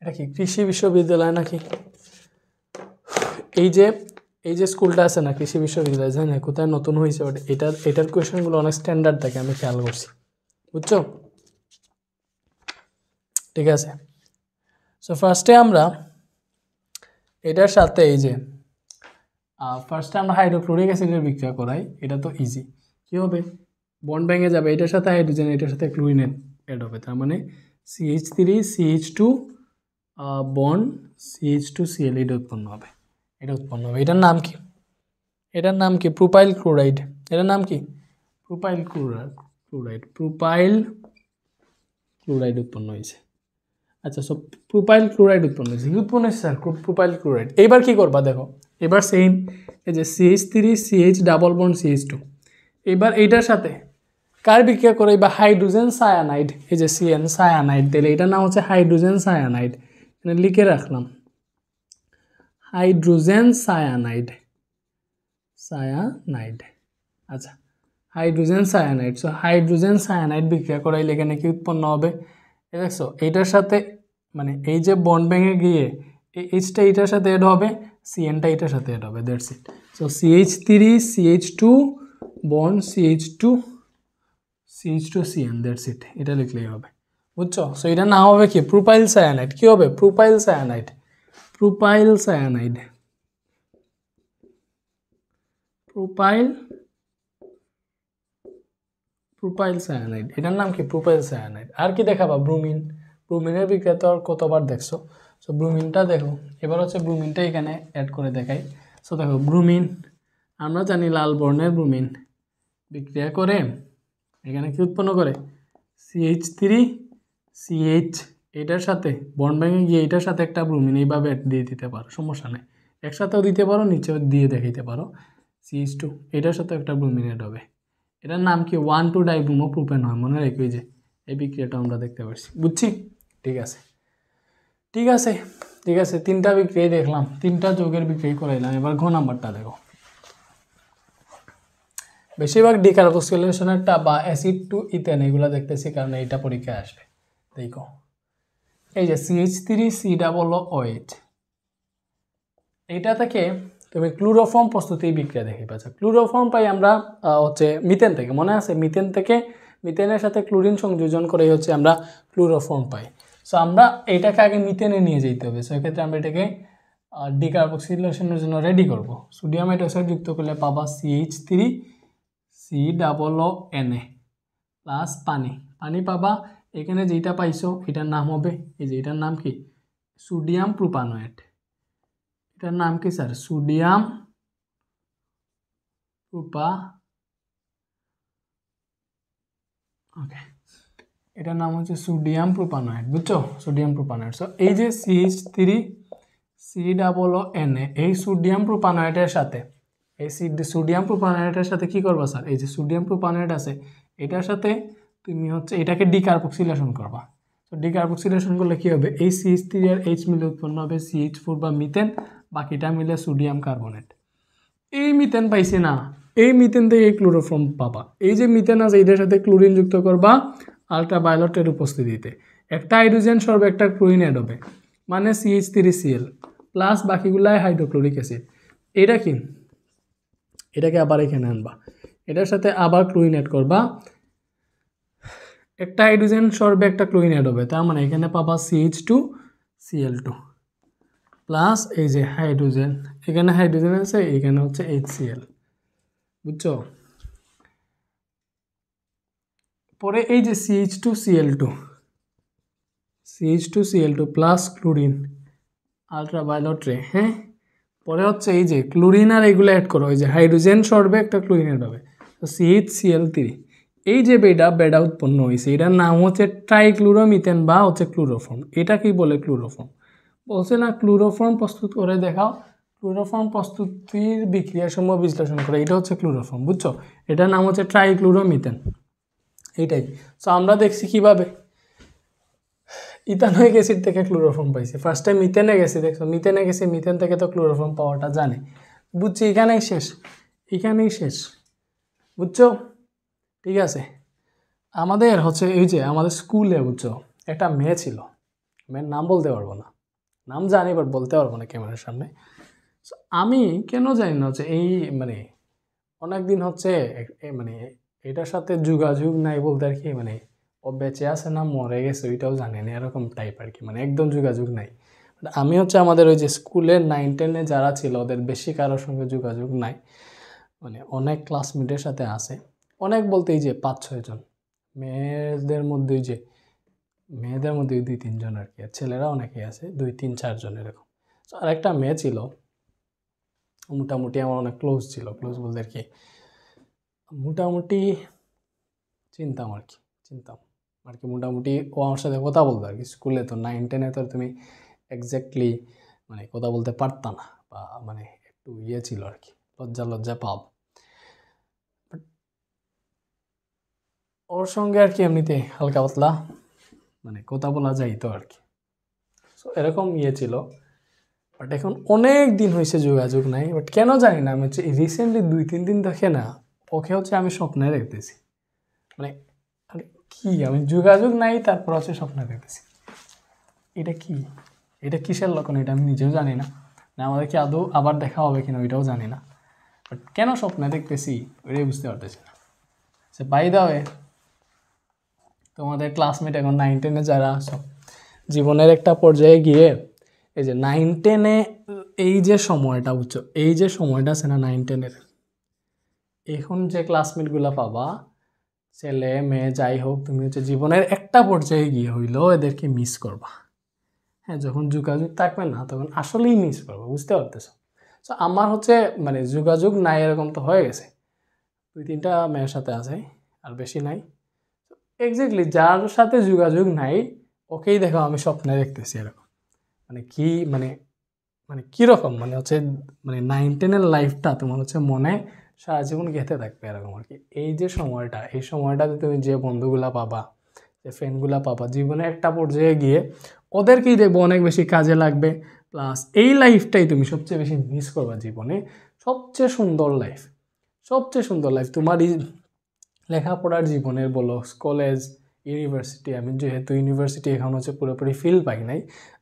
A: এটা কি কৃষি বিশ্ববিদ্যালয় নাকি? এই যে স্কুলটা আছে না, কৃষি বিশ্ববিদ্যালয়, জানি না কোথায় নতুন হয়েছে, বাট এটার কোয়েশনগুলো অনেক স্ট্যান্ডার্ড থাকে, আমি খেয়াল করছি। বুঝছো? ঠিক আছে, সো ফার্স্টে আমরা এটার সাথে ফার্স্টে আমরা হাইড্রোক্লোরিক অ্যাসিডের বিক্রিয়া করাই। এটা তো ইজি। কী হবে? বন্ড ভেঙে যাবে, এটার সাথে হাইড্রোজেন, এটার সাথে ক্লোরিন অ্যাড হবে, তার মানে CH3 CH2 বন্ড CH2Cl, এটা উৎপন্ন হবে। এটার নাম কি? Propyl chloride. এটার নাম কি? প্রোপাইল ক্লোরাইড উৎপন্ন হয়েছে। আচ্ছা, সো প্রোপাইল ক্লোরাইড উৎপন্ন হয়েছে। Sir propyl chloride. এইবার কি করবা দেখো, এবার সেম এই যে CH3 CH double bond CH2, এবার এইটার সাথে কার বিক্রিয়া করে? বা হাইড্রোজেন সায়ানাইড, এই যে CN সায়ানাইড, তাহলে এটার নাম হচ্ছে হাইড্রোজেন সায়ানাইড। এখানে লিখে রাখলাম হাইড্রোজেন সায়ানাইড। আচ্ছা hydrogen cyanide, so hydrogen cyanide বিক্রিয়া করাইলে এখানে কি উৎপন্ন হবে? দেখছো এইটার সাথে, মানে এই যে বন্ড ভেঙে গিয়ে এইচটা এটার সাথে অ্যাড হবে, CNটা এটার সাথে অ্যাড হবে, that's it. So CH3 CH2 bond CH2CN, that's it. এটা লিখলেই হবে। বুঝছো? সো এটা না হবে কি? Propyl cyanide. কি হবে? Propyl cyanide. এটার নাম কি? Propyl cyanide. আর কি দেখাবা? ব্রোমিনের বিক্রিয়া তো আর কতবার দেখছো। সো ব্রোমিনটা দেখো, এবার হচ্ছে ব্রোমিনটা এখানে অ্যাড করে দেখাই। সো দেখো ব্রোমিন, আমরা জানি লাল বর্ণের ব্রোমিন বিক্রিয়া করে এখানে কি উৎপন্ন করে? CH3 CH, এটার সাথে বন্ড ভেঙে গিয়ে এটার সাথে একটা ব্রোমিন এইভাবে দিয়ে দিতে পারো, সমস্যা নেই। একসাথেও দিতে পারো, নিচেও দিয়ে দেখাইতে পারো। CH2, এটার সাথে একটা ব্রোমিন অ্যাড হবে। এটার নাম কি? 1,2-ডাইব্রোমো প্রোপেন হয়। মনে রেখো, যে এই বিক্রিয়াটা আমরা দেখতে পাচ্ছি। বুঝছি? ঠিক আছে, 3টা বিক্রিয়া দেখলাম, 3টা যৌগের বিক্রিয়া করাইলাম। এবার ঘ নাম্বারটা দেখো। বেশিরভাগ ডিকার্বক্সিলেশনেরটা বা অ্যাসিড টু ইথেন এগুলো দেখতেছি, কারণ এইটা পরীক্ষায় আসবে। দেখো এই যে CH3COOH, এইটা থেকে তুমি ক্লোরোফর্ম প্রস্তুতি বিক্রিয়া দেখে পাচ্ছ। ক্লোরোফর্ম পাই আমরা হচ্ছে মিথেন থেকে, মনে আছে? মিথেনের সাথে ক্লোরিন সংযোজন করে হচ্ছে আমরা ক্লোরোফর্ম পাই। সো আমরা এটাকে আগে মিথেনে নিয়ে যেতে হবে। সো এক্ষেত্রে আমরা এটাকে ডিকার্বক্সিলেশনের জন্য রেডি করব। সোডিয়াম হাইড্রোক্সাইড যুক্ত করলে পাবা CH3COONA প্লাস পানি পাবা। এখানে যেটা পাইছো এটার নাম হবে, এই যে এটার নাম কি? সোডিয়াম প্রোপানয়েট। এটার নাম কি স্যার? সোডিয়াম প্রোপা, ওকে, এটার নাম হচ্ছে সোডিয়াম প্রোপানয়েড, বুঝছো? Sodium propanoate. সো এই যে CH3COO এই সোডিয়াম প্রোপানয়েডের সাথে, এই সোডিয়াম প্রোপানয়েডের সাথে কি করবা স্যার? এই যে সোডিয়াম প্রোপানয়েড আছে এটার সাথে তুমি হচ্ছে এটাকে ডিকার্বক্সিলেশন করবা। তো ডিকার্বক্সিলেশন করলে কি হবে? এই CH3 আর H মিলে উৎপন্ন হবে CH4 বা মিথেন, বাকিটা মিলে সোডিয়াম কার্বনেট। এই মিথেন পাইছে না, এই মিথেন থেকে ক্লোরোফর্ম পাবা। এই যে মিথেন আছে এটার সাথে ক্লোরিন যুক্ত করবা আলট্রাভায়োলেটের উপস্থিতিতে, একটা হাইড্রোজেন সর্বে একটা ক্লোরিন অ্যাড হবে, মানে CH3Cl প্লাস বাকিগুলাই হাইড্রোক্লোরিক অ্যাসিড। এটা কি? এটাকে আবার এখানে আনবা, এটার সাথে আবার ক্লোরিন অ্যাড করবা, একটা হাইড্রোজেন সর্বে একটা ক্লোরিন অ্যাড হবে, তার মানে এখানে পাবা CH2Cl2 প্লাস এই যে হাইড্রোজেন, এখানে হাইড্রোজেন আছে, এখানে হচ্ছে HCl, বুঝছো? পরে এই যে CH2Cl2 প্লাস ক্লোরিন আলট্রাভায়োলেট রে, হ্যাঁ। পরে হচ্ছে এই যে ক্লোরিন আর এগুলো অ্যাড করো, এই যে হাইড্রোজেন সর্বে একটা ক্লোরিন অ্যাড হবে, তো CHCl3। এই যে বেডা উৎপন্ন হয়েছে এটার নাম হচ্ছে ট্রাইক্লোরোমিথেন বা হচ্ছে ক্লোরোফর্ম। এটা কি বলে? ক্লোরোফর্ম। বলছে না ক্লোরোফর্ম প্রস্তুত করে দেখাও, ক্লোরোফর্ম প্রস্তুতির বিক্রিয়াসমূহ বিশ্লেষণ করে, এটা হচ্ছে ক্লোরোফর্ম, বুঝছো? এটার নাম হচ্ছে ট্রাইক্লোরোমিথেন, এইটাই। সো আমরা দেখছি কিভাবে ইথানোয়িক অ্যাসিড থেকে ক্লোরোফর্ম পাইছে, ফার্স্ট টাইম মিথেনে গেছে, দেখছো মিথেনে গেছে, মিথেন থেকে তো ক্লোরোফর্ম পাওয়াটা জানে, বুঝছি? এখানেই শেষ, বুঝছো? ঠিক আছে, আমাদের হচ্ছে এই যে আমাদের স্কুলে, বুঝছো, একটা মেয়ে ছিল, মেয়ের নাম বলতে পারবো না, নাম জানি বাট বলতে পারবো না ক্যামেরার সামনে। আমি কেন জানি না হচ্ছে এই মানে অনেকদিন হচ্ছে মানে এটার সাথে যোগাযোগ নাই বলতে আর কি, মানে ও বেঁচে আছে না মরে গেছে ওইটাও জানি না, এরকম টাইপ আর কি, মানে একদম যোগাযোগ নাই। আমি হচ্ছে আমাদের ওই যে স্কুলের 9-10-এ যারা ছিল ওদের বেশি কারোর সঙ্গে যোগাযোগ নাই, মানে অনেক ক্লাসমেটের সাথে আছে, অনেক বলতে এই যে 5-6 জন, মেয়েদের মধ্যে যে মেয়েদের মধ্যে 2-3 জন আর কি, আর ছেলেরা অনেকেই আছে 2-3-4 জন এরকম। তো আর একটা মেয়ে ছিল মোটামুটি আমার অনেক ক্লোজ ছিল, ক্লোজ বলতে আর কি মোটামুটি চিনতাম আর কি মোটামুটি ও আমার সাথে কথা বলতো আর কি। স্কুলে তো 9-10-এ তো তুমি এক্স্যাক্টলি মানে কথা বলতে পারতা না, বা মানে একটু ইয়ে ছিল আর কি, লজ্জা পাব। ওর সঙ্গে আর কি এমনিতে হালকা পাতলা মানে কথা বলা যাইতো আর কি, সো এরকম ইয়ে ছিল। বাট এখন অনেক দিন হয়েছে যোগাযোগ নাই, বাট কেন জানি না আমি হচ্ছে রিসেন্টলি 2-3 দিন দেখে না ওকে হচ্ছে আমি স্বপ্নে দেখতেছি, মানে কি আমি যোগাযোগ নাই তারপর হচ্ছে স্বপ্নে দেখতেছি, এটা কিসের লক্ষণ এটা আমি নিজেও জানি না, না আমাদের কি আদৌ আবার দেখা হবে কিনা ওইটাও জানি না, বাট কেন স্বপ্নে দেখতেছি ওইটাই বুঝতে পারতেছি না। সে বাই দা ওয়ে, তোমাদের ক্লাসমেট এখন 9-10-এ যারা আছো, জীবনের একটা পর্যায়ে গিয়ে এই যে 9-10-এ এই যে সময়টা, বুঝছো, এই যে সময়টা আছে না 9-10-এর, এখন যে ক্লাসমেটগুলো পাবা ছেলে মেয়ে যাই হোক, তুমি হচ্ছে জীবনের একটা পর্যায়ে গিয়ে হইলেও এদেরকে মিস করবা, হ্যাঁ। যখন যোগাযোগ থাকবে না তখন আসলেই মিস করবো, বুঝতে পারতেছো? সো আমার হচ্ছে মানে যোগাযোগ নাই এরকম তো হয়ে গেছে, 2-3টা মেয়ের সাথে আছে আর বেশি নাই। এক্স্যাক্টলি যার সাথে যোগাযোগ নাই ওকেই দেখো আমি স্বপ্নে দেখতেছি এরকম, মানে কি মানে মানে কীরকম মানে হচ্ছে মানে 9-10-এর লাইফটা তোমার হচ্ছে মনে সারা জীবন গেঁথে থাকবে এরকম আর কি। এই যে সময়টা, এই সময়টাতে তুমি যে বন্ধুগুলা পাবা, যে ফ্রেন্ডগুলা পাবা, জীবনে একটা পর্যায়ে গিয়ে ওদেরকেই দেখবো অনেক বেশি কাজে লাগবে, প্লাস এই লাইফটাই তুমি সবচেয়ে বেশি মিস করবা জীবনে, সবচেয়ে সুন্দর লাইফ তোমার লেখাপড়ার জীবনের, বলো কলেজ ইউনিভার্সিটি। আমি যেহেতু ইউনিভার্সিটি এখন হচ্ছে পুরোপুরি ফিল পাই নাই,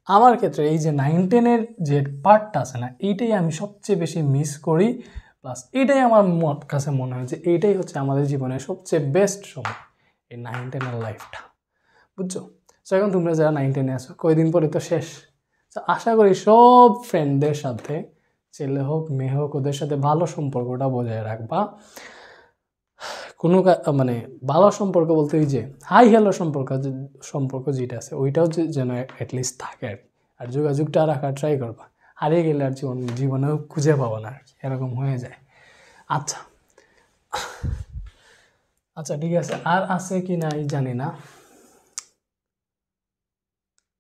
A: আমার ক্ষেত্রে এই যে 9-10-এর যে পার্টটা আছে না এইটাই আমি সবচেয়ে বেশি মিস করি, প্লাস এইটাই আমার কাছে মনে হয় যে এইটাই হচ্ছে আমাদের জীবনের সবচেয়ে বেস্ট সময়, এই 9-10-এর লাইফটা, বুঝছো? সো এখন তোমরা যারা 9-10-এ আসো কয়েকদিন পরে তো শেষ, তো আশা করি সব ফ্রেন্ডদের সাথে, ছেলে হোক মেয়ে হোক, ওদের সাথে ভালো সম্পর্কটা বজায় রাখবা। কোনো মানে ভালো সম্পর্ক বলতে ওই যে হাই হ্যালো সম্পর্ক যেটা আছে ওইটাও যেন অ্যাটলিস্ট থাকে আর যোগাযোগটা রাখার ট্রাই করবা। হারিয়ে গেলে আর জীবনেও খুঁজে পাবো না আর কি, এরকম হয়ে যায়। আচ্ছা আচ্ছা ঠিক আছে, আর আছে কি না জানি না।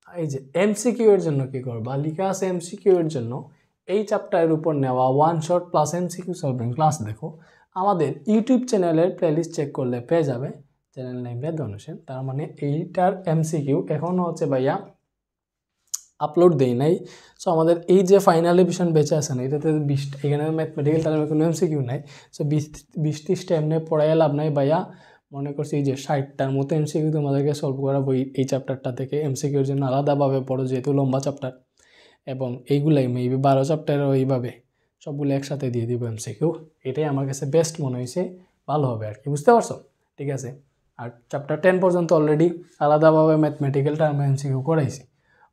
A: এই যে এমসিকিউ এর জন্য কি করবা, লিখা আছে এমসিকিউ এর জন্য এই চ্যাপ্টারের উপর নেওয়া one shot plus MCQ solving class দেখো আমাদের ইউটিউব চ্যানেলের প্লেলিস্ট চেক করলে পেয়ে যাবে, চ্যানেল নেম রেদওয়ান হোসেন। তার মানে এইটার এমসিকিউ এখনও হচ্ছে ভাইয়া আপলোড দেই নাই। সো আমাদের এই যে ফাইনাল রিভিশন বেঁচে আছে না, এটাতে 20টা, এখানে ম্যাথমেটিক্যাল তার কোনো এমসিকিউ নাই। সো 20-30টা এমনি পড়াই লাভ নাই ভাইয়া। মনে করছি এই যে 60টার মতো এমসিকিউ তোমাদেরকে সলভ করাবো এই চ্যাপ্টারটা থেকে। এমসিকিউর জন্য আলাদাভাবে পড়ো যেহেতু লম্বা চ্যাপ্টার, এবং এইগুলাই মেবি 12 চ্যাপ্টারও এইভাবে সবগুলো একসাথে দিয়ে দিব এমসিকিউ। এটাই আমার কাছে বেস্ট মনে হয়েছে, ভালো হবে আর কি, বুঝতে পারছো? ঠিক আছে। আর চ্যাপ্টার 10 পর্যন্ত অলরেডি আলাদাভাবে ম্যাথমেটিক্যাল টার্ম এমসিকিউ করাইছি।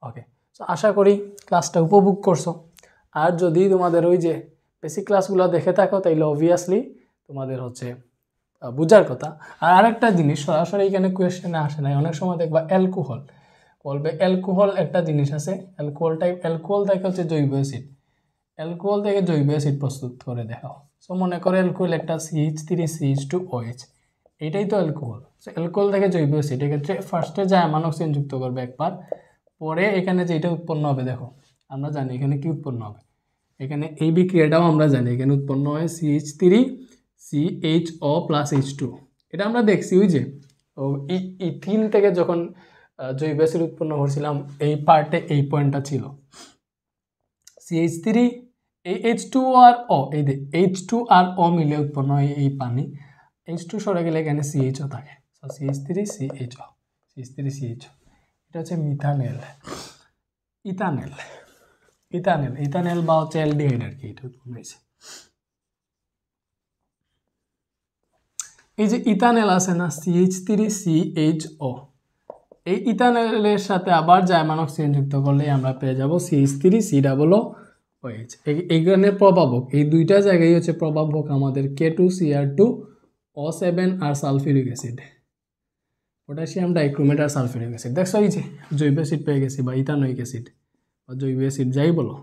A: ওকে, সো আশা করি ক্লাসটা উপভোগ করছো। আর যদি তোমাদের ওই যে বেসিক ক্লাসগুলো দেখে থাকো তাইলে অবভিয়াসলি তোমাদের হচ্ছে বুঝার কথা। আর আরেকটা জিনিস সরাসরি এখানে কোয়েশ্চেনে আসে নাই, অনেক সময় দেখবা অ্যালকোহল বলবে, অ্যালকোহল একটা জিনিস আছে, অ্যালকোহল থেকে হচ্ছে জৈব অ্যাসিড, অ্যালকোহল থেকে জৈব অ্যাসিড প্রস্তুত করে দেখাও। সো মনে করো অ্যালকোহল একটা CH3CH2OH, এটাই তো অ্যালকোহল। সো অ্যালকোহল থেকে জৈব অ্যাসিড, এক্ষেত্রে ফার্স্টে জায়মান অক্সিজেন যুক্ত করবে একবার, পরে এখানে যেটা উৎপন্ন হবে দেখো, আমরা জানি এখানে কি উৎপন্ন হবে, এখানে এই বিক্রিয়াটাও আমরা জানি, এখানে উৎপন্ন হয় CH3CHO+H2। এটা আমরা দেখছি ওই যে ইথিন থেকে যখন জৈব অ্যাসিড উৎপন্ন করছিলাম, এই পার্টে এই পয়েন্টটা ছিল CH3 এই H2 আর O, এই যে H2 আর O মিলে উৎপন্ন হয় এই পানি, H2 সরে গেলে এখানে CHO থাকে। সো CH3CHO, CH3CHO, এটা হচ্ছে মিথানেল, ইথানেল, ইথানেল ইথানেল বা হচ্ছে অ্যালডিহাইড আর কি, এটা উৎপন্ন হয়েছে। এই যে ইথানেল আছে না CH3CHO, এই ইথানেলের সাথে আবার জার্মান অক্সিজেন যুক্ত করলে আমরা পেয়ে যাব CH3COOH। এইখানে প্রভাবক এই দুইটা জায়গায় হচ্ছে প্রভাবক আমাদের K2Cr2O7 আর সালফিউরিক অ্যাসিড, পটাশিয়াম ডাইক্রোমেট আর সালফিউরিক অ্যাসিড। দেখছো এই যে জৈব অ্যাসিড পেয়ে গেছি বা ইথানোয়িক অ্যাসিড বা জৈব অ্যাসিড যাই বলো,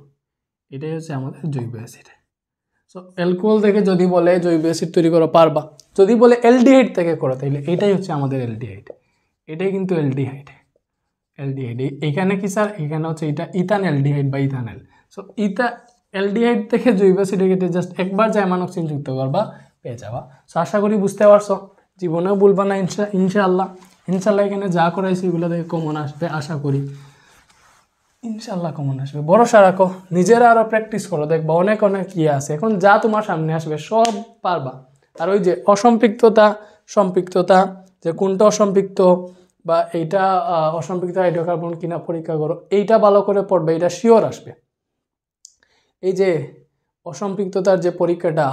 A: এটাই হচ্ছে আমাদের জৈব অ্যাসিড। সো অ্যালকোহল থেকে যদি বলে জৈব অ্যাসিড তৈরি করো পারবা, যদি বলে অ্যালডিহাইড থেকে করো তাহলে এটাই হচ্ছে আমাদের অ্যালডিহাইড, এটাই কিন্তু অ্যালডিহাইড। এখানে কি স্যার, এখানে হচ্ছে এটা ইথান অ্যালডিহাইড বা ইথানেল। সো অ্যালডিহাইড থেকে জৈব অ্যাসিডের ক্ষেত্রে জাস্ট একবার জার্মান অক্সিজেন যুক্ত করবা, পেয়ে যাবা। সো আশা করি বুঝতে পারছো, জীবনেও বলবা না ইনশাআল্লাহ। ইনশাআল্লাহ এখানে যা করাইছি এগুলো থেকে কমন আসবে আশা করি, ইনশাল্লাহ কমন আসবে, ভরসা রাখো, নিজেরা আরও প্র্যাকটিস করো, দেখবা অনেক অনেক ইয়ে আছে, এখন যা তোমার সামনে আসবে সব পারবা। আর ওই যে সম্পৃক্ততা যে কোনটা অসম্পৃক্ত বা এইটা অসম্পৃক্ত হাইড্রোকার্বন কিনা পরীক্ষা করো, এইটা ভালো করে পড়বে, এটা শিওর আসবে। এই যে অসম্পৃক্ততার যে পরীক্ষাটা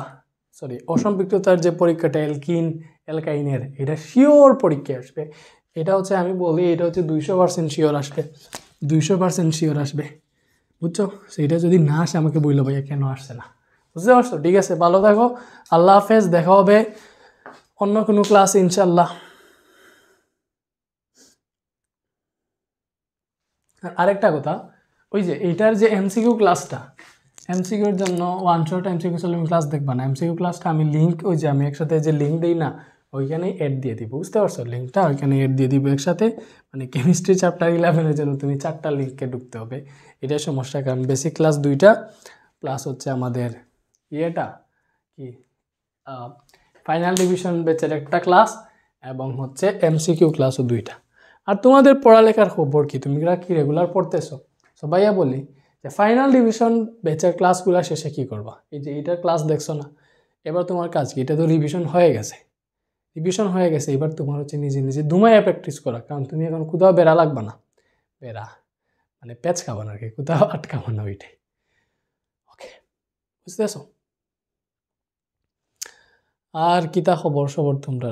A: অ্যালকাইনের, এটা শিওর পরীক্ষা আসবে। এটা হচ্ছে আমি বলি এটা হচ্ছে 200% শিওর আসবে, 200% শিওর আসবে, বুঝছো? সেইটা যদি না আসে আমাকে বললো ভাইয়া কেন আসছে না, বুঝতে পারছো? ঠিক আছে, ভালো থাকো, আল্লাহ হাফেজ, দেখা হবে অন্য কোনো ক্লাসে ইনশাল্লাহ। আরেকটা কথা, ওই যে এইটার যে এমসিকিউ ক্লাসটা, এমসিকিউর জন্য one shot MCQ solving class দেখবা না, এমসিকিউ ক্লাসটা আমি লিঙ্ক, ওই যে আমি একসাথে যে লিঙ্ক দিই না, ওইখানে এড দিয়ে দিব, বুঝতে পারছো? লিঙ্কটা ওইখানে এড দিয়ে দিব একসাথে, মানে কেমিস্ট্রি চ্যাপ্টার 11-এর জন্য তুমি 4টা লিঙ্কে ঢুকতে হবে, এটাই সমস্যা। কারণ বেসিক ক্লাস 2টা প্লাস হচ্ছে আমাদের ইয়েটা কি ফাইনাল ডিভিশন ব্যাচের একটা ক্লাস, এবং হচ্ছে এমসিকিউ ক্লাসও 2টা। আর তোমাদের পড়ালেখার খবর কি, তুমি কি রেগুলার পড়তেছো? সো ভাইয়া বলি যে ফাইনাল ডিভিশন ব্যাচের ক্লাসগুলো শেষে কী করবা, এই যে এইটার ক্লাস দেখছো না, এবার তোমার কাজ কি, এটা তো রিভিশন হয়ে গেছে, এবার তোমার হচ্ছে নিজে নিজে ধুমাইয়া প্র্যাকটিস করা, কারণ তুমি এখন কোথাও বেড়া লাগবা না, মানে প্যাচ খাবা না আর কি, কোথাও আটকাবা না, ওইটাই। ওকে, বুঝতেছো? আর কিতা খবর তোমরা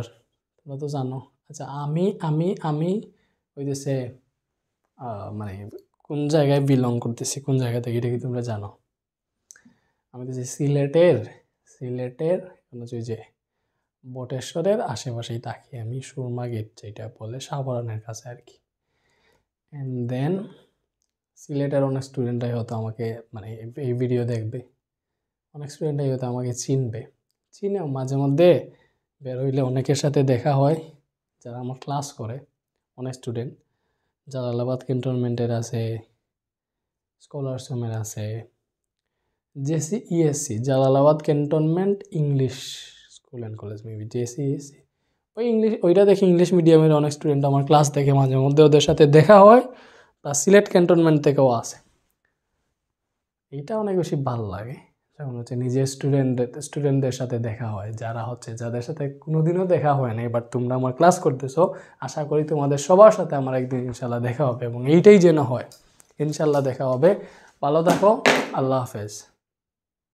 A: তো জানো। আচ্ছা, আমি ওই দেশে মানে কোন জায়গায় বিলং করতেছি, কোন জায়গা থেকে, এটা কি তোমরা জানো? আমি তো সিলেটের ওই যে বটেশ্বরের আশেপাশেই থাকি আমি, সুরমা গেট যেটা বলে, সাবরানের কাছে আর কি। অ্যান্ড দেন সিলেটের অনেক স্টুডেন্টরাই হয়তো আমাকে মানে এই ভিডিও দেখবে, অনেক স্টুডেন্টরাই হয়তো আমাকে চিনবে, চিনেও মাঝে মধ্যে বের হইলে অনেকের সাথে দেখা হয় যারা আমার ক্লাস করে, অনেক স্টুডেন্ট জালালাবাদ ক্যান্টনমেন্টের আছে, স্কলারসমের আছে, JC ESC Jalalabad cantonment English school and college maybe JC ESC, ওই ইংলিশ ওইটা দেখে ইংলিশ মিডিয়ামের অনেক স্টুডেন্ট আমার ক্লাস দেখে মাঝে মধ্যে ওদের সাথে দেখা হয়, বা সিলেট ক্যান্টনমেন্ট থেকেও আছে। এইটা অনেক বেশি ভালো লাগে যখন হচ্ছে নিজের স্টুডেন্টদের সাথে দেখা হয়, যারা হচ্ছে যাদের সাথে কোনোদিনও দেখা হয় না, বাট তোমরা আমার ক্লাস করতেছো, আশা করি তোমাদের সবার সাথে আমার একদিন ইনশাল্লাহ দেখা হবে, এবং এইটাই যেন হয়। ইনশাল্লাহ দেখা হবে। ভালো থাকো, আল্লাহ হাফেজ।